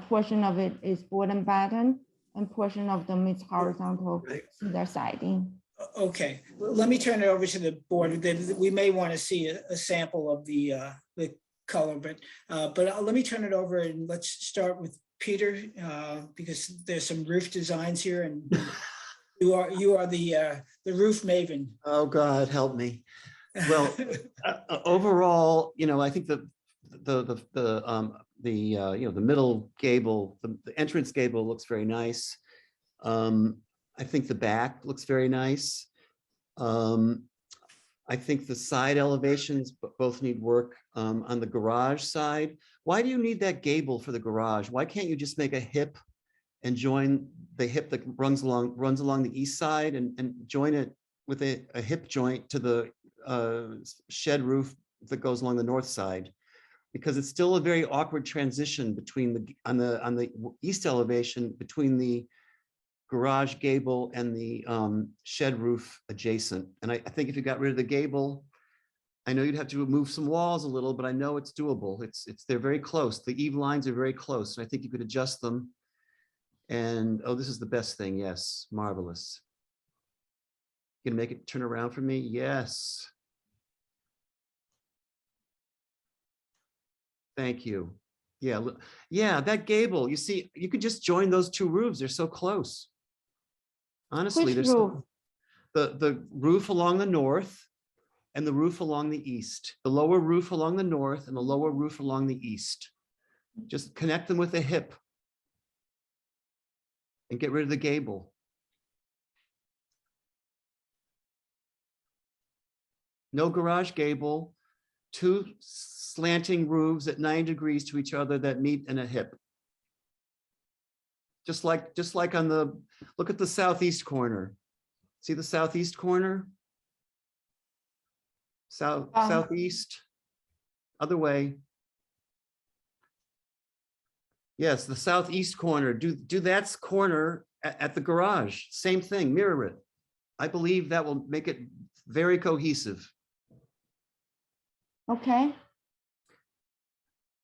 portion of it is board and batten, and portion of them is horizontal cedar siding. Okay, let me turn it over to the board. We may want to see a sample of the color, but let me turn it over and let's start with Peter, because there's some roof designs here, and you are the roof maven. Oh, God, help me. Well, overall, I think the middle gable, the entrance gable looks very nice. I think the back looks very nice. I think the side elevations both need work. On the garage side, why do you need that gable for the garage? Why can't you just make a hip and join the hip that runs along the east side and join it with a hip joint to the shed roof that goes along the north side? Because it's still a very awkward transition between on the east elevation between the garage gable and the shed roof adjacent. And I think if you got rid of the gable, I know you'd have to move some walls a little, but I know it's doable. They're very close. The eave lines are very close, and I think you could adjust them. And oh, this is the best thing. Yes, marvelous. You can make it turn around for me. Yes. Thank you. Yeah, that gable. You see, you could just join those two roofs. They're so close. Honestly, Which there's roof? The roof along the north and the roof along the east. The lower roof along the north and the lower roof along the east. Just connect them with a hip and get rid of the gable. No garage gable, two slanting roofs at 9 degrees to each other that meet in a hip. Just like on the, look at the southeast corner. See the southeast corner? Southeast, other way. Yes, the southeast corner. Do that corner at the garage. Same thing, mirror it. I believe that will make it very cohesive. Okay.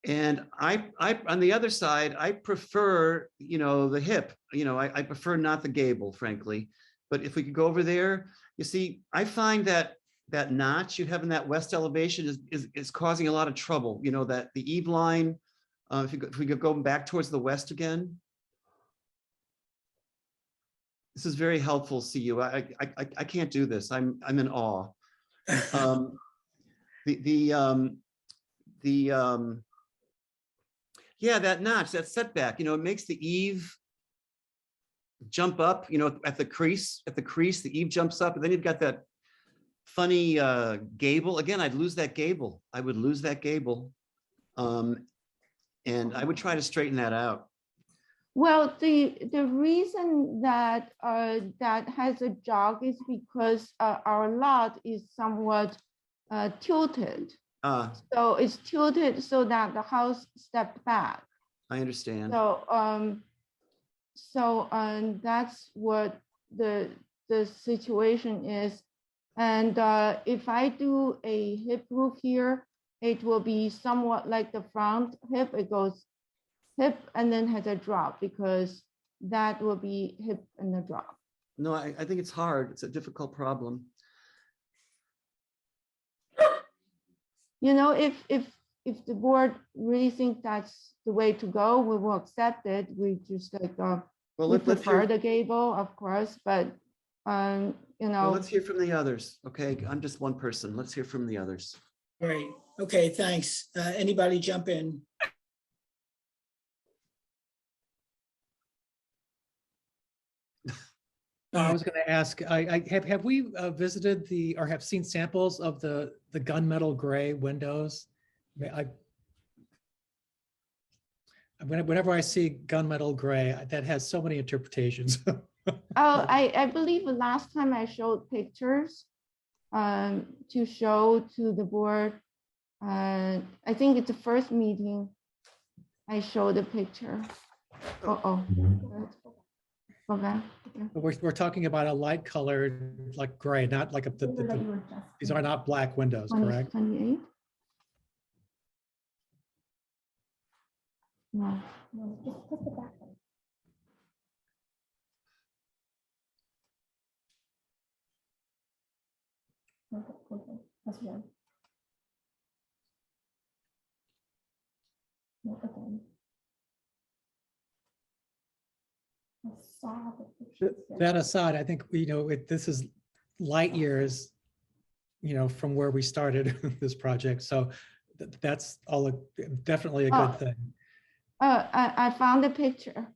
And I on the other side, I prefer, the hip, I prefer not the gable, frankly. But if we could go over there, you see, I find that notch you have in that west elevation is causing a lot of trouble. That the eave line, if we could go back towards the west again. This is very helpful, CU. I can't do this. I'm in awe. Yeah, that notch, that setback, it makes the eave jump up, at the crease, the eave jumps up, and then you've got that funny gable. Again, I'd lose that gable. I would lose that gable. And I would try to straighten that out. Well, the reason that that has a jog is because our lot is somewhat tilted. So it's tilted so that the house stepped back. I understand. So that's what the situation is. And if I do a hip roof here, it will be somewhat like the front hip. It goes hip and then has a drop, because that will be hip and a drop. No, I think it's hard. It's a difficult problem. If the board really think that's the way to go, we will accept it. We just we prefer the gable, of course, but Well, let's hear from the others. Okay, I'm just one person. Let's hear from the others. Great. Okay, thanks. Anybody jump in? I was going to ask, have we visited or have seen samples of the gunmetal gray windows? Whenever I see gunmetal gray, that has so many interpretations. Oh, I believe the last time I showed pictures to show to the board, I think it's the first meeting I showed the picture. Okay. But we're talking about a light colored, like gray, not like these are not black windows, correct? 28. No. Just put the back one. Okay. That's one. No, again. I saw the pictures. That aside, I think, this is light years, from where we started this project. So that's definitely a good thing. I found the picture.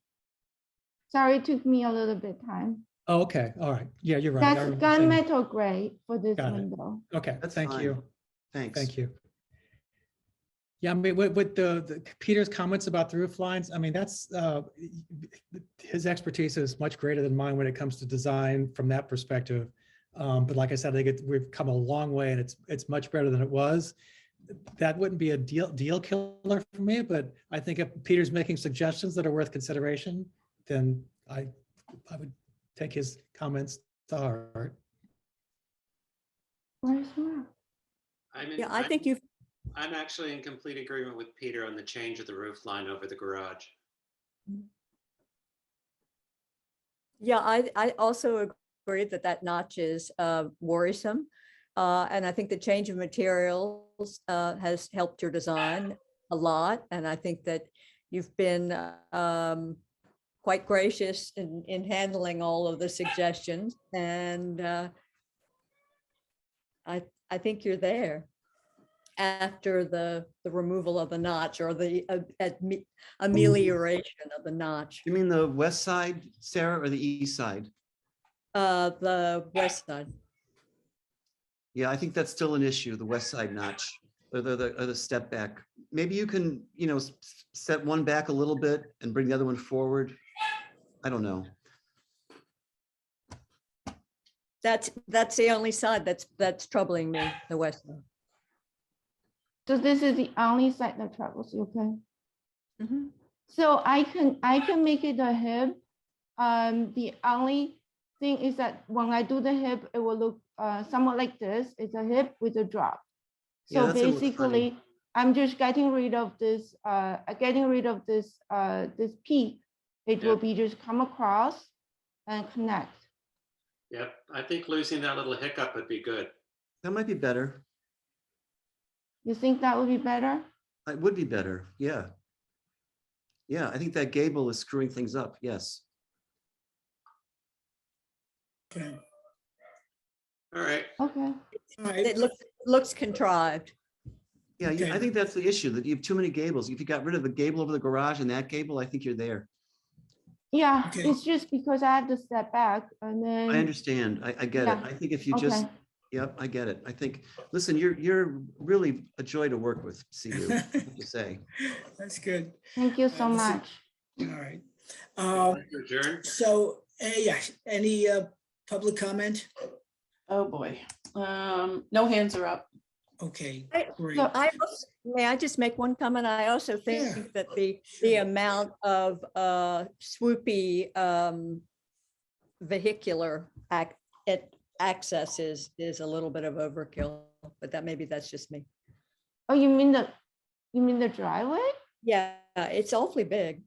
Sorry, it took me a little bit time. Oh, okay. All right. Yeah, you're right. That's gunmetal gray for this window. Okay, thank you. Thanks. Thank you. Yeah, I mean, with the Peter's comments about the roof lines, I mean, that's his expertise is much greater than mine when it comes to design from that perspective. But like I said, I think we've come a long way, and it's much better than it was. That wouldn't be a deal killer for me, but I think if Peter's making suggestions that are worth consideration, then I would take his comments to heart. Where's Mark? Yeah, I think you've. I'm actually in complete agreement with Peter on the change of the roof line over the garage. Yeah, I also agree that notch is worrisome. And I think the change of materials has helped your design a lot. And I think that you've been quite gracious in handling all of the suggestions. And I think you're there after the removal of the notch or the amelioration of the notch. You mean the west side, Sarah, or the east side? The west side. Yeah, I think that's still an issue, the west side notch, or the step back. Maybe you can, set one back a little bit and bring the other one forward. I don't know. That's the only side that's troubling me, the west side. So this is the only side that troubles you, okay? Mm-hmm. So I can make it a hip. The only thing is that when I do the hip, it will look somewhat like this. It's a hip with a drop. So Yeah, basically, I'm just getting rid of this, this peak. It will be just come across and connect. Yep, I think losing that little hiccup would be good. That might be better. You think that would be better? It would be better, yeah. Yeah, I think that gable is screwing things up, yes. Okay. All right. Okay. All right. It looks contrived. Yeah, Okay. I think that's the issue, that you have too many gables. If you got rid of the gable over the garage and that gable, I think you're there. Yeah, Okay. it's just because I have to step back and then. I understand. I get it. I think if you just, yep, I get it. I think, listen, you're really a joy to work with, CU, I have to say. That's good. Thank you so much. All right. Adjourn. So, yeah, any public comment? Oh, boy. No hands are up. Okay, I great. May I just make one comment? I also think that the amount of swoopy vehicular access is a little bit of overkill, but that's just me. Oh, you mean the driveway? Yeah, it's awfully big.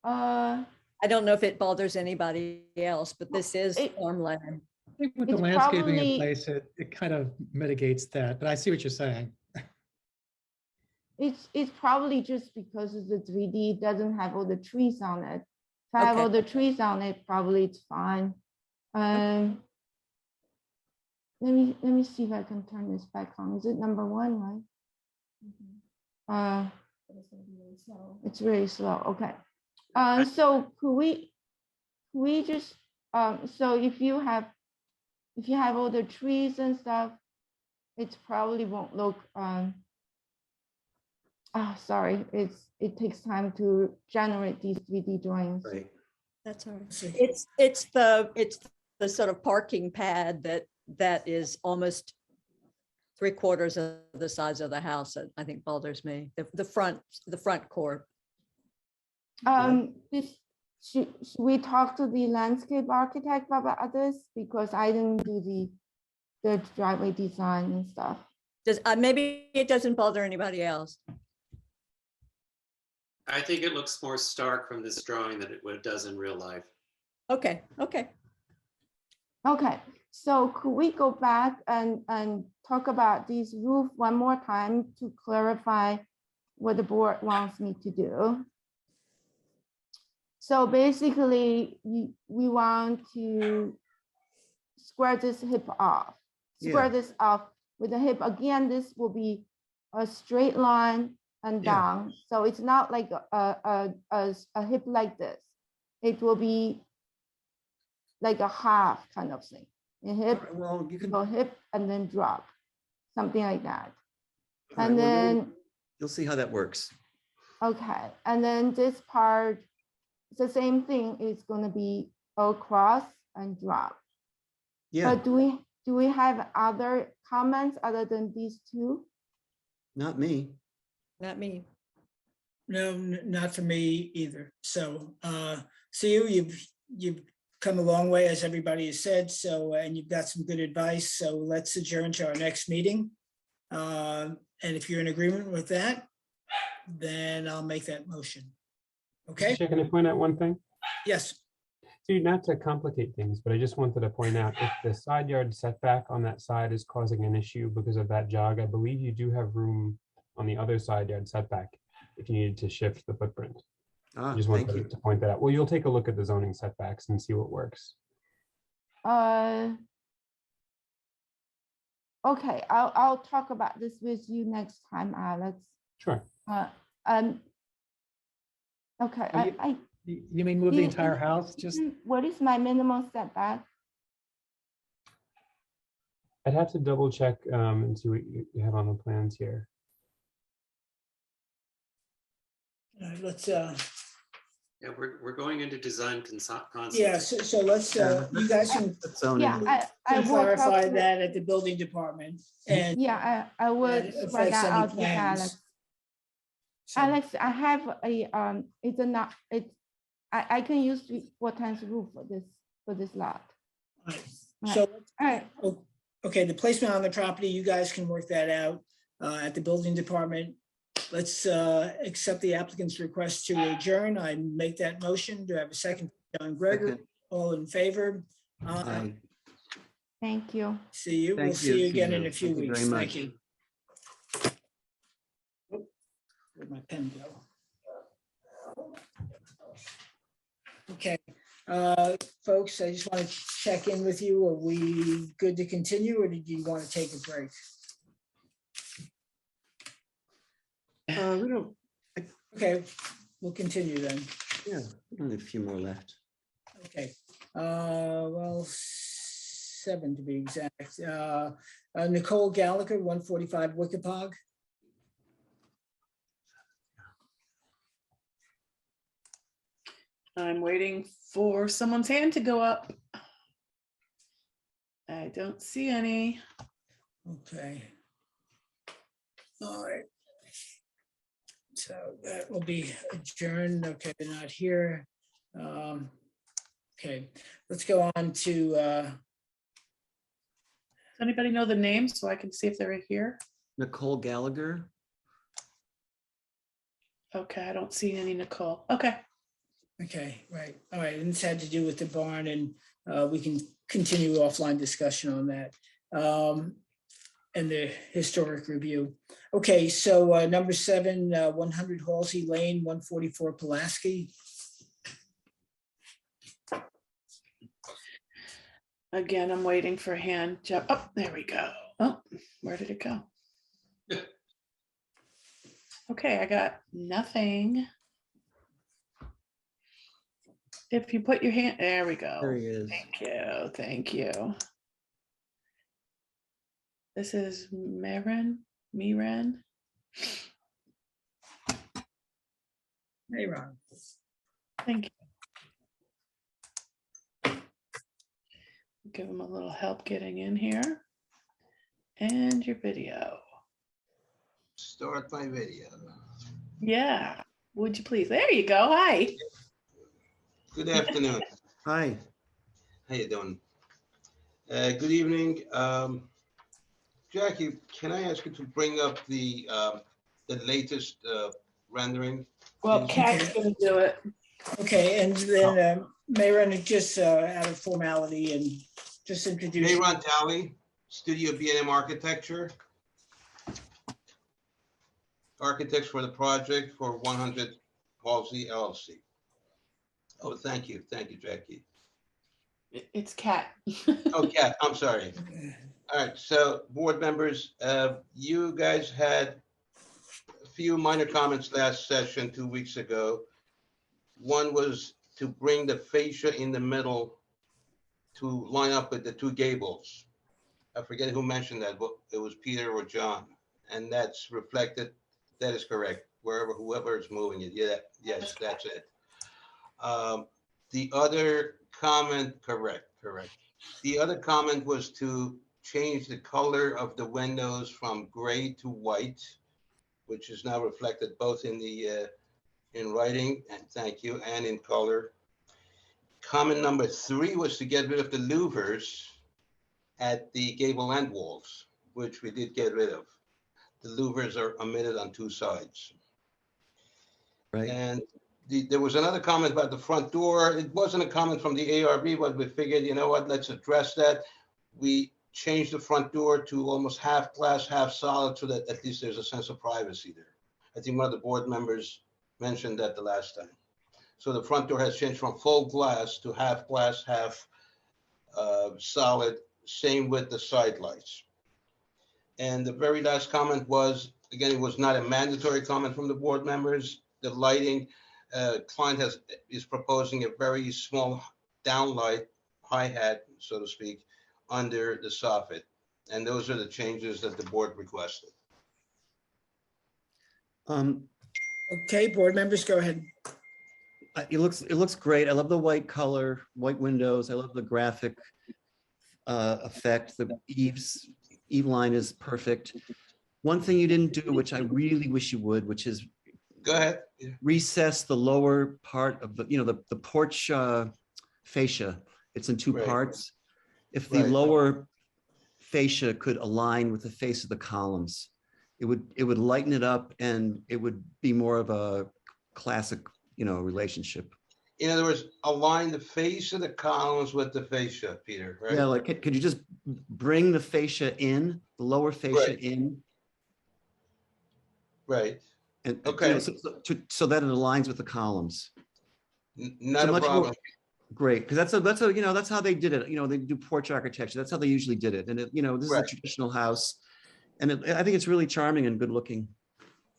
I don't know if it bothers anybody else, but this is farmland. I think with the landscaping in place, it kind of mitigates that, but I see what you're saying. It's probably just because of the 3D, it doesn't have all the trees on it. If I have all the trees on it, probably it's fine. Let me see if I can turn this back on. Is it number 1, right? It's really slow. Okay. So could we just so if you have all the trees and stuff, it probably won't look sorry, it takes time to generate these 3D drawings. Right. That's all right. It's the sort of parking pad that is almost 3/4 of the size of the house that I think bothers me. The front court. should we talk to the landscape architect about this? Because I didn't do the driveway design and stuff. Maybe it doesn't bother anybody else. I think it looks more stark from this drawing than it does in real life. Okay, okay. Okay, so could we go back and talk about this roof one more time to clarify what the board wants me to do? So basically, we want to square this hip off. Square this off with the hip. Again, this will be a straight line and down. So it's not like a hip like this. It will be like a half kind of thing. A hip, well, you can go hip and then drop, something like that. All And right, well, then you'll see how that works. okay, and then this part, the same thing is going to be across and drop. Yeah. But do we have other comments other than these two? Not me. Not me. No, not for me either. So, you've come a long way, as everybody has said. So, and you've got some good advice. So let's adjourn to our next meeting. And if you're in agreement with that, then I'll make that motion. Okay? Chair, can I point out one thing? Yes. So not to complicate things, but I just wanted to point out if the side yard setback on that side is causing an issue because of that jog, I believe you do have room on the other side yard setback if you needed to shift the footprint. I just wanted to point that out. Well, you'll take a look at the zoning setbacks and see what works. Okay, I'll talk about this with you next time, Alex. Sure. Okay, You mean move the entire house? Just what is my minimum setback? I'd have to double check and see what you have on the plans here. All right, let's. Yeah, we're going into design concepts. Yeah, so let's. You guys can. I will clarify talk that at the building department. And yeah, I will if write that's that any out with plans. Alex. Alex, I have a it's a not it. I can use 4 times roof for this lot. All right. Right. So, all right. Okay, the placement on the property, you guys can work that out at the building department. Let's accept the applicant's request to adjourn. I make that motion. Do I have a second? John Gregory, all in favor? Aye. Thank you. See you. We'll Thank see you again in Suzanne. a few Thank you weeks. very Thank much. you. Oh, where'd my pen go? Okay, folks, I just want to check in with you. Are we good to continue or did you want to take a break? We don't. Okay, we'll continue then. Yeah, only a few more left. Okay, well, 7 to be exact. Nicole Gallagher, 145 Wickapog. I'm waiting for someone's hand to go up. I don't see any. Okay. All right. So that will be adjourned. Okay, they're not here. Okay, let's go on to. Does anybody know the name so I can see if they're here? Nicole Gallagher. Okay, I don't see any Nicole. Okay. Okay, right. All right. And this had to do with the barn and we can continue offline discussion on that. And the historic review. Okay, so number 7, 100 Halsey Lane, 144 Pulaski. Again, I'm waiting for a hand. Oh, there we go. Oh, where did it go? Okay, I got nothing. If you put your hand, there we go. There he is. Thank you, thank you. This is Miran. Hey, Ron. Thank you. Give him a little help getting in here. And your video. Start my video. Yeah, would you please? There you go. Hi. Good afternoon. Hi. How you doing? Good evening. Jackie, can I ask you to bring up the latest rendering? Well, please? Kat's gonna do it. Okay, and then Mayron, just out of formality and just introduce. Mayron Talley, Studio B&M Architecture. Architects for the project for 100 Halsey LLC. Oh, thank you, Jackie. It's Kat. Oh, Kat, I'm sorry. All right, so board members, you guys had a few minor comments last session 2 weeks ago. One was to bring the fascia in the middle to line up with the two gables. I forget who mentioned that, but it was Peter or John, and that's reflected. That is correct. Whoever is moving it, yeah, yes, that's it. The other comment, correct. The other comment was to change the color of the windows from gray to white, which is now reflected both in the in writing, and thank you, and in color. Comment number 3 was to get rid of the louvers at the gable end walls, which we did get rid of. The louvers are omitted on 2 sides. Right. And there was another comment about the front door. It wasn't a comment from the ARB, but we figured, you know what, let's address that. We changed the front door to almost half glass, half solid, so that at least there's a sense of privacy there. I think one of the board members mentioned that the last time. So the front door has changed from full glass to half glass, half solid, same with the side lights. And the very last comment was, again, it was not a mandatory comment from the board members. The lighting, client is proposing a very small downlight, high hat, so to speak, under the soffit. And those are the changes that the board requested. Okay, board members, go ahead. It looks great. I love the white color, white windows. I love the graphic effect. The eave line is perfect. One thing you didn't do, which I really wish you would, which is go ahead, recess the lower part of the porch fascia. It's in 2 parts. If the lower fascia could align with the face of the columns, it would lighten it up, and it would be more of a classic relationship. In other words, align the face of the columns with the fascia, Peter, right? Yeah, like could you just bring the fascia in, the lower fascia in? Right. And okay. So that it aligns with the columns. Not a problem. Great, because that's how they did it. They do porch architecture. That's how they usually did it. And this is a traditional house, and I think it's really charming and good looking.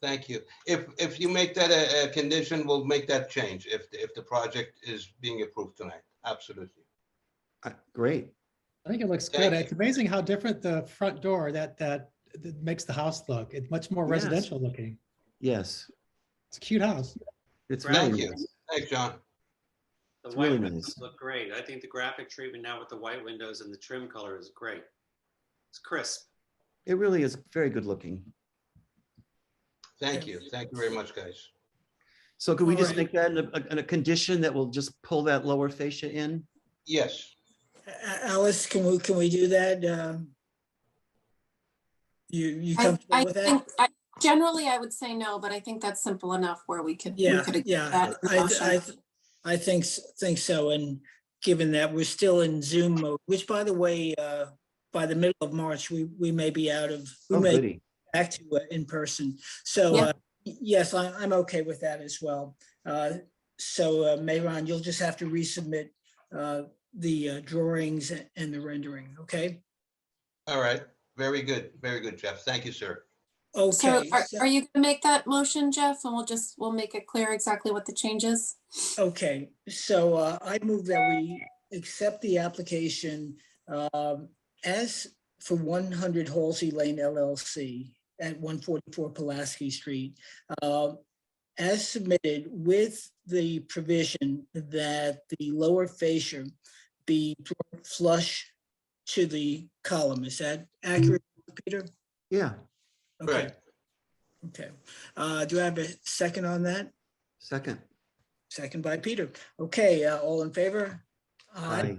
Thank you. If you make that a condition, we'll make that change if the project is being approved tonight. Absolutely. Great. I think it looks good. It's amazing how different the front door that makes the house look. It's much more residential looking. Yes. It's a cute house. It's Thank really you. nice. Thanks, John. The It's white really windows nice. look great. I think the graphic treatment now with the white windows and the trim color is great. It's crisp. It really is very good looking. Thank you. Thank you very much, guys. So could we just make that in a condition that will just pull that lower fascia in? Yes. Alice, can we do that? You comfortable with that? Generally, I would say no, but I think that's simple enough where we could. Yeah, we could yeah. I think so. And given that we're still in Zoom mode, which, by the way, by the middle of March, we may be out of. We may be back to in person. So yes, I'm okay with that as well. So Mayron, you'll just have to resubmit the drawings and the rendering. Okay. All right. Very good. Very good, Jeff. Thank you, sir. Okay. So are you gonna make that motion, Jeff? And we'll make it clear exactly what the change is. Okay, so I move that we accept the application as for 100 Halsey Lane LLC at 144 Pulaski Street, as submitted with the provision that the lower fascia be drawn flush to the column. Is that accurate, Peter? Yeah. Okay. Okay. Do I have a second on that? Second. Second by Peter. Okay, all in favor? Aye.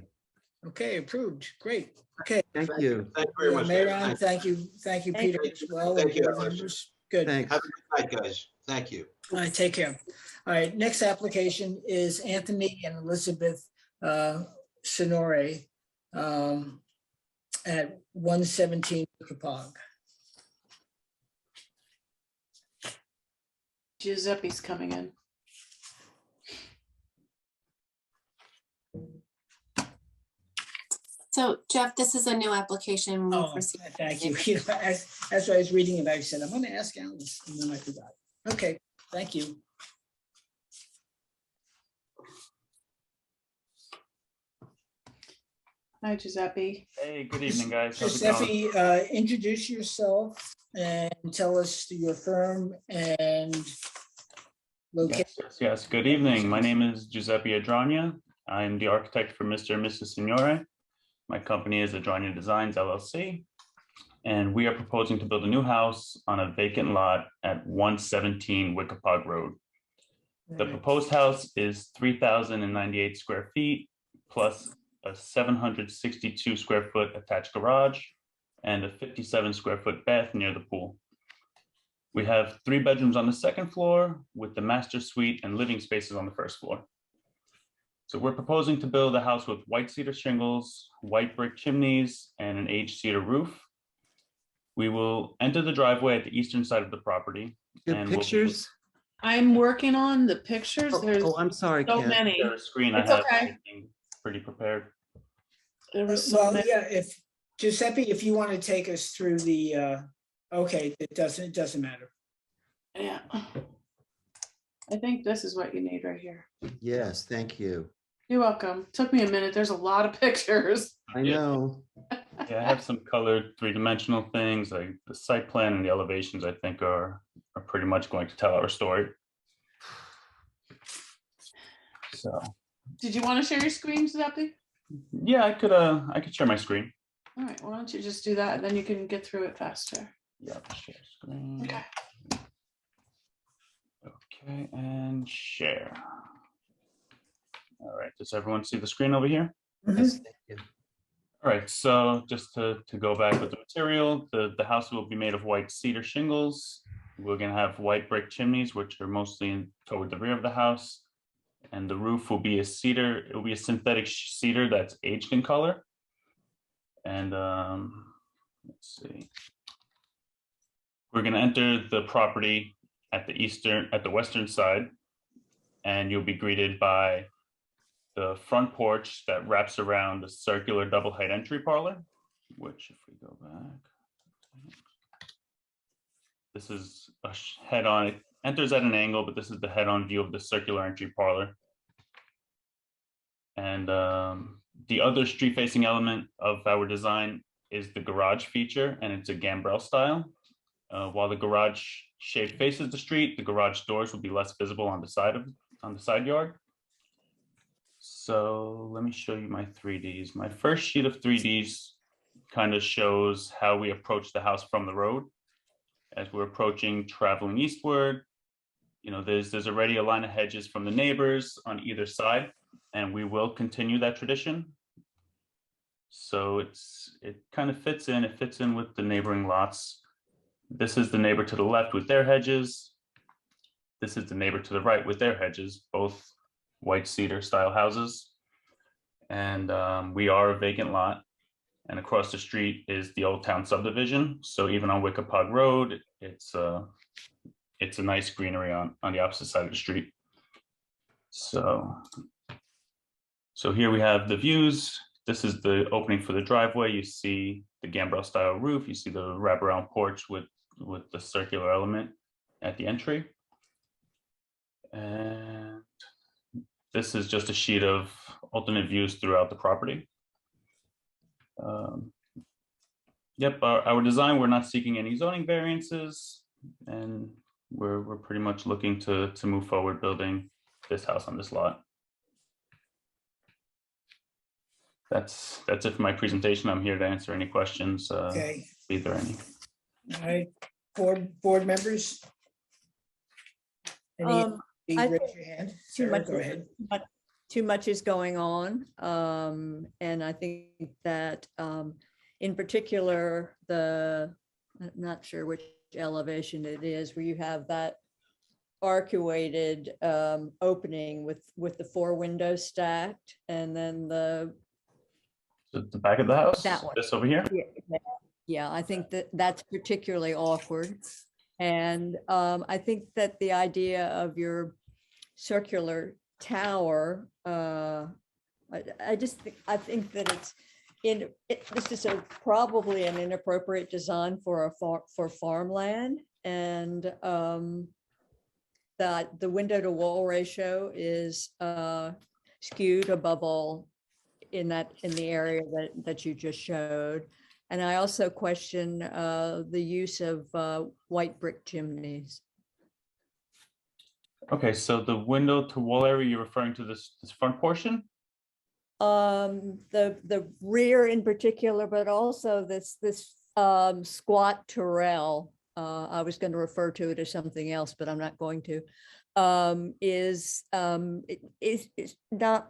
Okay, approved. Great. Okay. Thank you. Thank you very much. guys. Mayron, thank you, Peter, as well. and Thank you. board members. Good. Thanks. Have a good night, guys. Thank you. All right, take care. All right, next application is Anthony and Elizabeth Sonore at 117 Kapog. Giuseppe's coming in. So Jeff, this is a new application. We've Oh, received- thank you. You know, as I was reading it, I said, I'm going to ask Alice, and then I forgot. Okay, thank you. Hi, Giuseppe. Hey, good evening, guys. How's it going? Giuseppe, introduce yourself and tell us your firm and location. Yes. Good evening. My name is Giuseppe Adragna. I'm the architect for Mr. and Mrs. Signore. My company is Adragna Designs LLC, and we are proposing to build a new house on a vacant lot at 117 Wickapog Road. The proposed house is 3,098 square feet plus a 762 square foot attached garage and a 57 square foot bath near the pool. We have 3 bedrooms on the second floor with the master suite and living spaces on the first floor. So we're proposing to build a house with white cedar shingles, white brick chimneys, and an aged cedar roof. We will enter the driveway at the eastern side of the property. Good and we'll be- pictures? I'm working on the pictures. There's Oh, I'm sorry, so Ken. many. Share a screen. It's I have okay. everything pretty prepared. There was so Well, many. yeah, if Giuseppe, if you want to take us through the, okay, it doesn't matter. Yeah. I think this is what you need right here. Yes, thank you. You're welcome. Took me a minute. There's a lot of pictures. I know. Yeah, I have some colored 3-dimensional things, like the site plan and the elevations, I think are pretty much going to tell our story. So, Did you want to share your screen, Giuseppe? yeah, I could share my screen. All right, why don't you just do that and then you can get through it faster. Yeah, share screen. Okay. Okay, and share. All right, does everyone see the screen over here? Yes, thank you. All right, so just to go back with the material, the house will be made of white cedar shingles. We're gonna have white brick chimneys, which are mostly toward the rear of the house. And the roof will be a cedar, it will be a synthetic cedar that's aged in color. And let's see. We're gonna enter the property at the western side, and you'll be greeted by the front porch that wraps around the circular double height entry parlor, which if we go back, this is a head-on, it enters at an angle, but this is the head-on view of the circular entry parlor. And the other street-facing element of our design is the garage feature, and it's a gambrel style. While the garage shape faces the street, the garage doors will be less visible on the side yard. So let me show you my 3Ds. My first sheet of 3Ds kind of shows how we approach the house from the road. As we're approaching, traveling eastward, you know, there's already a line of hedges from the neighbors on either side, and we will continue that tradition. So it kind of fits in with the neighboring lots. This is the neighbor to the left with their hedges. This is the neighbor to the right with their hedges, both white cedar style houses. And we are a vacant lot. And across the street is the Old Town subdivision. So even on Wickapog Road, it's a nice greenery on the opposite side of the street. So here we have the views. This is the opening for the driveway. You see the gambrel style roof. You see the wraparound porch with the circular element at the entry. And this is just a sheet of alternate views throughout the property. Yep, our design, we're not seeking any zoning variances, and we're pretty much looking to move forward building this house on this lot. That's it for my presentation. I'm here to answer any questions. Okay. If there are any. All right, board members? Any I raise think your hand. too Sarah, much, go ahead. too much is going on. And I think that in particular, I'm not sure which elevation it is, where you have that arcuated opening with the 4 windows stacked, and then the back of the house, that one. this over here. Yeah, I think that that's particularly awkward. And I think that the idea of your circular tower, I think that this is probably an inappropriate design for farmland, and that the window to wall ratio is skewed above all in the area that you just showed. And I also question the use of white brick chimneys. Okay, so the window to wall area, you're referring to this front portion? The rear in particular, but also this squat turrel. I was going to refer to it as something else, but I'm not going to. Is not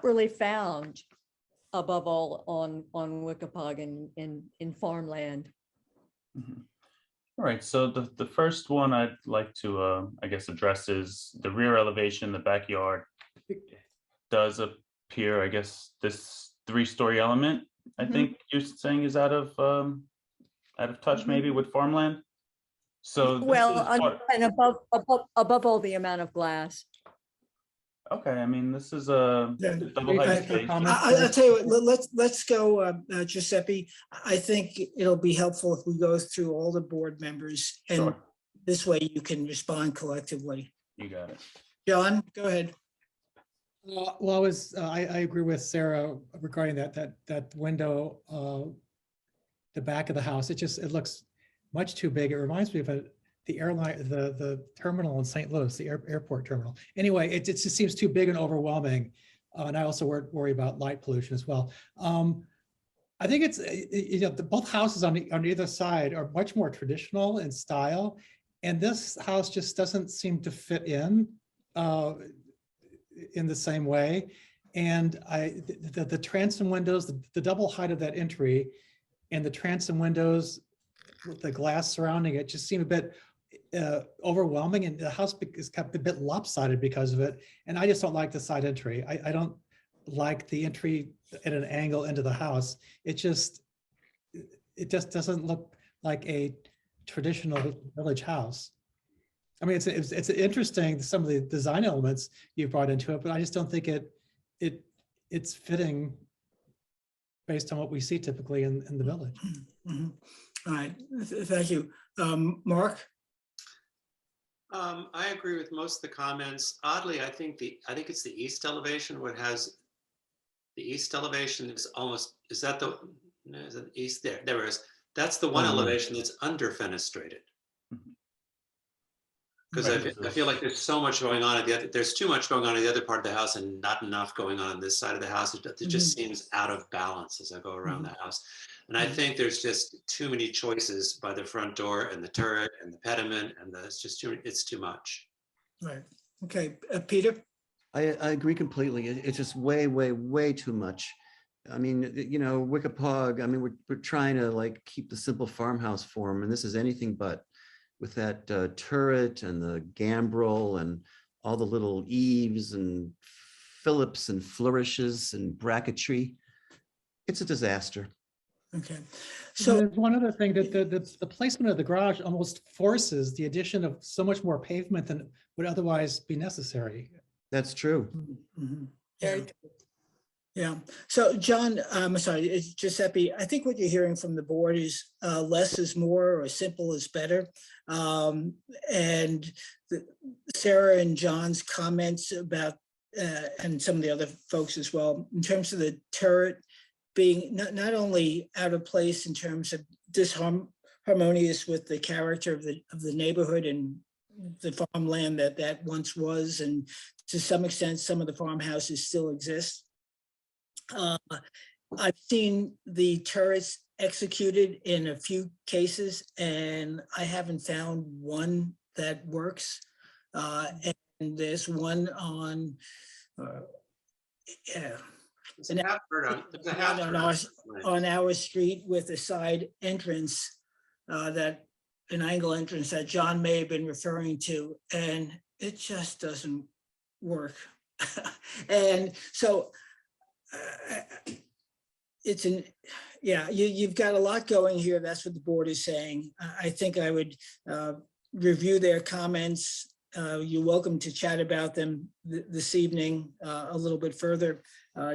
really found above all on Wickapock in farmland. Mm-hmm. All right, so the first one I'd like to, I guess, address is the rear elevation, the backyard does appear, I guess, this 3-story element, I think you're saying is out of touch maybe with farmland. So and above all the amount of glass. Okay, I mean, this is a double-height space. I'll tell you what, let's go, Giuseppe. I think it'll be helpful if we go through all the board members, and this way you can respond collectively. You got it. John, go ahead. Well, I agree with Sarah regarding that window, the back of the house. It looks much too big. It reminds me of the airline, the terminal in St. Louis, the airport terminal. Anyway, it just seems too big and overwhelming. And I also worry about light pollution as well. I think it's, both houses on either side are much more traditional in style. And this house just doesn't seem to fit in the same way. And the transom windows, the double height of that entry and the transom windows with the glass surrounding it just seem a bit overwhelming, and the house is kept a bit lopsided because of it. And I just don't like the side entry. I don't like the entry at an angle into the house. It just doesn't look like a traditional village house. I mean, it's interesting, some of the design elements you've brought into it, but I just don't think it's fitting based on what we see typically in the village. Mm-hmm. All right, thank you. Mark? I agree with most of the comments. Oddly, I think it's the east elevation what has the east elevation is almost, is that the east there? There it is. That's the one elevation that's under fenestrated. Because I feel like there's so much going on there's too much going on in the other part of the house and not enough going on this side of the house. It just seems out of balance as I go around the house. And I think there's just too many choices by the front door and the turret and the pediment, and it's too much. Right. Okay, Peter? I agree completely. It's just way, way, way too much. I mean, Wickapock, I mean, we're trying to like keep the simple farmhouse form, and this is anything but, with that turret and the gambrel and all the little eaves and fillets and flourishes and bracketry. It's a disaster. Okay. So there's one other thing, that the placement of the garage almost forces the addition of so much more pavement than would otherwise be necessary. That's true. Mm-hmm. Yeah. So John, I'm sorry, it's Giuseppe. I think what you're hearing from the board is less is more, or simple is better. And Sarah and John's comments about, and some of the other folks as well, in terms of the turret being not only out of place in terms of disharmonious with the character of the neighborhood and the farmland that once was, and to some extent, some of the farmhouses still exist. I've seen the turrets executed in a few cases, and I haven't found one that works. And there's one on, yeah, There's a half bird on- there's a half bird on our street with a side entrance, that an angle entrance that John may have been referring to, and it just doesn't work. And so it's yeah, you've got a lot going here. That's what the board is saying. I think I would review their comments. You're welcome to chat about them this evening a little bit further,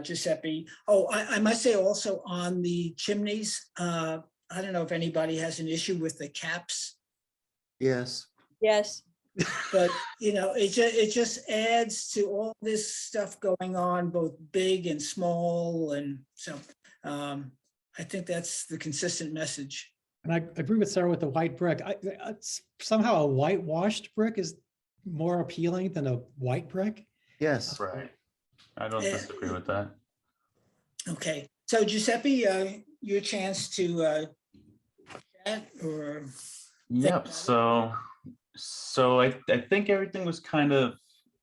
Giuseppe. Oh, I must say also on the chimneys, I don't know if anybody has an issue with the caps, Yes. Yes. but it just adds to all this stuff going on, both big and small. And so I think that's the consistent message. And I agree with Sarah with the white brick. Somehow a whitewashed brick is more appealing than a white brick. Yes. Right. I don't disagree with that. Okay, so Giuseppe, your chance to chat or. Yep. So I think everything was kind of,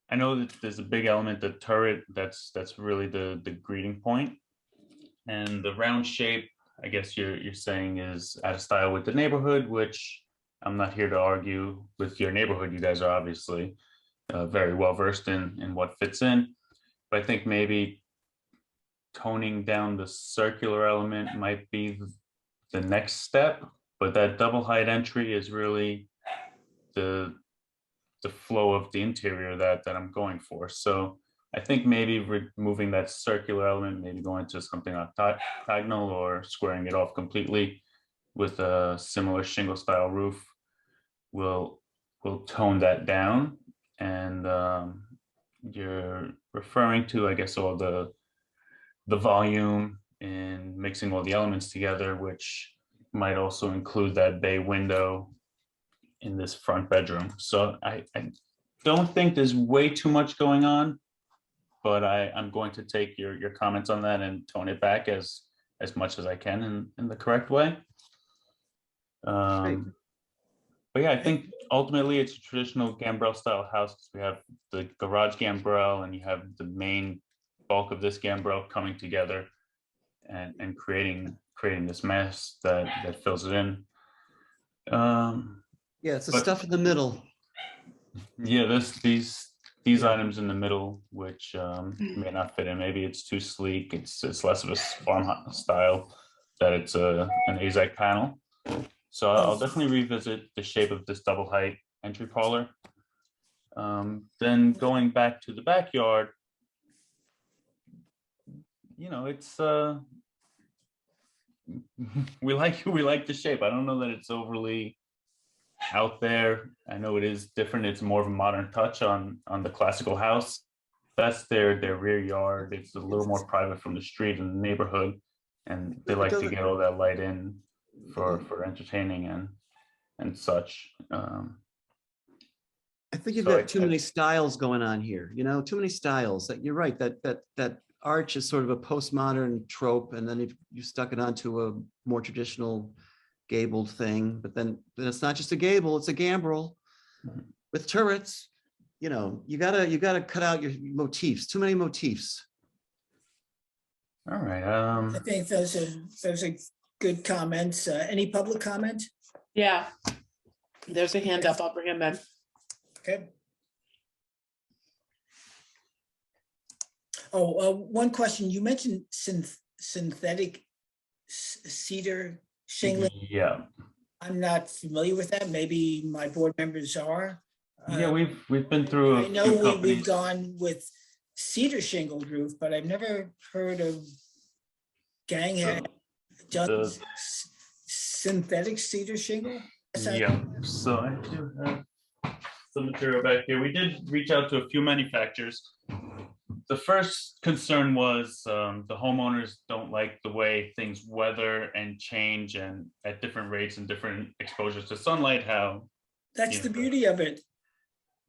I know that there's a big element, the turret, that's really the greeting point. And the round shape, I guess you're saying is out of style with the neighborhood, which I'm not here to argue with your neighborhood. You guys are obviously very well versed in what fits in. But I think maybe toning down the circular element might be the next step. But that double height entry is really the flow of the interior that I'm going for. So I think maybe removing that circular element, maybe going to something octagonal or squaring it off completely with a similar shingle style roof will tone that down. And you're referring to, I guess, all the volume and mixing all the elements together, which might also include that bay window in this front bedroom. So I don't think there's way too much going on, but I'm going to take your comments on that and tone it back as much as I can in the correct way. But yeah, I think ultimately it's a traditional gambrel style house. We have the garage gambrel and you have the main bulk of this gambrel coming together and creating this mess that fills it in. Yeah, it's the stuff in the middle. Yeah, these items in the middle, which may not fit in. Maybe it's too sleek. It's less of a farm style that it's an AZEK panel. So I'll definitely revisit the shape of this double height entry parlor. Then going back to the backyard, it's we like the shape. I don't know that it's overly out there. I know it is different. It's more of a modern touch on the classical house. That's their rear yard. It's a little more private from the street and the neighborhood, and they like to get all that light in for entertaining and such. I think you've got too many styles going on here. Too many styles. That you're right. That arch is sort of a postmodern trope, and then you stuck it onto a more traditional gabled thing. But then it's not just a gable; it's a gambrel with turrets. You gotta cut out your motifs. Too many motifs. All right. I think those are good comments. Any public comment? Yeah, there's a hand up. I'll bring him in. Okay. Oh, one question. You mentioned synthetic cedar shingling. Yeah. I'm not familiar with that. Maybe my board members are. Yeah, we've been through. I know we've gone with cedar shingled roof, but I've never heard of Gang had done synthetic cedar shingle. Yeah. So I do have some material back here. We did reach out to a few manufacturers. The first concern was the homeowners don't like the way things weather and change and at different rates and different exposures to sunlight. How that's the beauty of it.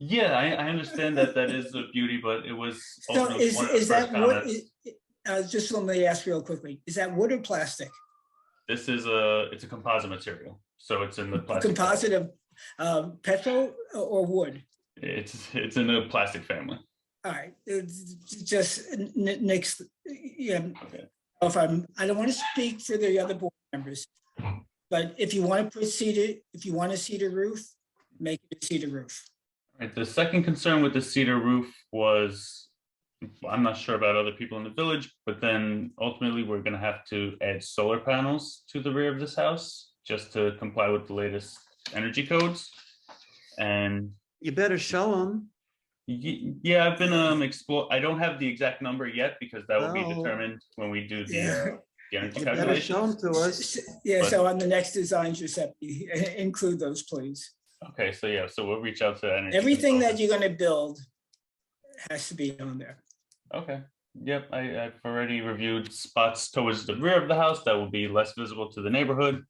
Yeah, I understand that is the beauty, but it was. So is that wood? Just let me ask real quickly: is that wood or plastic? This is it's a composite material, so it's in the plastic. Composite of petrol or wood? It's in a plastic family. All right, it's just Nick's, yeah. Okay. I don't want to speak for the other board members, but if you want to proceed it, if you want a cedar roof, make it a cedar roof. All right. The second concern with the cedar roof was, I'm not sure about other people in the village, but then ultimately we're going to have to add solar panels to the rear of this house just to comply with the latest energy codes. And you better show them. Yeah, I've been I don't have the exact number yet because that will be Well, determined when we do the energy you better calculation. show them to us. Yeah, But- so on the next design, Giuseppe, include those, please. Okay, so yeah, so we'll reach out to energy. Everything that consultants. you're going to build has to be on there. Okay. Yep, I've already reviewed spots towards the rear of the house that will be less visible to the neighborhood,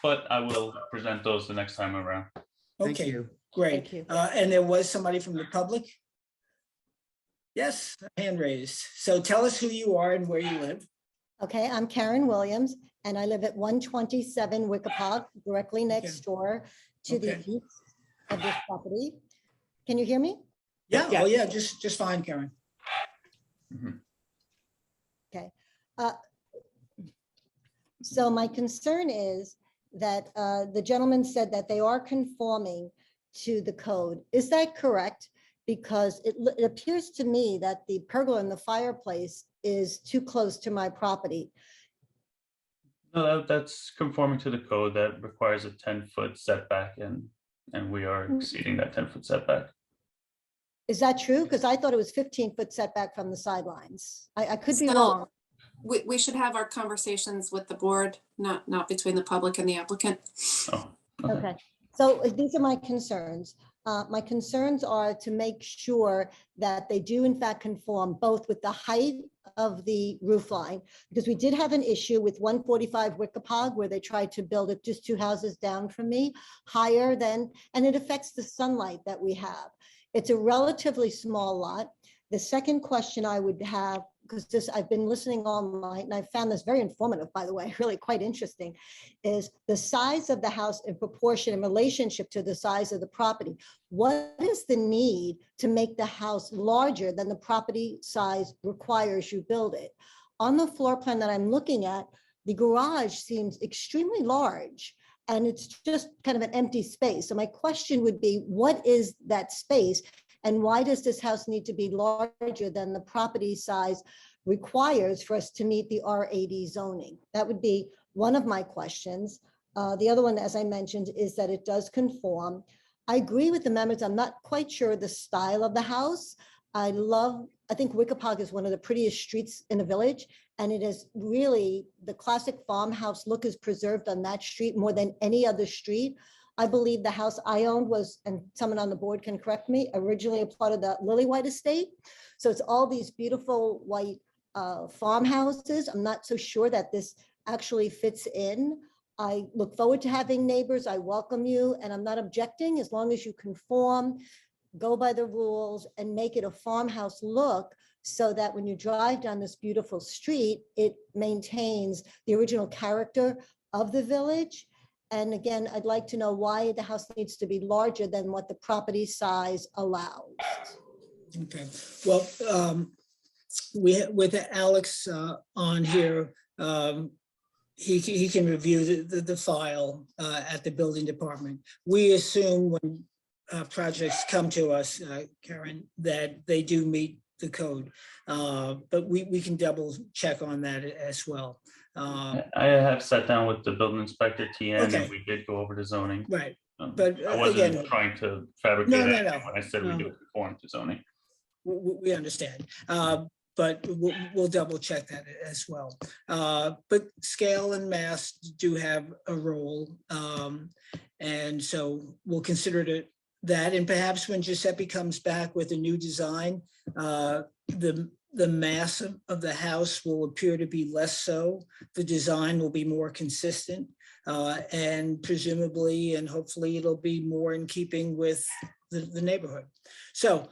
but I will present those the next time around. Thank Okay, you. great. Thank you. And there was somebody from the public? Yes, hand raised. So tell us who you are and where you live. Okay, I'm Karen Williams, and I live at 127 Wickapog, directly next door to the Okay. east of this property. Can you hear me? Yeah, oh yeah, just fine, Karen. Okay. So my concern is that the gentleman said that they are conforming to the code. Is that correct? Because it appears to me that the pergola in the fireplace is too close to my property. No, that's conforming to the code that requires a 10-foot setback, and we are exceeding that 10-foot setback. Is that true? Because I thought it was 15-foot setback from the sidelines. I could be So, wrong. We should have our conversations with the board, not between the public and the applicant. Oh, Okay, so these are my concerns. My concerns are to make sure that they do in fact conform both with the height of the roof line, because we did have an issue with 145 Wickapog where they tried to build it just 2 houses down from me, higher than, and it affects the sunlight that we have. It's a relatively small lot. The second question I would have, because I've been listening all night and I found this very informative, by the way, really quite interesting, is the size of the house in proportion in relationship to the size of the property. What is the need to make the house larger than the property size requires you build it? On the floor plan that I'm looking at, the garage seems extremely large and it's just kind of an empty space. So my question would be, what is that space? And why does this house need to be larger than the property size requires for us to meet the R80 zoning? That would be one of my questions. The other one, as I mentioned, is that it does conform. I agree with the members. I'm not quite sure the style of the house. I think Wickapog is one of the prettiest streets in the village, and it is really the classic farmhouse look is preserved on that street more than any other street. I believe the house I owned was, and someone on the board can correct me, originally a part of the Lily White estate. So it's all these beautiful white farmhouses. I'm not so sure that this actually fits in. I look forward to having neighbors. I welcome you, and I'm not objecting as long as you conform, go by the rules, and make it a farmhouse look so that when you drive down this beautiful street, it maintains the original character of the village. And again, I'd like to know why the house needs to be larger than what the property size allows. Okay, well, with Alex on here, he can review the file at the building department. We assume when projects come to us, Karen, that they do meet the code, but we can double check on that as well. I have sat down with the building inspector, TN, Okay. and we did go over the zoning. Right, but I wasn't again, trying to fabricate No, anything when I said we no. do conform to zoning. we understand, but we'll double check that as well. But scale and mass do have a role, and so we'll consider that. And perhaps when Giuseppe comes back with a new design, the mass of the house will appear to be less so. The design will be more consistent, and presumably and hopefully it'll be more in keeping with the neighborhood. So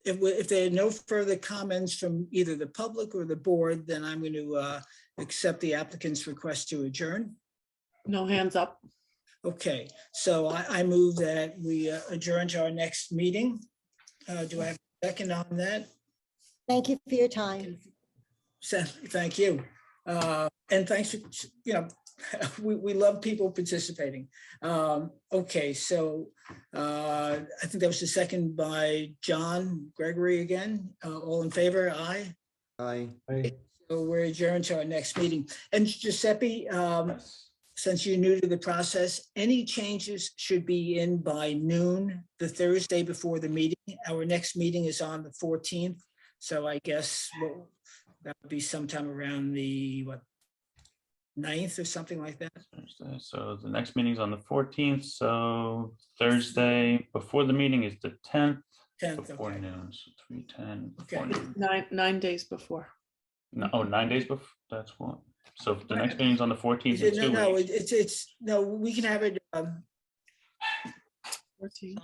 if there are no further comments from either the public or the board, then I'm going to accept the applicant's request to adjourn. No hands up. Okay, so I move that we adjourn to our next meeting. Do I have a second on that? Thank you for your time. Thank you. And thanks for, we love people participating. Okay, so I think that was the second by John Gregory again. All in favor? Aye. Aye. So we're adjourned to our next meeting. And Giuseppe, since you're new to the process, any changes should be in by noon, the Thursday before the meeting. Our next meeting is on the 14th. So I guess that would be sometime around the, 9th or something like that. Thursday. So the next meeting's on the 14th. So Thursday before the meeting is the 10th. 10th, before okay. noon. So 3:10. Okay. before noon. 9 days before. No, 9 days before. That's what. So the next meeting's on the 14th. In 2 No, weeks. it's no, we can have it 14.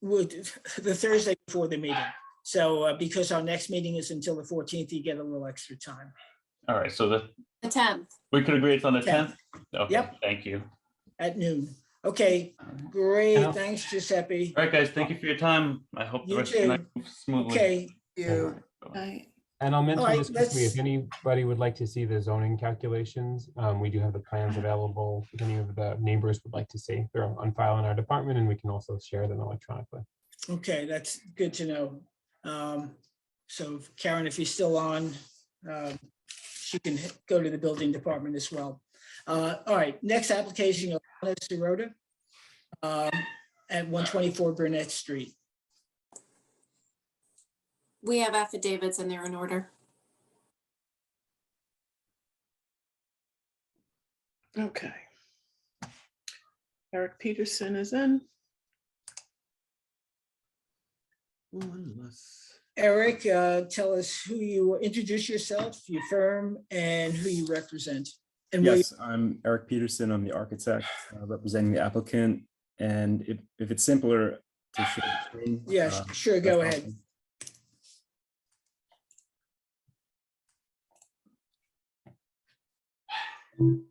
the Thursday before the meeting. So because our next meeting is until the 14th, you get a little extra time. All right. So The 10th. we could agree it's on the 10th. 10th. Okay. Yep. Thank you. At noon. Okay, great. Yeah. Thanks, Giuseppe. All right, guys. Thank you for your time. I hope the You rest of the night too. moves smoothly. Okay. You. And I'll mention right, this quickly, if let's- anybody would like to see the zoning calculations, we do have the plans available. If any of the neighbors would like to see, they're on file in our department, and we can also share them electronically. Okay, that's good to know. So Karen, if you're still on, she can go to the building department as well. All right, next application of Sirota at 124 Burnett Street. We have affidavits and they're in order. Okay. Eric Peterson is in. Eric, tell us who you introduce yourself, your firm, and who you represent. And where Yes, I'm Eric Peterson. I'm the architect representing the applicant. And if it's simpler to share the screen. Yes, sure, go ahead. awesome.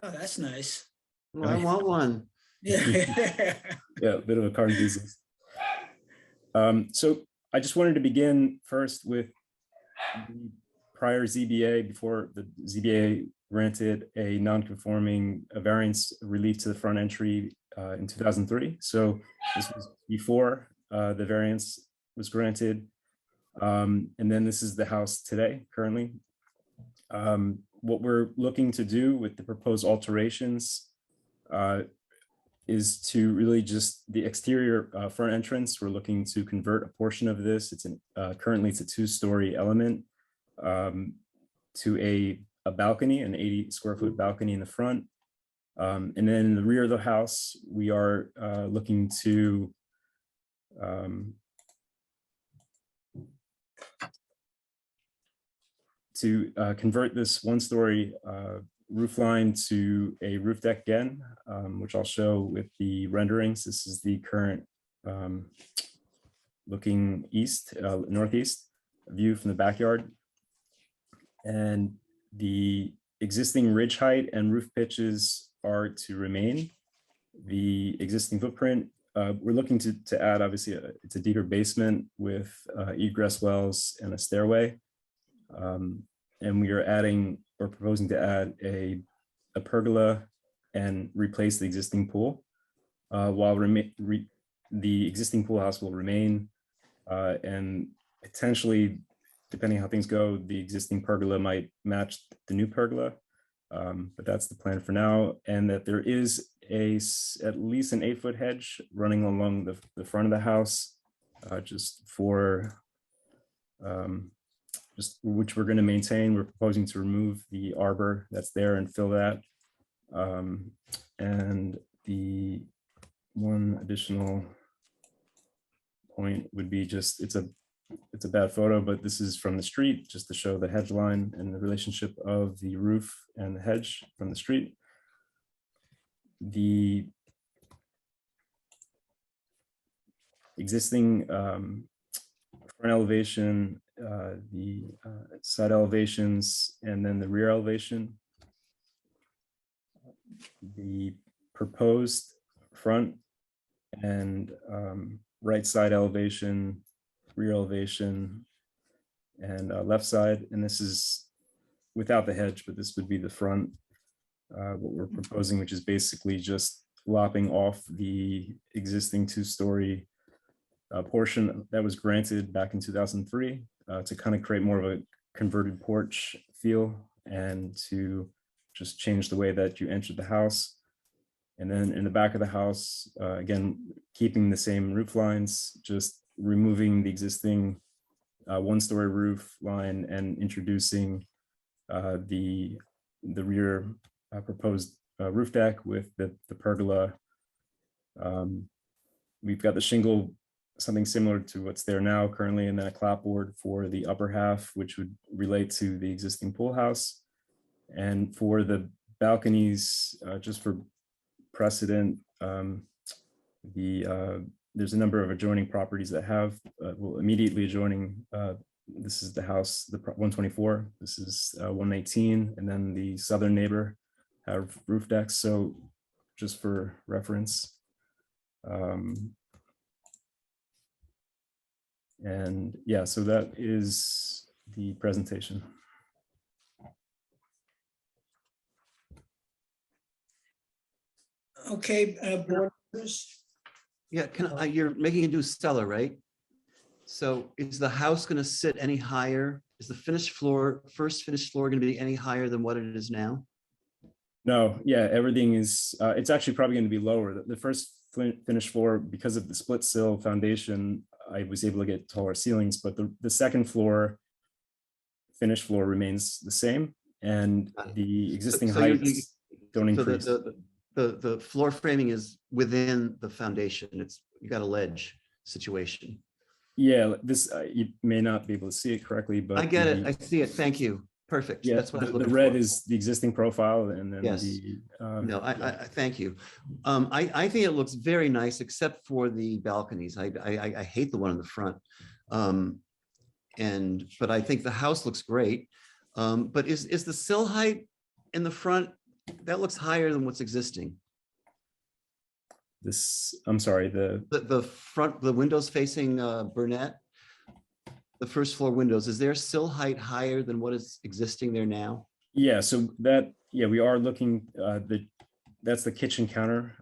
Oh, that's nice. Well, I want one. Yeah. Yeah, a bit of a car enthusiast. So I just wanted to begin first with the prior ZBA, before the ZBA granted a non-conforming variance relief to the front entry in 2003. So this was before the variance was granted. And then this is the house today, currently. What we're looking to do with the proposed alterations is to really just the exterior front entrance. We're looking to convert a portion of this. It's currently it's a 2-story element to a balcony, an 80 square foot balcony in the front. And then in the rear of the house, we are looking to convert this 1-story roof line to a roof deck again, which I'll show with the renderings. This is the current looking east, northeast view from the backyard. And the existing ridge height and roof pitches are to remain. The existing footprint, we're looking to add, obviously, it's a deeper basement with egress wells and a stairway. And we are adding or proposing to add a pergola and replace the existing pool, while the existing pool house will remain, and potentially, depending how things go, the existing pergola might match the new pergola, but that's the plan for now. And that there is at least an 8-foot hedge running along the front of the house, just for which we're going to maintain. We're proposing to remove the arbor that's there and fill that. And the one additional point would be just, it's a bad photo, but this is from the street, just to show the hedge line and the relationship of the roof and the hedge from the street. The existing front elevation, the side elevations, and then the rear elevation. the proposed front and right side elevation, rear elevation, and left side. And this is without the hedge, but this would be the front. What we're proposing, which is basically just lopping off the existing two-story portion that was granted back in 2003 to kind of create more of a converted porch feel and to just change the way that you entered the house. And then in the back of the house, again, keeping the same roof lines, just removing the existing one-story roof line and introducing the rear proposed roof deck with the pergola. We've got the shingle, something similar to what's there now currently, and then a clapboard for the upper half, which would relate to the existing pool house. And for the balconies, just for precedent, there's a number of adjoining properties that have, well, immediately adjoining, this is the house, the 124, this is 118, and then the southern neighbor have roof decks. So just for reference. And yeah, so that is the presentation. Okay, board members. Yeah, you're making a new cellar, right? So is the house going to sit any higher? Is the first finished floor going to be any higher than what it is now? No, yeah, everything is, it's actually probably going to be lower. The first finished floor, because of the split sill foundation, I was able to get taller ceilings, but the second floor, finished floor remains the same, and the existing heights don't increase. The floor framing is within the foundation. You got a ledge situation. Yeah, this you may not be able to see it correctly, but I get it. I see it. Thank you. Perfect. Yeah, that's what I was the looking red for. is the existing profile, and then Yes. No, I thank you. I think it looks very nice, except for the balconies. I hate the one in the front, but I think the house looks great. But is the sill height in the front, that looks higher than what's existing? I'm sorry, the front, the windows facing Burnett, the first floor windows, is their sill height higher than what is existing there now? Yeah, so we are looking, that's the kitchen counter.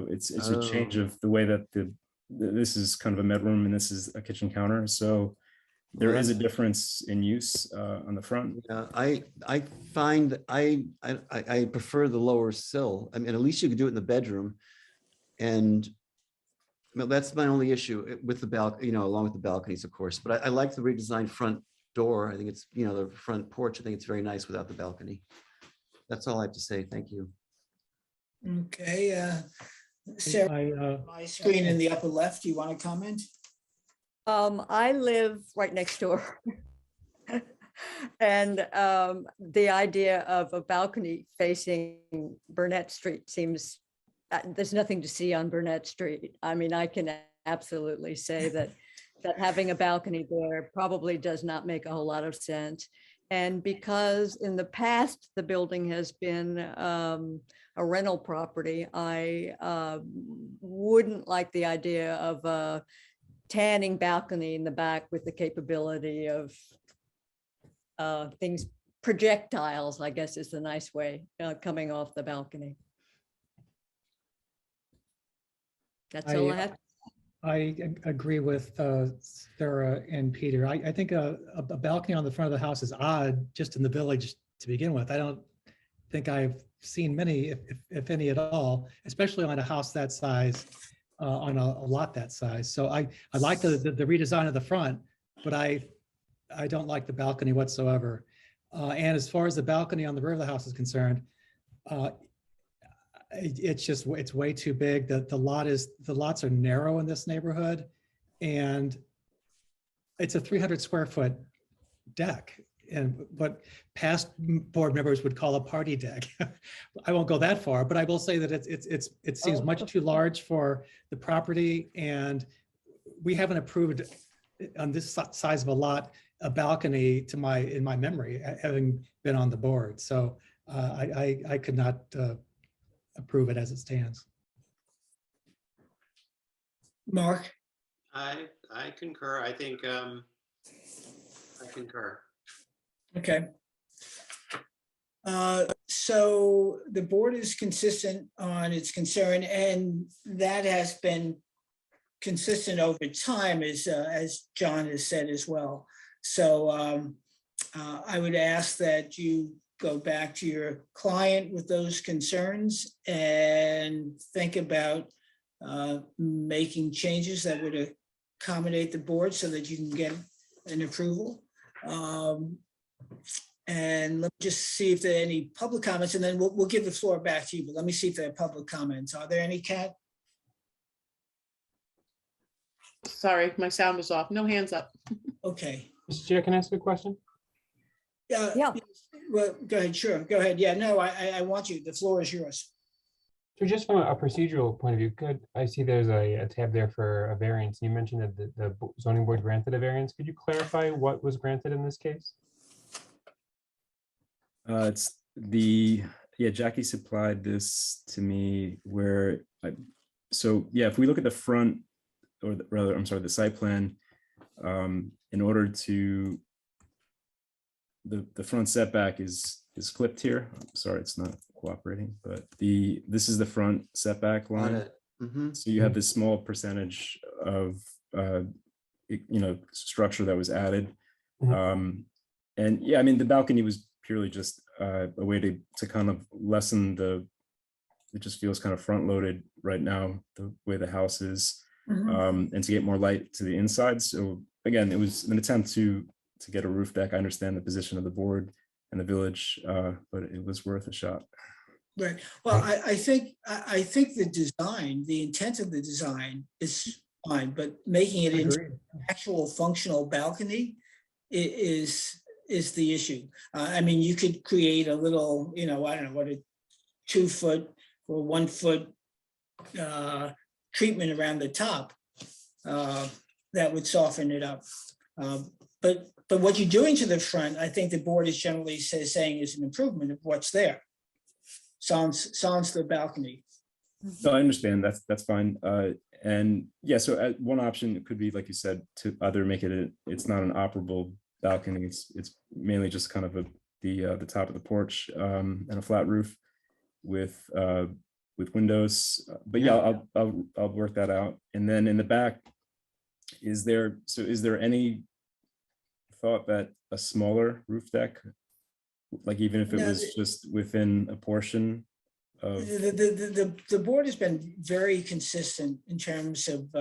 It's a change of the way that this is kind of a bedroom and this is a kitchen counter. So there is a difference in use on the front. I find I prefer the lower sill. I mean, at least you could do it in the bedroom. And that's my only issue with the balcony, along with the balconies, of course. But I like the redesigned front door. I think it's, the front porch. I think it's very nice without the balcony. That's all I have to say. Thank you. Okay. Sarah, my screen in the upper left, do you want to comment? I live right next door. And the idea of a balcony facing Burnett Street seems, there's nothing to see on Burnett Street. I mean, I can absolutely say that having a balcony there probably does not make a whole lot of sense. And because in the past, the building has been a rental property, I wouldn't like the idea of a tanning balcony in the back with the capability of things, projectiles, I guess is the nice way, coming off the balcony. That's all I have. I agree with Sarah and Peter. I think a balcony on the front of the house is odd just in the village to begin with. I don't think I've seen many, if any at all, especially on a house that size, on a lot that size. So I like the redesign of the front, but I don't like the balcony whatsoever. And as far as the balcony on the rear of the house is concerned, it's way too big. The lots are narrow in this neighborhood, and it's a 300 square foot deck, and what past board members would call a party deck. I won't go that far, but I will say that it seems much too large for the property, and we haven't approved on this size of a lot a balcony in my memory, having been on the board. So I could not approve it as it stands. Mark? I concur. I think I concur. Okay. So the board is consistent on its concern, and that has been consistent over time, as John has said as well. So I would ask that you go back to your client with those concerns and think about making changes that would accommodate the board so that you can get an approval. And let me just see if there are any public comments, and then we'll give the floor back to you. But let me see if there are public comments. Are there any, Kat? Sorry, my sound was off. No hands up. Okay. Mr. Chair, can I ask a question? Yeah. Well, go ahead. Sure. Go ahead. Yeah, no, I want you. The floor is yours. So just from a procedural point of view, I see there's a tab there for a variance. You mentioned that the zoning board granted a variance. Could you clarify what was granted in this case? It's Jackie supplied this to me where if we look at the front, or rather, I'm sorry, the site plan, in order to, the front setback is clipped here. I'm sorry, it's not cooperating, but this is the front setback line. So you have this small percentage of, structure that was added. And yeah, I mean, the balcony was purely just a way to kind of lessen it just feels kind of front loaded right now, the way the house is, and to get more light to the inside. So again, it was an attempt to get a roof deck. I understand the position of the board and the village, but it was worth a shot. Right. Well, I think the design, the intent of the design is fine, but making it into an actual functional balcony is the issue. I mean, you could create a little, I don't know what, a 2 foot or 1 foot treatment around the top that would soften it up. But what you're doing to the front, I think the board is generally saying is an improvement of what's there. Sans the balcony. No, I understand. That's fine. And yeah, so one option could be, like you said, to either make it's not an operable balcony. It's mainly just kind of the top of the porch and a flat roof with windows. But yeah, I'll work that out. And then in the back, is there any thought that a smaller roof deck, like even if it was just within a portion of the board has been very consistent in terms of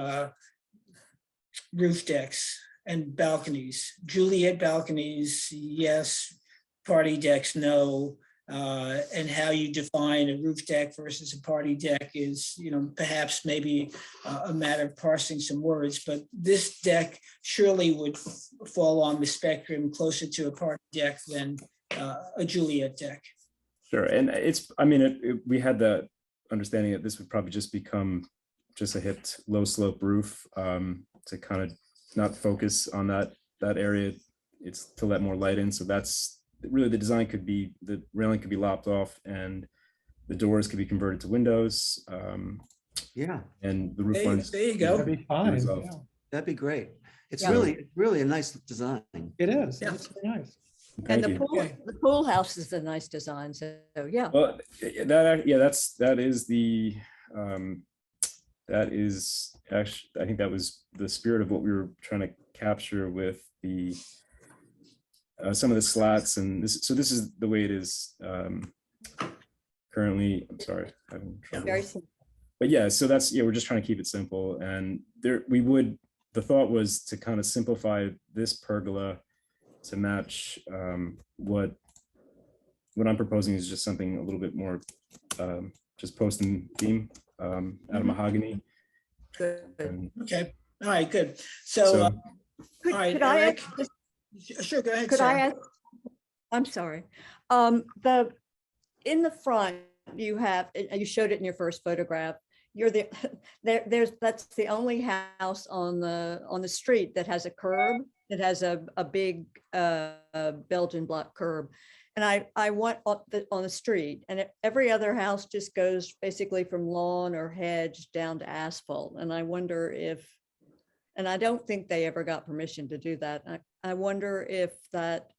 roof decks and balconies. Juliet balconies, yes. Party decks, no. And how you define a roof deck versus a party deck is, perhaps maybe a matter of parsing some words, but this deck surely would fall on the spectrum closer to a party deck than a Juliet deck. Sure. And we had the understanding that this would probably just become just a hipped low slope roof to kind of not focus on that area. It's to let more light in. So that's really the design the railing could be lopped off and the doors could be converted to windows. And the roof lines. There you go. That'd be fine. Yeah. That'd be great. It's really a nice design. It is. Yeah. It's very nice. And the pool house is a nice design. So yeah. Well, that is actually, I think that was the spirit of what we were trying to capture with the some of the slats, and this is the way it is currently. I'm sorry, having trouble. Very simple. But yeah, so we're just trying to keep it simple, and the thought was to kind of simplify this pergola to match what I'm proposing is just something a little bit more just post and beam out of mahogany. Good. Okay. All right. Good. So all right, could I Eric? ask, Sure. Go ahead. could I Sarah. ask? I'm sorry. In the front, you showed it in your first photograph. That's the only house on the street that has a curb. It has a big Belgian block curb. And I want on the street, and every other house just goes basically from lawn or hedge down to asphalt. And I wonder if, and I don't think they ever got permission to do that. I wonder if that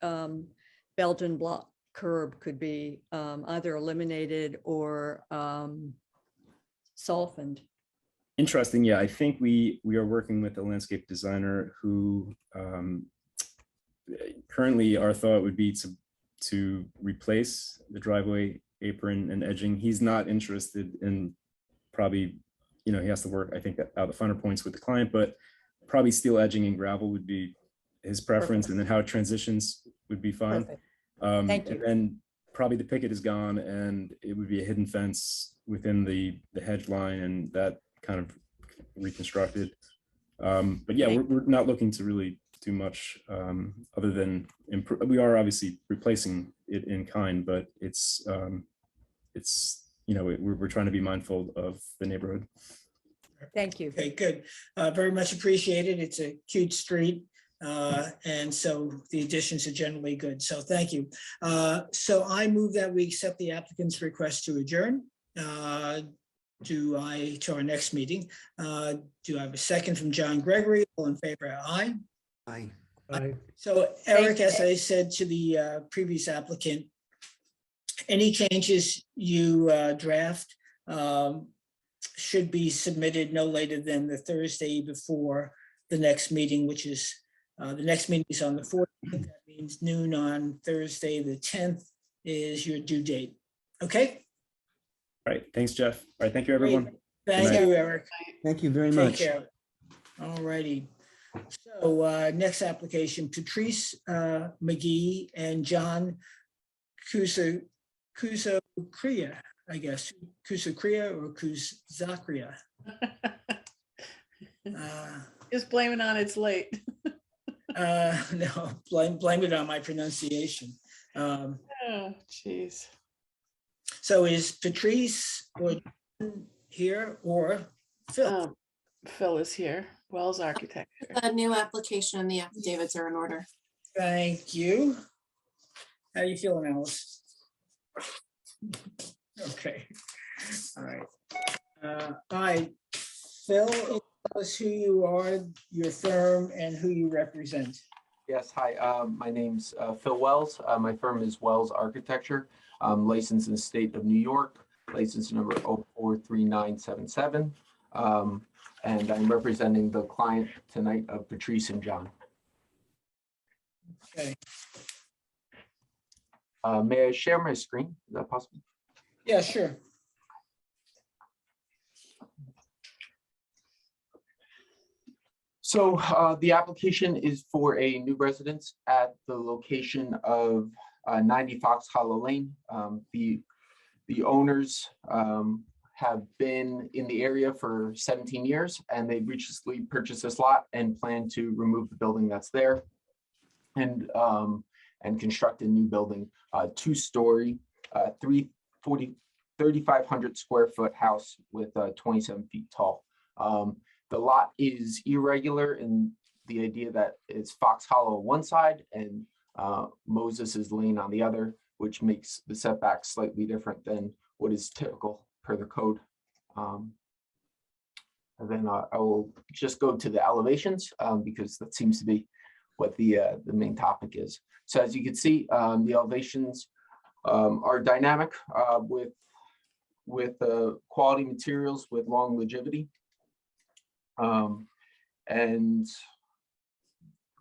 Belgian block curb could be either eliminated or softened. Interesting. Yeah, I think we are working with a landscape designer who currently our thought would be to replace the driveway apron and edging. He's not interested in probably, he has to work, I think, out the finer points with the client, but probably steel edging and gravel would be his preference. Perfect. And then how it transitions would be fine. Thank you. And then probably the picket is gone and it would be a hidden fence within the hedge line and that kind of reconstructed. But yeah, we're not looking to really do much other than we are obviously replacing it in kind, but it's we're trying to be mindful of the neighborhood. Thank you. Okay, good. Very much appreciated. It's a cute street. And so the additions are generally good. So thank you. So I move that we accept the applicant's request to adjourn to our next meeting. Do I have a second from John Gregory? All in favor? Aye. Aye. Aye. So Eric, as I said to the previous applicant, any changes you draft should be submitted no later than the Thursday before the next meeting, which is the next meeting is on the 14th. That means noon on Thursday, the 10th is your due date. Okay. All right. Thanks, Jeff. All right. Thank you, everyone. Great. Thank you, Eric. Thank you very Take much. care. All righty. So next application, Patrice McGee and John Kusakria, I guess. Kusakria or Kuzakria. Just blame it on it's late. No, blame it on my pronunciation. Oh, geez. So is Patrice or John here or Phil? Phil is here. Wells Architecture. A new application and the affidavits are in order. Thank you. How you feeling, Alice? Okay. All right. All right. Phil, tell us who you are, your firm, and who you represent. Yes, hi. My name's Phil Wells. My firm is Wells Architecture. I'm licensed in the state of New York, license number 043977. And I'm representing the client tonight of Patrice and John. Okay. May I share my screen? Is that possible? Yeah, sure. So the application is for a new residence at the location of 90 Fox Hollow Lane. The owners have been in the area for 17 years and they recently purchased this lot and plan to remove the building that's there and construct a new building, 2-story, 3,500 square foot house with 27 feet tall. The lot is irregular in the idea that it's Fox Hollow on one side and Moses' Lane on the other, which makes the setback slightly different than what is typical per the code. And then I will just go to the elevations because that seems to be what the main topic is. So as you can see, the elevations are dynamic with quality materials with long longevity. And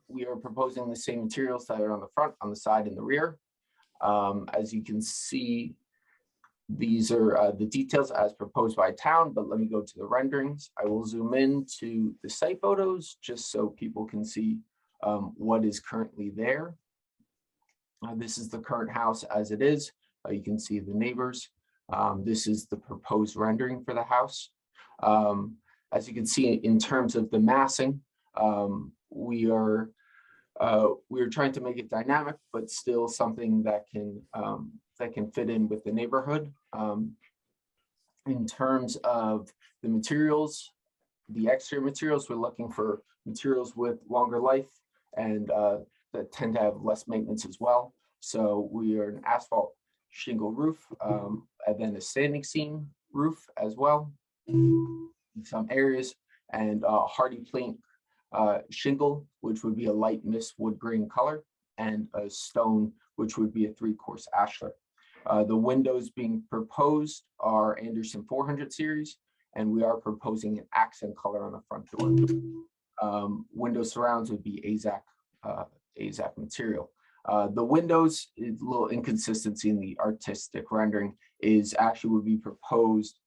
we are proposing the same materials that are on the front, on the side, and the rear. As you can see, these are the details as proposed by town, but let me go to the renderings. I will zoom in to the site photos just so people can see what is currently there. This is the current house as it is. You can see the neighbors. This is the proposed rendering for the house. As you can see, in terms of the massing, we are trying to make it dynamic, but still something that can fit in with the neighborhood. In terms of the materials, the exterior materials, we're looking for materials with longer life and that tend to have less maintenance as well. So we are an asphalt shingle roof, and then a standing seam roof as well in some areas, and hardy plank shingle, which would be a light mist wood grain color, and a stone, which would be a 3-course ashlar. The windows being proposed are Anderson 400 series, and we are proposing an accent color on the front door. Window surrounds would be AZAC material. The windows, is a little inconsistency in the artistic rendering, is actually would be proposed,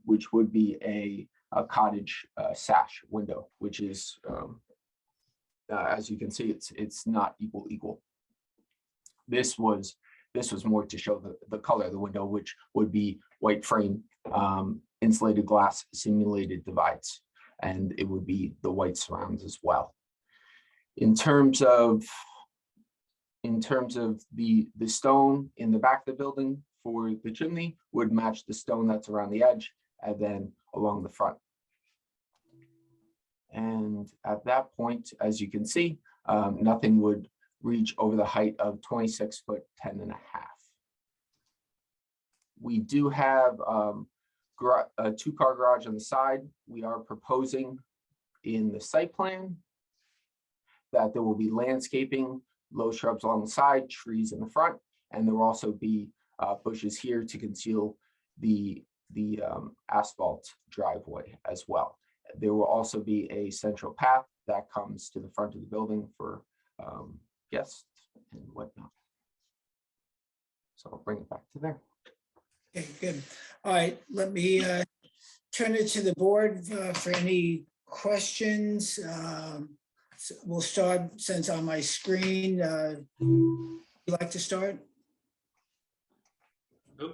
which would be a cottage sash window, which is, as you can see, it's not equal. This was more to show the color of the window, which would be white frame, insulated glass, simulated divides, and it would be the white surrounds as well. In terms of the stone in the back of the building for the chimney would match the stone that's around the edge and then along the front. And at that point, as you can see, nothing would reach over the height of 26 foot 10 and a half. We do have a 2-car garage on the side. We are proposing in the site plan that there will be landscaping, low shrubs along the side, trees in the front, and there will also be bushes here to conceal the asphalt driveway as well. There will also be a central path that comes to the front of the building for guests and whatnot. So I'll bring it back to there. Okay, good. All right, let me turn it to the board for any questions. So we'll start, since on my screen, you like to start? Who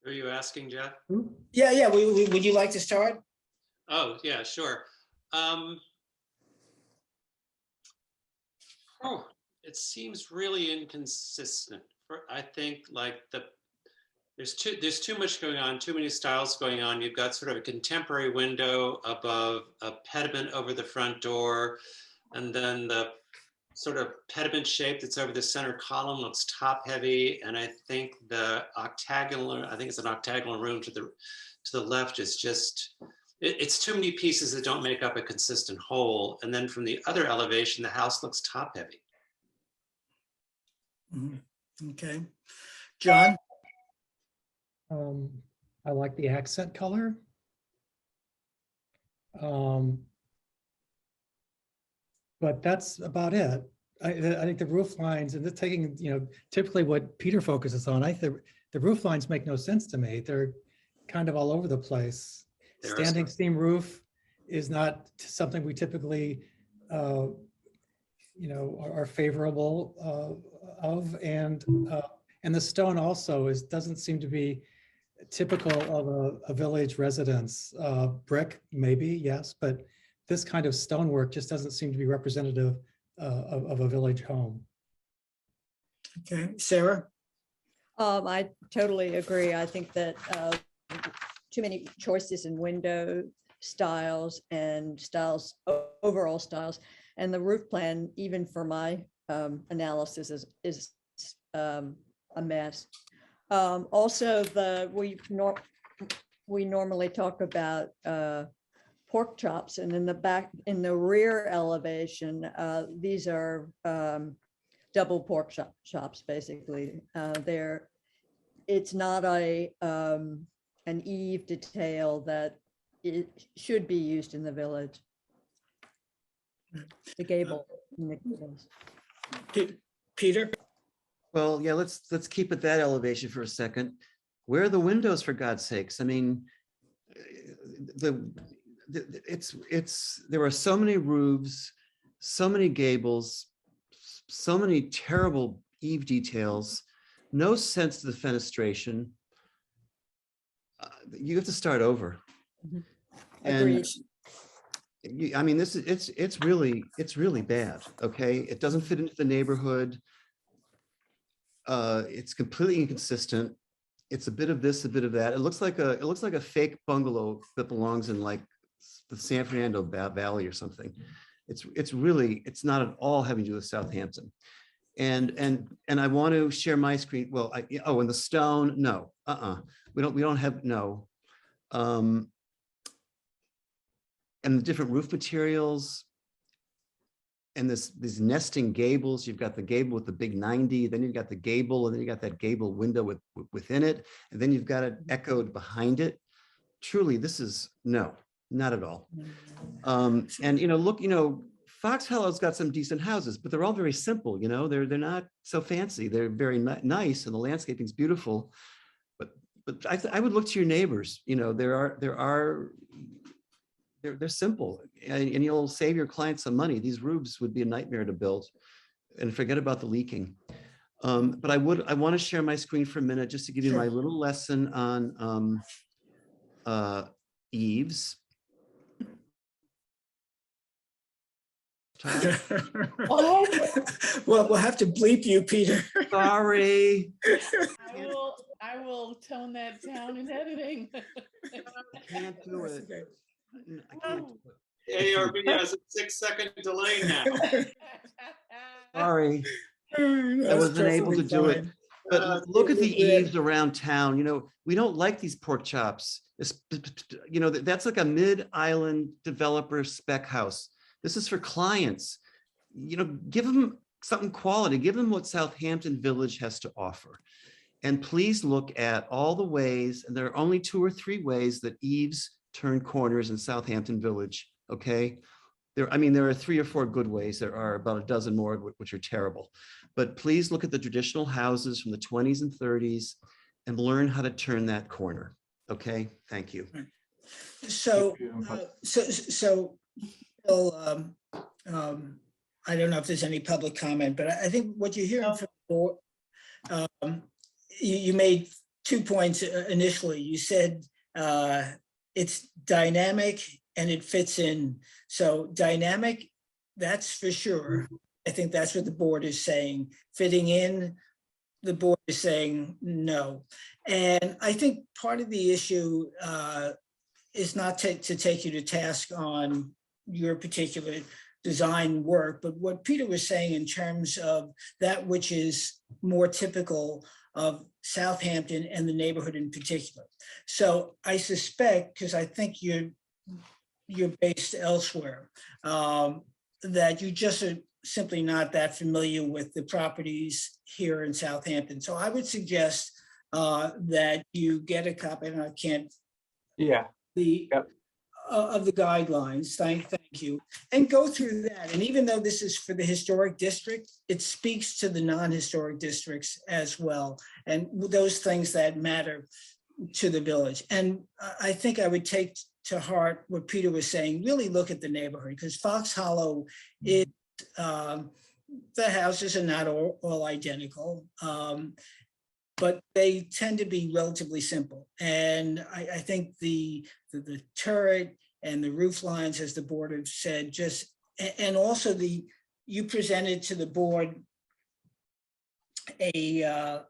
are you asking, Jeff? Yeah. Would you like to start? Oh, yeah, sure. It seems really inconsistent. I think like there's too much going on, too many styles going on. You've got sort of a contemporary window above a pediment over the front door, and then the sort of pediment shape that's over the center column looks top heavy. And I think the octagonal, I think it's an octagonal room to the left is just, it's too many pieces that don't make up a consistent whole. And then from the other elevation, the house looks top heavy. Okay, John? I like the accent color. But that's about it. I think the roof lines, and taking, typically what Peter focuses on, I think the roof lines make no sense to me. They're kind of all over the place. Standing seam roof is not something we typically, are favorable of, and the stone also doesn't seem to be typical of a village residence. Brick, maybe, yes, but this kind of stonework just doesn't seem to be representative of a village home. Okay, Sarah? I totally agree. I think that too many choices in window styles and overall styles, and the roof plan, even for my analysis, is a mess. Also, we normally talk about pork chops, and in the rear elevation, these are double pork chops, basically. It's not an eave detail that it should be used in the village. The gable. Peter? Well, yeah, let's keep it that elevation for a second. Where are the windows, for God's sakes? I mean, there are so many roofs, so many gables, so many terrible eave details, no sense to the fenestration. You have to start over. Agreed. And I mean, it's really bad. Okay, it doesn't fit into the neighborhood. It's completely inconsistent. It's a bit of this, a bit of that. It looks like a fake bungalow that belongs in like the San Fernando Valley or something. It's really, it's not at all having to do with Southampton. And I want to share my screen. Well, and the stone, no, we don't have, no. And the different roof materials and these nesting gables. You've got the gable with the big 90, then you've got the gable, and then you got that gable window within it, and then you've got it echoed behind it. Truly, this is, no, not at all. And look, Fox Hollow's got some decent houses, but they're all very simple. They're not so fancy. They're very nice, and the landscaping's beautiful. But I would look to your neighbors. They're simple, and you'll save your clients some money. These roofs would be a nightmare to build, and forget about the leaking. But I want to share my screen for a minute just to give you my little lesson on eaves. Well, we'll have to bleep you, Peter. Sorry. I will tone that down in editing. I can't do it. I can't do it. ARB has a 6-second delay now. Sorry. I wasn't able to do it. But look at the eaves around town. We don't like these pork chops. That's like a mid-island developer spec house. This is for clients. Give them something quality. Give them what Southampton Village has to offer. And please look at all the ways, and there are only 2 or 3 ways that eaves turn corners in Southampton Village, okay? There are 3 or 4 good ways. There are about a dozen more which are terrible. But please look at the traditional houses from the 20s and 30s and learn how to turn that corner, okay? Thank you. So, Bill, I don't know if there's any public comment, but I think what you're hearing from the board, you made 2 points initially. You said it's dynamic and it fits in. So dynamic, that's for sure. I think that's what the board is saying. Fitting in, the board is saying no. And I think part of the issue is not to take you to task on your particular design work, but what Peter was saying in terms of that which is more typical of Southampton and the neighborhood in particular. So I suspect, because I think you're based elsewhere, that you just are simply not that familiar with the properties here in Southampton. So I would suggest that you get a copy, and I can't. Yeah. Of the guidelines, thank you, and go through that. And even though this is for the historic district, it speaks to the non-historic districts as well, and those things that matter to the village. And I think I would take to heart what Peter was saying, really look at the neighborhood, because Fox Hollow is, the houses are not all identical, but they tend to be relatively simple. And I think the turret and the roof lines, as the board have said, and also you presented to the board a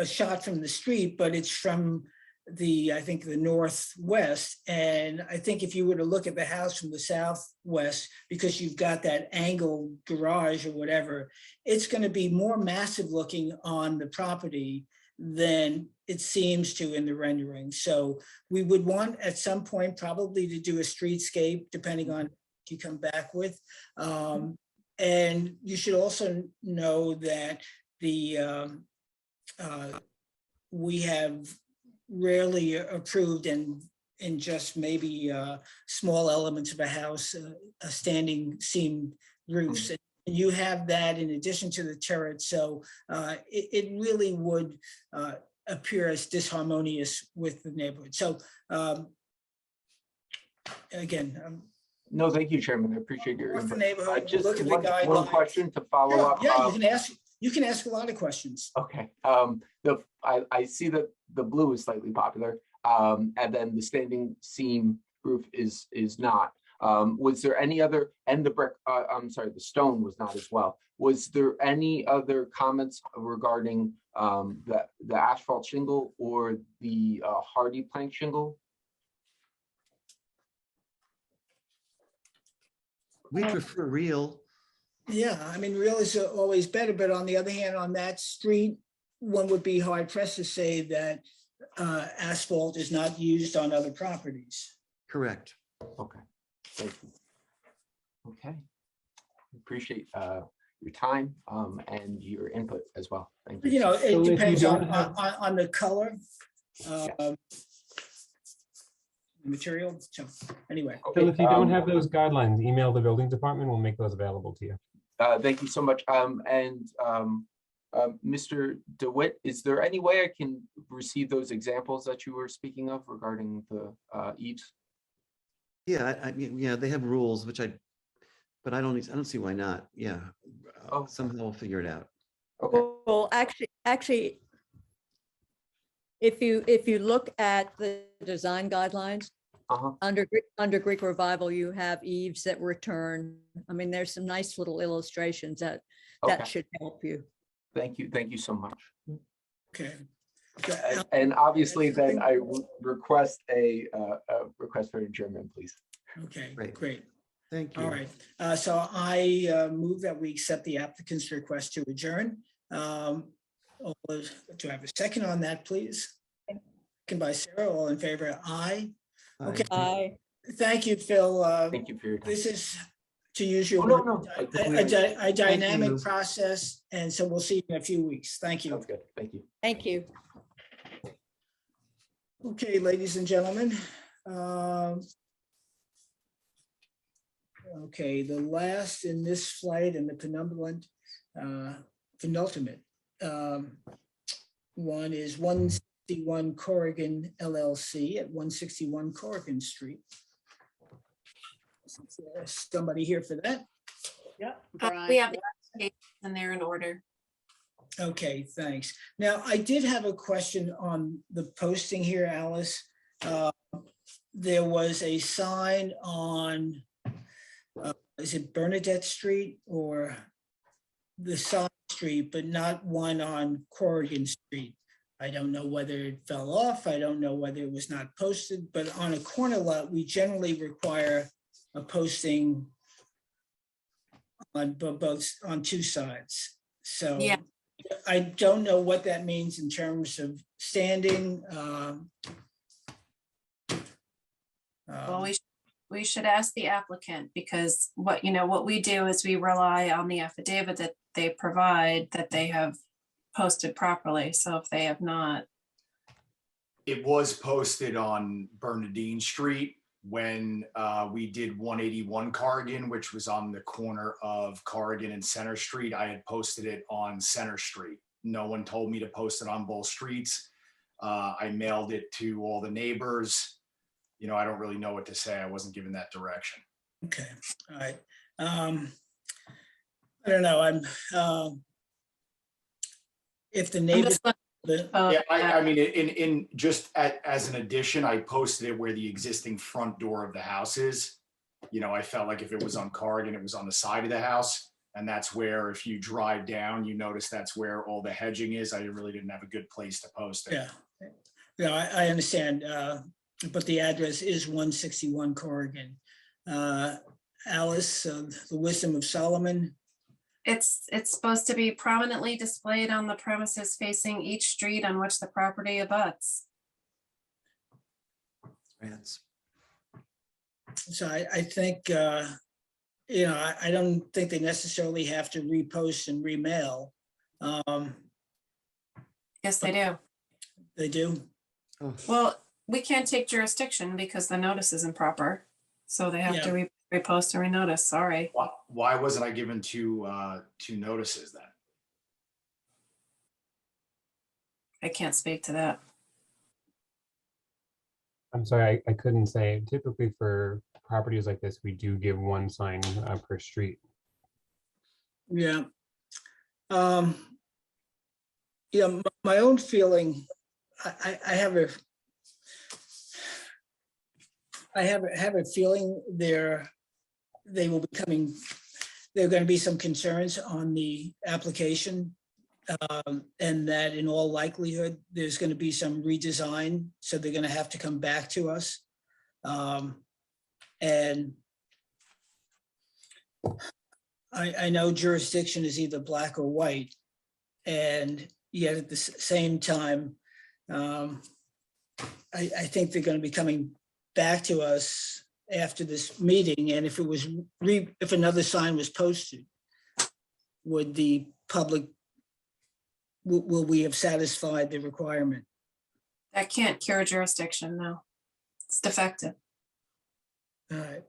shot from the street, but it's from I think the northwest. And I think if you were to look at the house from the southwest, because you've got that angled garage or whatever, it's going to be more massive looking on the property than it seems to in the rendering. So we would want at some point probably to do a streetscape, depending on what you come back with. And you should also know that we have rarely approved in just maybe small elements of a house, a standing seam roofs. And you have that in addition to the turret. So it really would appear as disharmonious with the neighborhood. So again, no, thank you, Chairman. I appreciate your input. Neighborhood, Just look at the guidelines. one question to follow up. Yeah, you can ask a lot of questions. Okay. I see that the blue is slightly popular, and then the standing seam roof is not. Was there any other, and the brick, I'm sorry, the stone was not as well. Was there any other comments regarding the asphalt shingle or the hardy plank shingle? We prefer real. Yeah, I mean, real is always better, but on the other hand, on that street, one would be hard pressed to say that asphalt is not used on other properties. Correct. Okay, thank you. Okay, appreciate your time and your input as well. Thank you. You know, So it if you depends don't on, have- on the color. Material, so anyway. So if you don't have those guidelines, email the building department, we'll make those available to you. Thank you so much. Mr. DeWitt, is there any way I can receive those examples that you were speaking of regarding the eaves? Yeah, I mean, yeah, they have rules, but I don't see why not. Yeah. Somehow we'll figure it out. Okay. Well, actually, if you look at the design guidelines, under Greek Revival, you have eaves that return. I mean, there's some nice little illustrations that should help you. Thank you so much. Okay. And obviously, then I request a request for adjournment, please. Okay, Great. great. Thank you. All right, so I move that we accept the applicant's request to adjourn. Do I have a second on that, please? Second by Sarah, all in favor, aye. Okay. Aye. Thank you, Phil. Thank you for your time. This is, to use your Oh, word, no. a dynamic you. process, and so we'll see you in a few weeks. Thank you. Sounds good. Thank you. Thank you. Okay, ladies and gentlemen. Okay, the last in this flight and the penultimate one is 161 Corrigan LLC at 161 Corrigan Street. Somebody here for that? Yeah. We have the applications and they're in order. Okay, thanks. Now, I did have a question on the posting here, Alice. There was a sign on, is it Bernadette Street or the side street, but not one on Corrigan Street. I don't know whether it fell off. I don't know whether it was not posted, but on a corner lot, we generally require a posting on both, on two sides. So Yeah. I don't know what that means in terms of standing. Well, we should ask the applicant, because what we do is we rely on the affidavit that they provide that they have posted properly. So if they have not. It was posted on Bernadine Street when we did 181 Corrigan, which was on the corner of Corrigan and Center Street. I had posted it on Center Street. No one told me to post it on both streets. I mailed it to all the neighbors. You know, I don't really know what to say. I wasn't given that direction. Okay, all right. I don't know, if the neighbors. Yeah, I mean, in just as an addition, I posted it where the existing front door of the house is. You know, I felt like if it was on Corrigan, it was on the side of the house. And that's where, if you drive down, you notice that's where all the hedging is. I really didn't have a good place to post it. Yeah, no, I understand, but the address is 161 Corrigan. Alice, the wisdom of Solomon. It's supposed to be prominently displayed on the premises facing each street on which the property abuts. So I think, you know, I don't think they necessarily have to repost and remail. Yes, they do. They do? Well, we can't take jurisdiction because the notice is improper. So they have to repost and renotice, sorry. Why wasn't I given two notices then? I can't speak to that. I'm sorry, I couldn't say. Typically for properties like this, we do give one sign per street. Yeah. Yeah, my own feeling, I have a feeling there are going to be some concerns on the application, and that in all likelihood, there's going to be some redesign. So they're going to have to come back to us. And I know jurisdiction is either black or white, and yet at the same time, I think they're going to be coming back to us after this meeting, and if it was, if another sign was posted, would the public, will we have satisfied the requirement? That can't cure jurisdiction, no. It's defective. All right.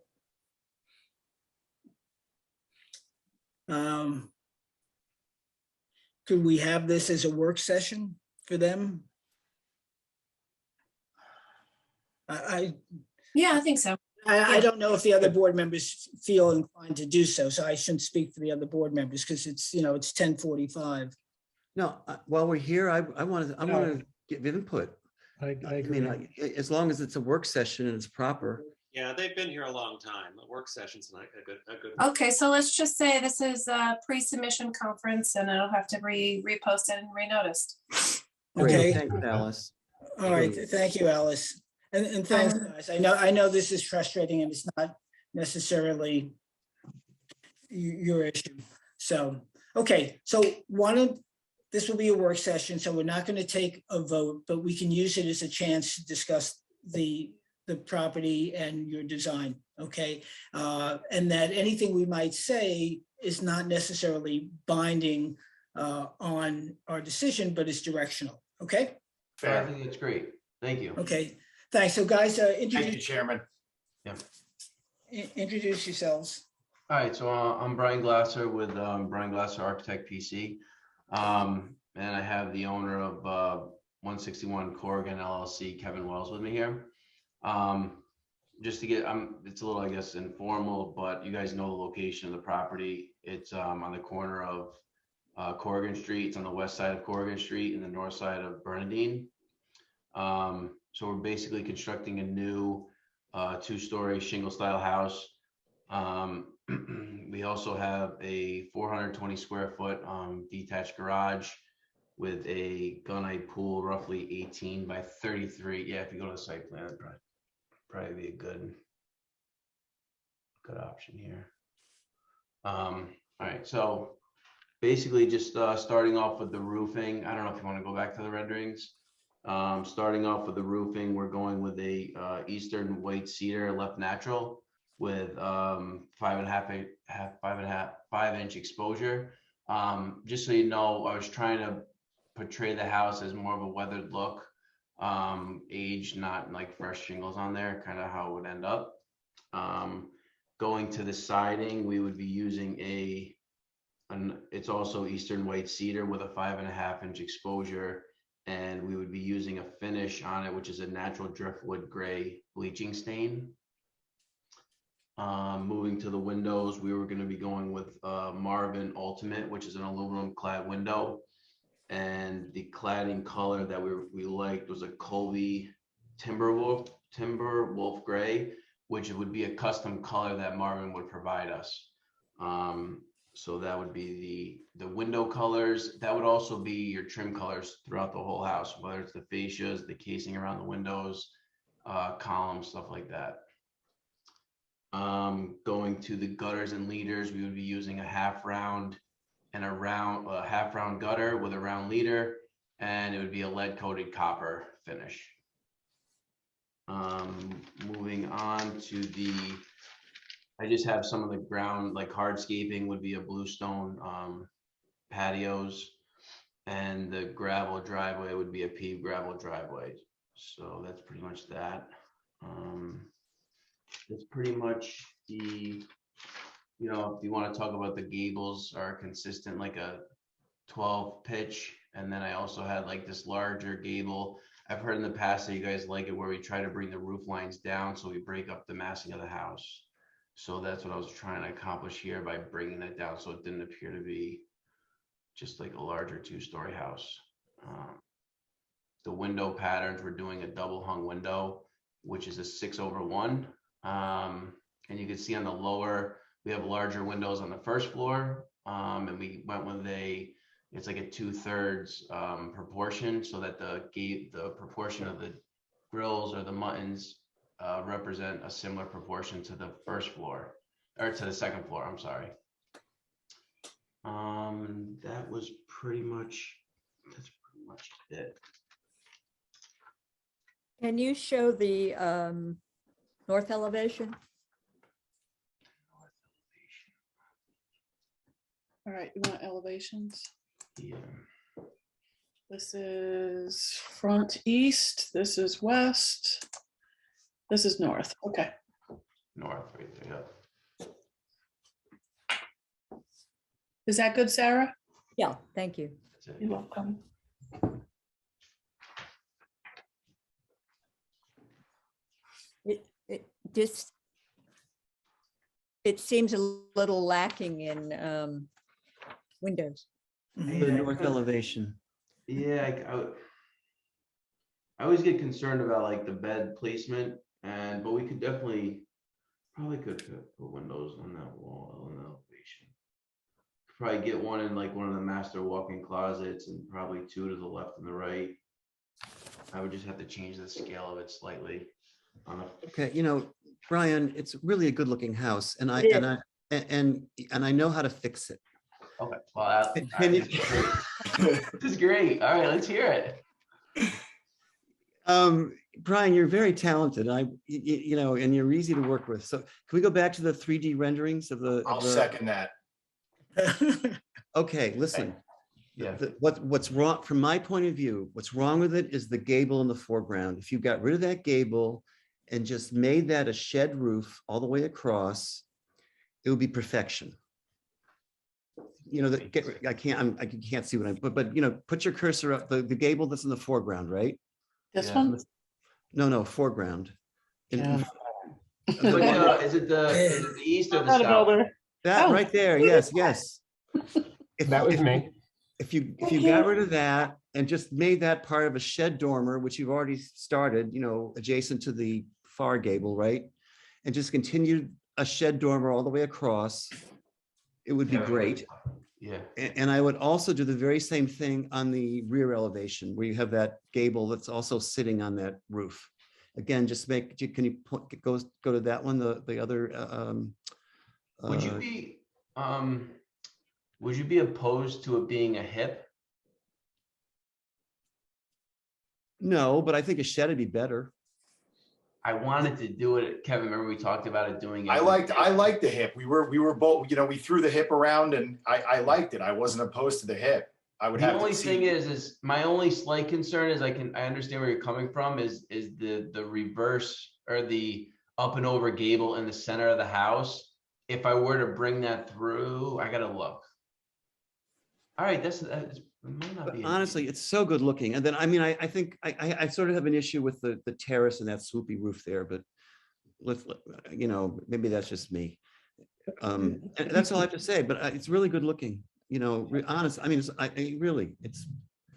Could we have this as a work session for them? Yeah, I think so. I don't know if the other board members feel inclined to do so, so I shouldn't speak for the other board members because it's, it's 10:45. No, while we're here, I want to give input. I I agree. mean, as long as it's a work session and it's proper. Yeah, they've been here a long time. The work session's not a good. Okay, so let's just say this is a pre-submission conference and it'll have to be reposted and renoticed. Okay. Thanks, Alice. All right, thank you, Alice. And thanks, guys. I know this is frustrating and it's not necessarily your issue. So, okay, so this will be a work session, so we're not going to take a vote, but we can use it as a chance to discuss the property and your design, okay? And that anything we might say is not necessarily binding on our decision, but is directional, okay? I think that's great. Thank you. Okay, thanks. So guys, Thank you, Chairman. Yeah. Introduce yourselves. All right, so I'm Brian Glasser with Brian Glasser Architect PC. And I have the owner of 161 Corrigan LLC, Kevin Wells, with me here. Just to get, it's a little, I guess, informal, but you guys know the location of the property. It's on the corner of Corrigan Street. It's on the west side of Corrigan Street and the north side of Bernadine. So we're basically constructing a new 2-story shingle style house. We also have a 420 square foot detached garage with a gunite pool, roughly 18 by 33. Yeah, if you go to the site plan, it'd probably be a good option here. All right, so basically just starting off with the roofing. I don't know if you want to go back to the renderings. Starting off with the roofing, we're going with a Eastern white cedar left natural with 5.5-inch exposure. Just so you know, I was trying to portray the house as more of a weathered look, age, not like fresh shingles on there, kind of how it would end up. Going to the siding, we would be using it's also Eastern white cedar with a 5.5-inch exposure, and we would be using a finish on it, which is a natural driftwood gray bleaching stain. Moving to the windows, we were going to be going with Marvin Ultimate, which is an aluminum clad window, and the cladding color that we liked was a Colby Timber Wolf gray, which would be a custom color that Marvin would provide us. So that would be the window colors. That would also be your trim colors throughout the whole house, whether it's the fascias, the casing around the windows, columns, stuff like that. Going to the gutters and leaders, we would be using a half round gutter with a round leader, and it would be a lead coated copper finish. Moving on to I just have some of the ground, like hardscaping would be a bluestone patios, and the gravel driveway would be a paved gravel driveway. So that's pretty much that. That's pretty much if you want to talk about the gables are consistent, like a 12 pitch. And then I also had like this larger gable. I've heard in the past that you guys like it where we try to bring the roof lines down so we break up the massing of the house. So that's what I was trying to accomplish here by bringing that down, so it didn't appear to be just like a larger 2-story house. The window patterns, we're doing a double hung window, which is a 6/1. And you can see on the lower, we have larger windows on the first floor. And we went with it's like a 2/3 proportion, so that the proportion of the grills or the muttons represent a similar proportion to the first floor. or to the second floor, I'm sorry. That was pretty much, that's pretty much it. Can you show the north elevation? All right, you want elevations? Yeah. This is front east, this is west, this is north. Okay. North right there, yeah. Is that good, Sarah? Yeah, thank you. You're welcome. It seems a little lacking in windows. The north elevation. Yeah, I always get concerned about like the bed placement, but we could definitely, probably could put windows on that wall, on the elevation. Probably get one in like one of the master walk-in closets and probably two to the left and the right. I would just have to change the scale of it slightly. Okay, you know, Brian, it's really a good looking house and I know how to fix it. Okay, well, this is great. All right, let's hear it. Brian, you're very talented. You know, and you're easy to work with. So can we go back to the 3D renderings of the? I'll second that. Okay, listen. Yeah. What's wrong from my point of view? What's wrong with it is the gable in the foreground. If you got rid of that gable and just made that a shed roof all the way across, it would be perfection. You know, I can't see what but you know, put your cursor up the gable that's in the foreground, right? This one? No, foreground. Yeah. Is it the east or the south? That right there, yes. That was me. If you got rid of that and just made that part of a shed dormer, which you've already started, you know, adjacent to the far gable, right? And just continued a shed dormer all the way across, it would be great. Yeah. And I would also do the very same thing on the rear elevation where you have that gable that's also sitting on that roof. Again, just can you go to that one, the other? Would you be opposed to it being a hip? No, but I think a shed would be better. I wanted to do it, Kevin. Remember we talked about it doing it. I liked the hip. We were both, you know, we threw the hip around and I liked it. I wasn't opposed to the hip. I would have to see. The only thing is my only slight concern is I understand where you're coming from is the reverse or the up and over gable in the center of the house. If I were to bring that through, I gotta look. All right, that's might not be honestly, it's so good looking. And then, I mean, I think I sort of have an issue with the terrace and that swoopy roof there, but you know, maybe that's just me. And that's all I have to say, but it's really good looking, you know, honest. I mean, it's,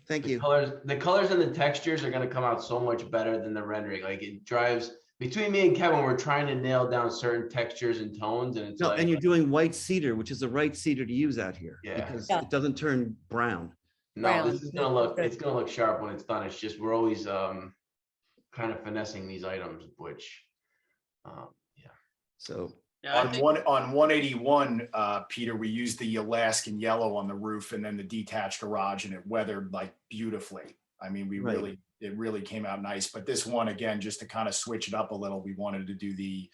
thank you. The colors and the textures are going to come out so much better than the rendering. Like it drives between me and Kevin, we're trying to nail down certain textures and tones, and it's and you're doing white ceder, which is the right cedar to use out here. Yeah. Because it doesn't turn brown. No, this is gonna look. It's gonna look sharp when it's done. It's just we're always kind of finessing these items, which, yeah. So on 181, Peter, we used the Alaskan yellow on the roof and then the detached garage, and it weathered like beautifully. I mean, it really came out nice. But this one, again, just to kind of switch it up a little, we wanted to do the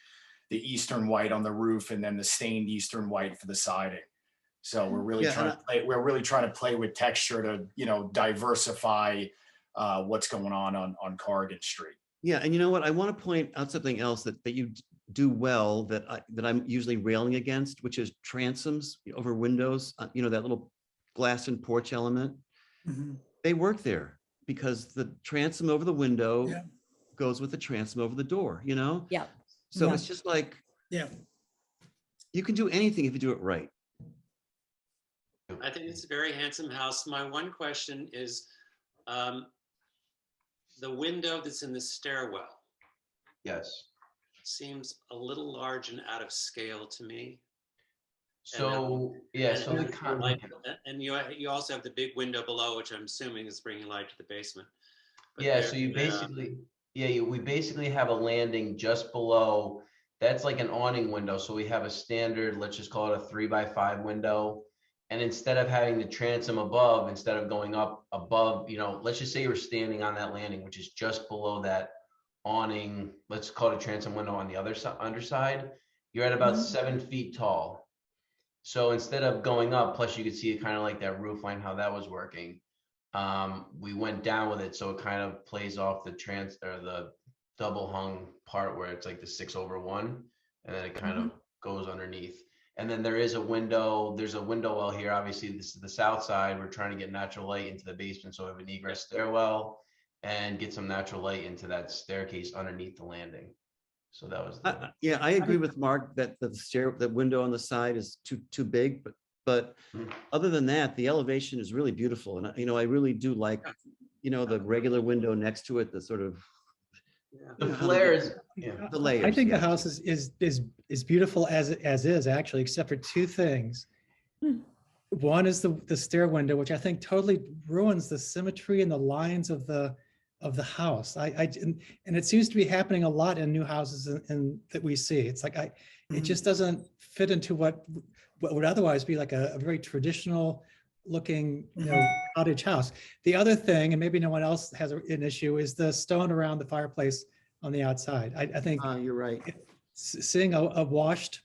Eastern white on the roof and then the stained Eastern white for the siding. So we're really trying to play with texture to, you know, diversify what's going on Corrigan Street. Yeah, and you know what? I want to point out something else that you do well that I'm usually railing against, which is transoms over windows. You know, that little glass and porch element. Mm-hmm. They work there because the transom over the window goes with the transom over the door. You know. Yeah. So it's just like you can do anything if you do it right. I think it's a very handsome house. My one question is the window that's in the stairwell. Yes. Seems a little large and out of scale to me. So and you also have the big window below, which I'm assuming is bringing light to the basement. But so you basically we basically have a landing just below that's like an awning window. So we have a standard, let's just call it a 3x5 window. And instead of having the transom above, instead of going up above, you know, let's just say you're standing on that landing, which is just below that awning, let's call it a transom window on the other side, underside, you're at about 7 feet tall. So instead of going up, plus you could see kind of like that roof line, how that was working. We went down with it. So it kind of plays off the the double hung part where it's like the 6/1, and then it kind of goes underneath. And then there is a window, there's a window well here. Obviously, this is the south side. We're trying to get natural light into the basement. So we have an egress stairwell and get some natural light into that staircase underneath the landing. So that was yeah, I agree with Mark that the window on the side is too big, but other than that, the elevation is really beautiful. And you know, I really do like, you know, the regular window next to it, the sort of the flares, the layers. I think the house is beautiful as is, actually, except for two things. One is the stair window, which I think totally ruins the symmetry and the lines of the house. And it seems to be happening a lot in new houses and that we see. It's like it just doesn't fit into what would otherwise be like a very traditional looking, you know, cottage house. The other thing, and maybe no one else has an issue, is the stone around the fireplace on the outside. I think you're right. Seeing a washed,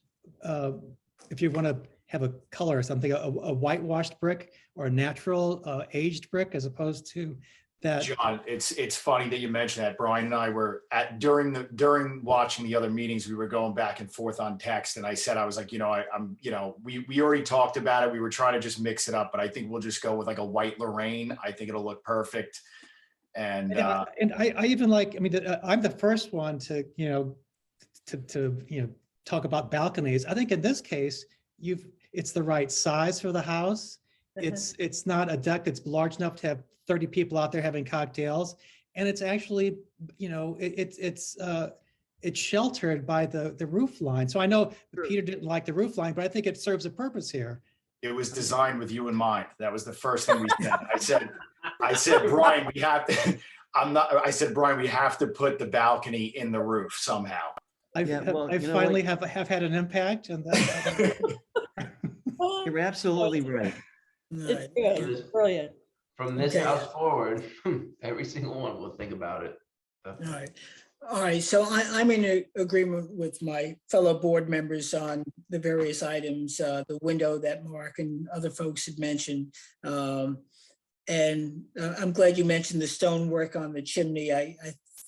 if you want to have a color or something, a whitewashed brick or a natural aged brick, as opposed to that. John, it's funny that you mentioned that. Brian and I were during watching the other meetings, we were going back and forth on text, and I said, I was like, you know, I'm, you know, we already talked about it. We were trying to just mix it up, but I think we'll just go with like a white Lorraine. I think it'll look perfect. And I even like, I mean, I'm the first one to, you know, to talk about balconies. I think in this case, it's the right size for the house. It's not a deck that's large enough to have 30 people out there having cocktails, and it's actually, you know, it's sheltered by the roof line. So I know Peter didn't like the roof line, but I think it serves a purpose here. it was designed with you in mind. That was the first thing we said. I said, Brian, we have to, I said, Brian, we have to put the balcony in the roof somehow. I finally have had an impact, and you're absolutely right. It's good. It's brilliant. From this house forward, every single one will think about it. All right. So I'm in agreement with my fellow board members on the various items, the window that Mark and other folks had mentioned. And I'm glad you mentioned the stonework on the chimney. I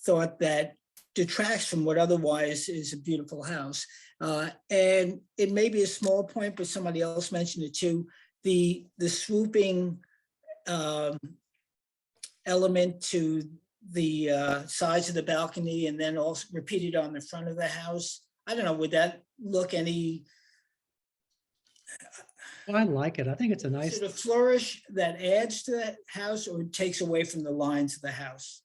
thought that detracts from what otherwise is a beautiful house. And it may be a small point, but somebody else mentioned it too. The swooping element to the sides of the balcony, and then also repeated on the front of the house. I don't know, would that look any? I like it. I think it's a nice sort of flourish that adds to that house, or takes away from the lines of the house.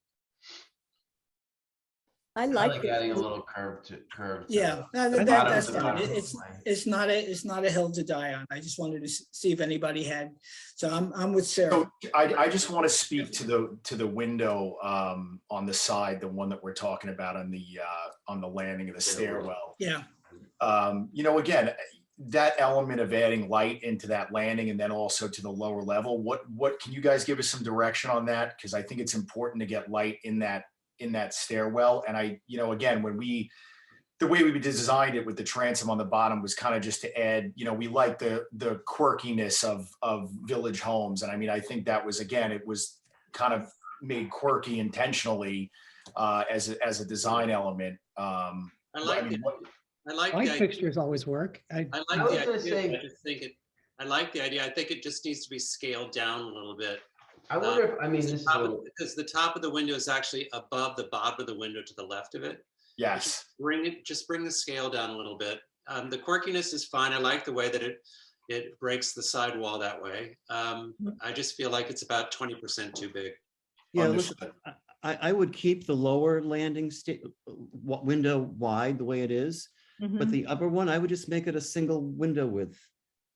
I like adding a little curve to Yeah, that's fine. It's not a hill to die on. I just wanted to see if anybody had. So I'm with Sarah. So I just want to speak to the window on the side, the one that we're talking about on the landing of the stairwell. Yeah. You know, again, that element of adding light into that landing and then also to the lower level. What can you guys give us some direction on that? Because I think it's important to get light in that stairwell. And you know, again, the way we designed it with the transom on the bottom was kind of just to add, you know, we like the quirkiness of village homes. And I mean, I think that was, again, it was kind of made quirky intentionally as a design element. I like light fixtures always work. I like the idea. I like the idea. I think it just needs to be scaled down a little bit. I wonder if, I mean, because the top of the window is actually above the bottom of the window to the left of it. Yes. Just bring the scale down a little bit. The quirkiness is fine. I like the way that it breaks the side wall that way. I just feel like it's about 20% too big. Yeah, listen, I would keep the lower landing window wide the way it is, but the upper one, I would just make it a single window with,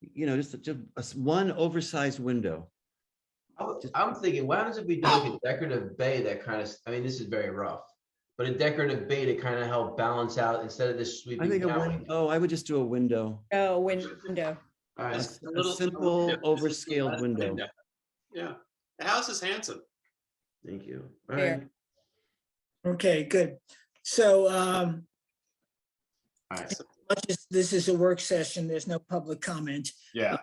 you know, just one oversized window. I'm thinking, why doesn't we do like a decorative bay that kind of, I mean, this is very rough, but a decorative bay to kind of help balance out instead of this I sweeping think down. I would just do a window. Oh, window. All right. Just A simple overscaled window. Yeah, the house is handsome. Thank you. All Fair. right. Okay, good. So All right. much as this is a work session, there's no public comment. Yeah.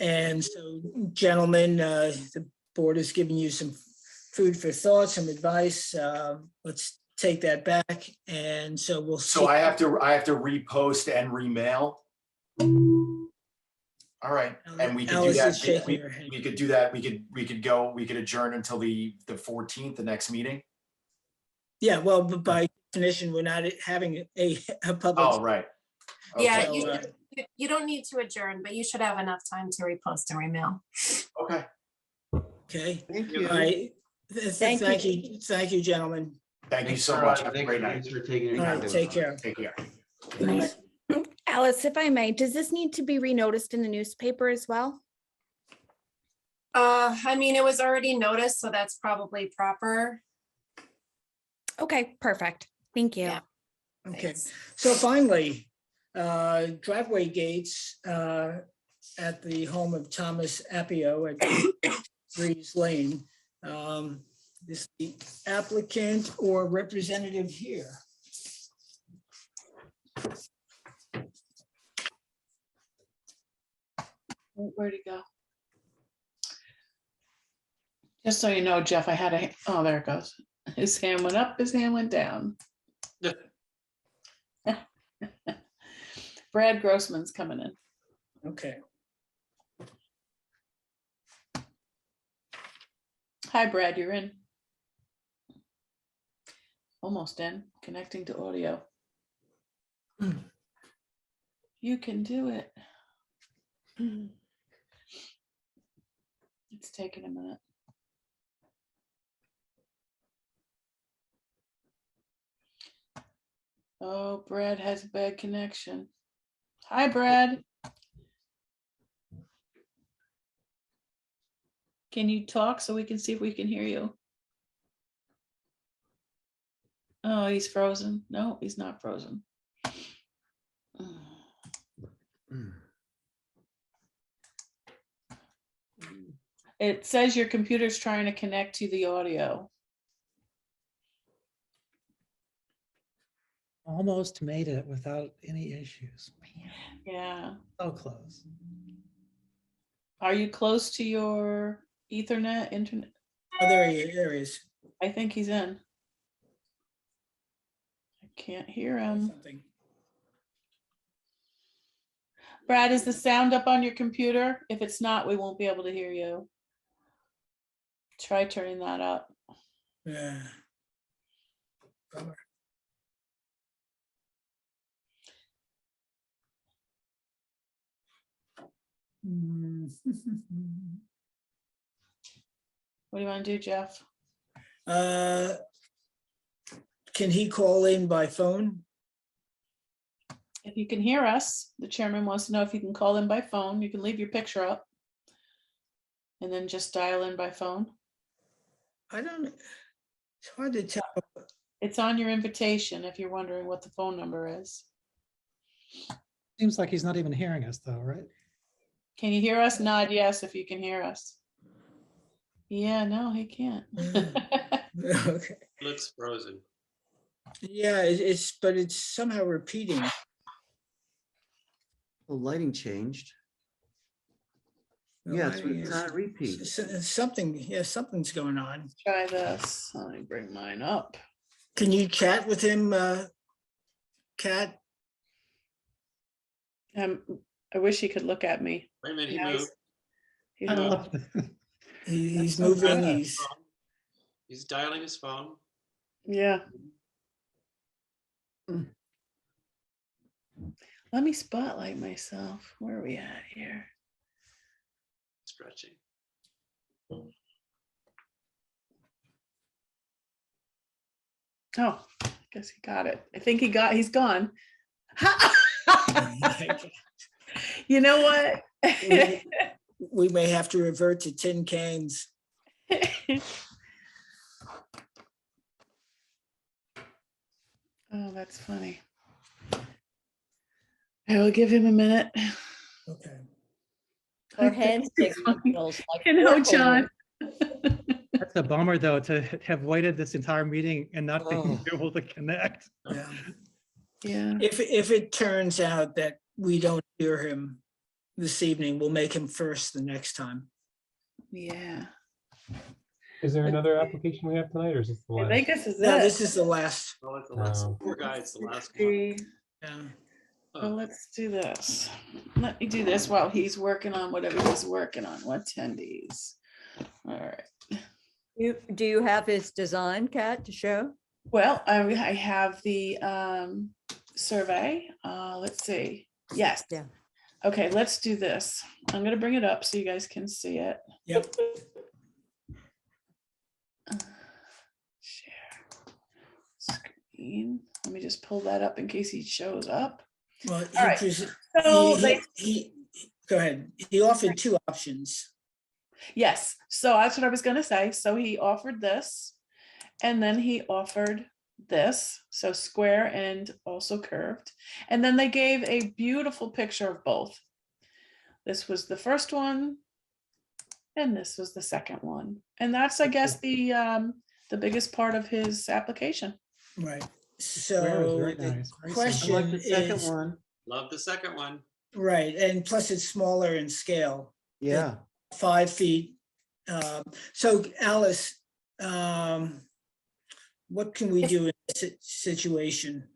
And so, gentlemen, the board has given you some food for thought, some advice. Let's take that back. And so we'll see. So I have to repost and remail. All right, and we could do Alice that. is shaking her head. We could do that. We could adjourn until the 14th, the next meeting. Yeah, well, but by definition, we're not having a public. Oh, right. Yeah, So, you don't need to adjourn, but you should have enough time to repost and remail. Okay. Okay. Thank you. All right. Thank Thank you. Thank you, gentlemen. Thank you Thanks so for, much. Have a thanks great night. for taking your All time. right, take care. Take care. Thanks. Alice, if I may, does this need to be renoticed in the newspaper as well? I mean, it was already noticed, so that's probably proper. Okay, perfect. Thank you. Yeah. Okay, so finally, driveway gates at the home of Thomas Appio at Breeze Lane. Is the applicant or representative here? Where'd he go? Just so you know, Jeff, I had oh, there it goes. His hand went up, his hand went down. Brad Grossman's coming in. Okay. Hi, Brad, you're in. Almost in, connecting to audio. You can do it. It's taking a minute. Oh, Brad has a bad connection. Hi, Brad. Can you talk so we can see if we can hear you? Oh, he's frozen. No, he's not frozen. It says your computer's trying to connect to the audio. Almost made it without any issues. Yeah. So close. Are you close to your Ethernet internet? Oh, there he is. I think he's in. I can't hear him. Something. Brad, is the sound up on your computer? If it's not, we won't be able to hear you. Try turning that up. Yeah. Bummer. What do you want to do, Jeff? Can he call in by phone? If you can hear us, the chairman wants to know if you can call in by phone. You can leave your picture up and then just dial in by phone. I don't, it's hard to tell. It's on your invitation if you're wondering what the phone number is. Seems like he's not even hearing us though, right? Can you hear us? Nod yes if you can hear us. Yeah, no, he can't. Okay. Looks frozen. Yeah, but it's somehow repeating. The lighting changed. The Yeah, lighting it's is- not a repeat. Something, yeah, something's going on. Try this. Let me bring mine up. Can you chat with him, Kat? I wish he could look at me. Wait a minute, he Yeah, moved. He I moved. love He's That's so moving, bad. He's dialing his phone. Yeah. Let me spotlight myself. Where are we at here? Stretching. Oh, I guess he got it. I think he's gone. You know what? We may have to revert to tin cans. Oh, that's funny. I will give him a minute. Okay. Or hand signals. Like You know, oracle John. That's a bummer, though, to have waited this entire meeting and not being Oh. able to connect. Yeah. Yeah. If it turns out that we don't hear him this evening, we'll make him first the next time. Yeah. Is there another application we have tonight, or is this the I last? think this is No, it. this is the last. Oh, it's the last. Oh. Poor guy, it's the last one. Yeah. So let's do this. Let me do this while he's working on whatever he's working on. What attendees? All right. Do you have his design, Kat, to show? Well, I have the survey. Let's see. Yes. Yeah. Okay, let's do this. I'm gonna bring it up so you guys can see it. Yep. Share screen. Let me just pull that up in case he shows up. Well, All right. So go ahead. He offered two options. yes, so that's what I was gonna say. So he offered this, and then he offered this, so square and also curved. And then they gave a beautiful picture of both. This was the first one, and this was the second one. And that's, I guess, the biggest part of his application. Right. Square is So very the nice, very question I like the second is, one. Love the second one. right, and plus it's smaller in scale. Yeah. 5 feet. So Alice, what can we do in this situation?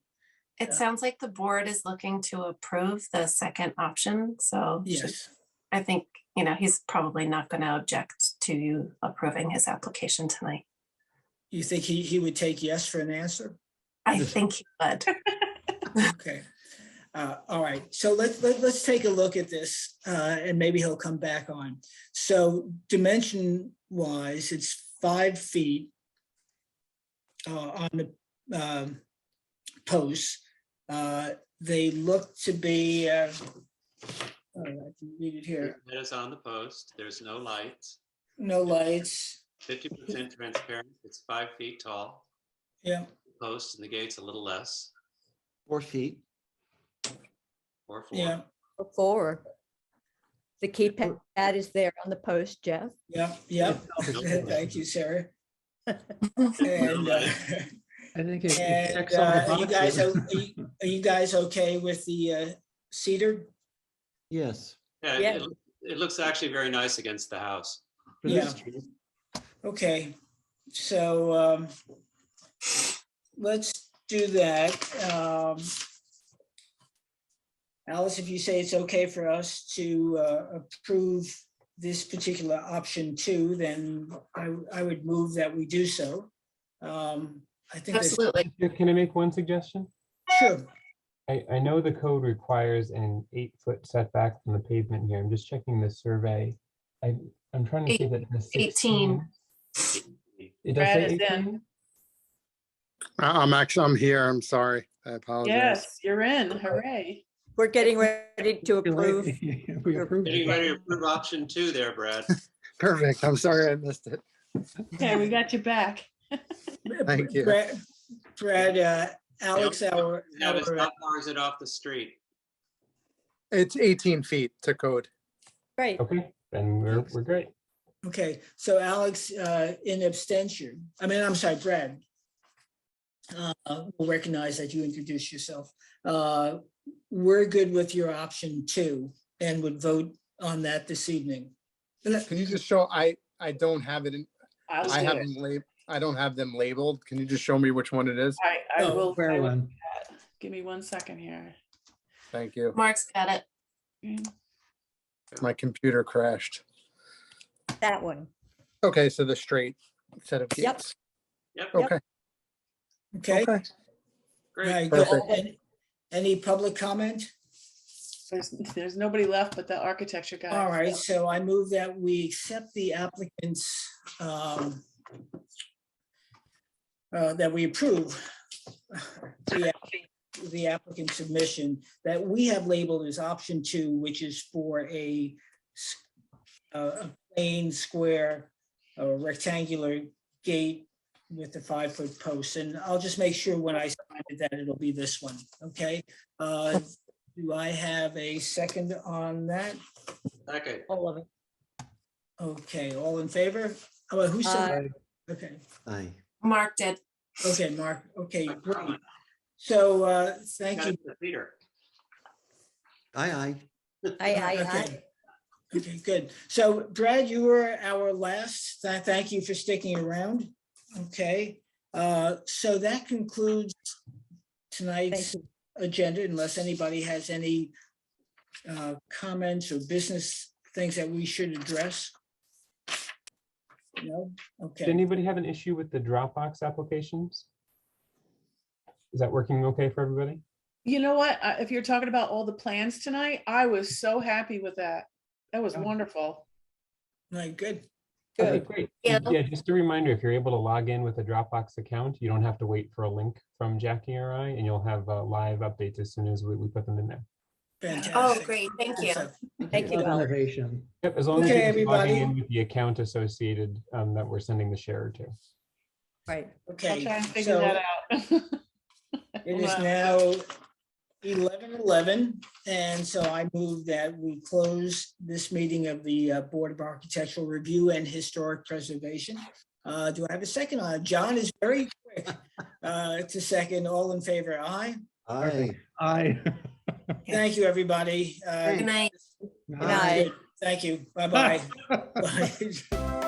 It sounds like the board is looking to approve the second option, so Yes. I think, he's probably not going to object to you approving his application tonight. You think he would take yes for an answer? I think he would. Okay. All right. So let's take a look at this and maybe he'll come back on. So dimension wise, it's 5 feet on the posts. They look to be, I can read it here. That is on the post. There's no lights. No lights. 50% transparent. It's 5 feet tall. Yeah. Post and the gate's a little less. 4 feet. Or 4. Yeah. Before. The keypad is there on the post, Jeff. Yep. Yep. Thank you, Sarah. And, I think it and checks all the are you guys boxes. are you guys okay with the cedar? Yes. Yeah, Yeah. it looks actually very nice against the house. For Yeah. this street. Okay, so let's do that. Alice, if you say it's okay for us to approve this particular option 2, then I would move that we do so. I think that's Absolutely. Can I make one suggestion? sure. I know the code requires an 8-foot setback from the pavement here. I'm just checking the survey. I'm trying to see that the 18. It does Brad say is 18? in. I'm here. I'm sorry. I apologize. Yes, you're in. Hooray. We're getting ready to approve. We approved Getting it. ready to approve option 2 there, Brad. Perfect. I'm sorry I missed it. Okay, we got you back. Thank you. Brad, Alex, our How far is it off the street? It's 18 feet to code. Great. Okay, then we're great. okay. So Alex, in abstention. I'm sorry, Brad. We'll recognize that you introduced yourself. We're good with your option 2 and would vote on that this evening. Can you just show, I don't have it in, I'll I do have it. them I don't have them labeled. Can you just show me which one it is? I Oh, will. Square one. Give me 1 second here. Thank you. Mark's got it. My computer crashed. That one. Okay, so the straight set of Yep. gates. Yep. Okay. Okay. Okay. Great. All right, good. Perfect. Any public comment? There's nobody left but the architecture guy. All right, so I move that we accept the applicant's, that we approve the applicant submission that we have labeled as option 2, which is for a plain square or rectangular gate with the 5-foot posts, and I'll just make sure when I sign it that it'll be this one, okay? Do I have a second on that? Okay. All of it. Okay, all in favor? Oh, who said? Aye. Okay, Aye. Mark did. okay, Mark, okay, great. So, thank you. Peter. Aye. Okay. Okay, good. So Brad, you were our last. Thank you for sticking around. Okay, so that concludes tonight's agenda, unless anybody has any comments or business things that we should address. No? Did Okay. anybody have an issue with the Dropbox applications? Is that working okay for everybody? You know what? If you're talking about all the plans tonight, I was so happy with that. That was Oh. wonderful. Right, good. Okay, Good. great. Yeah. Yeah, just a reminder, if you're able to log in with a Dropbox account, you don't have to wait for a link from Jackie or I, and you'll have live updates as soon as we put them in there. Fantastic. Oh, great. Thank Good you. stuff. Thank you, Love Val. innovation. Yep, as long as Okay, you're just logging everybody. in with the account associated that we're sending the share to. Right. I'll Okay, try and figure so that out. it is now 11:11, and so I move that we close this meeting of the Board of Architectural Review and Historic Preservation. Do I have a second on it? John is very quick to second. All in favor, aye. Aye. Aye. Thank you, everybody. Good night. Good night. Thank you. Bye-bye. Bye.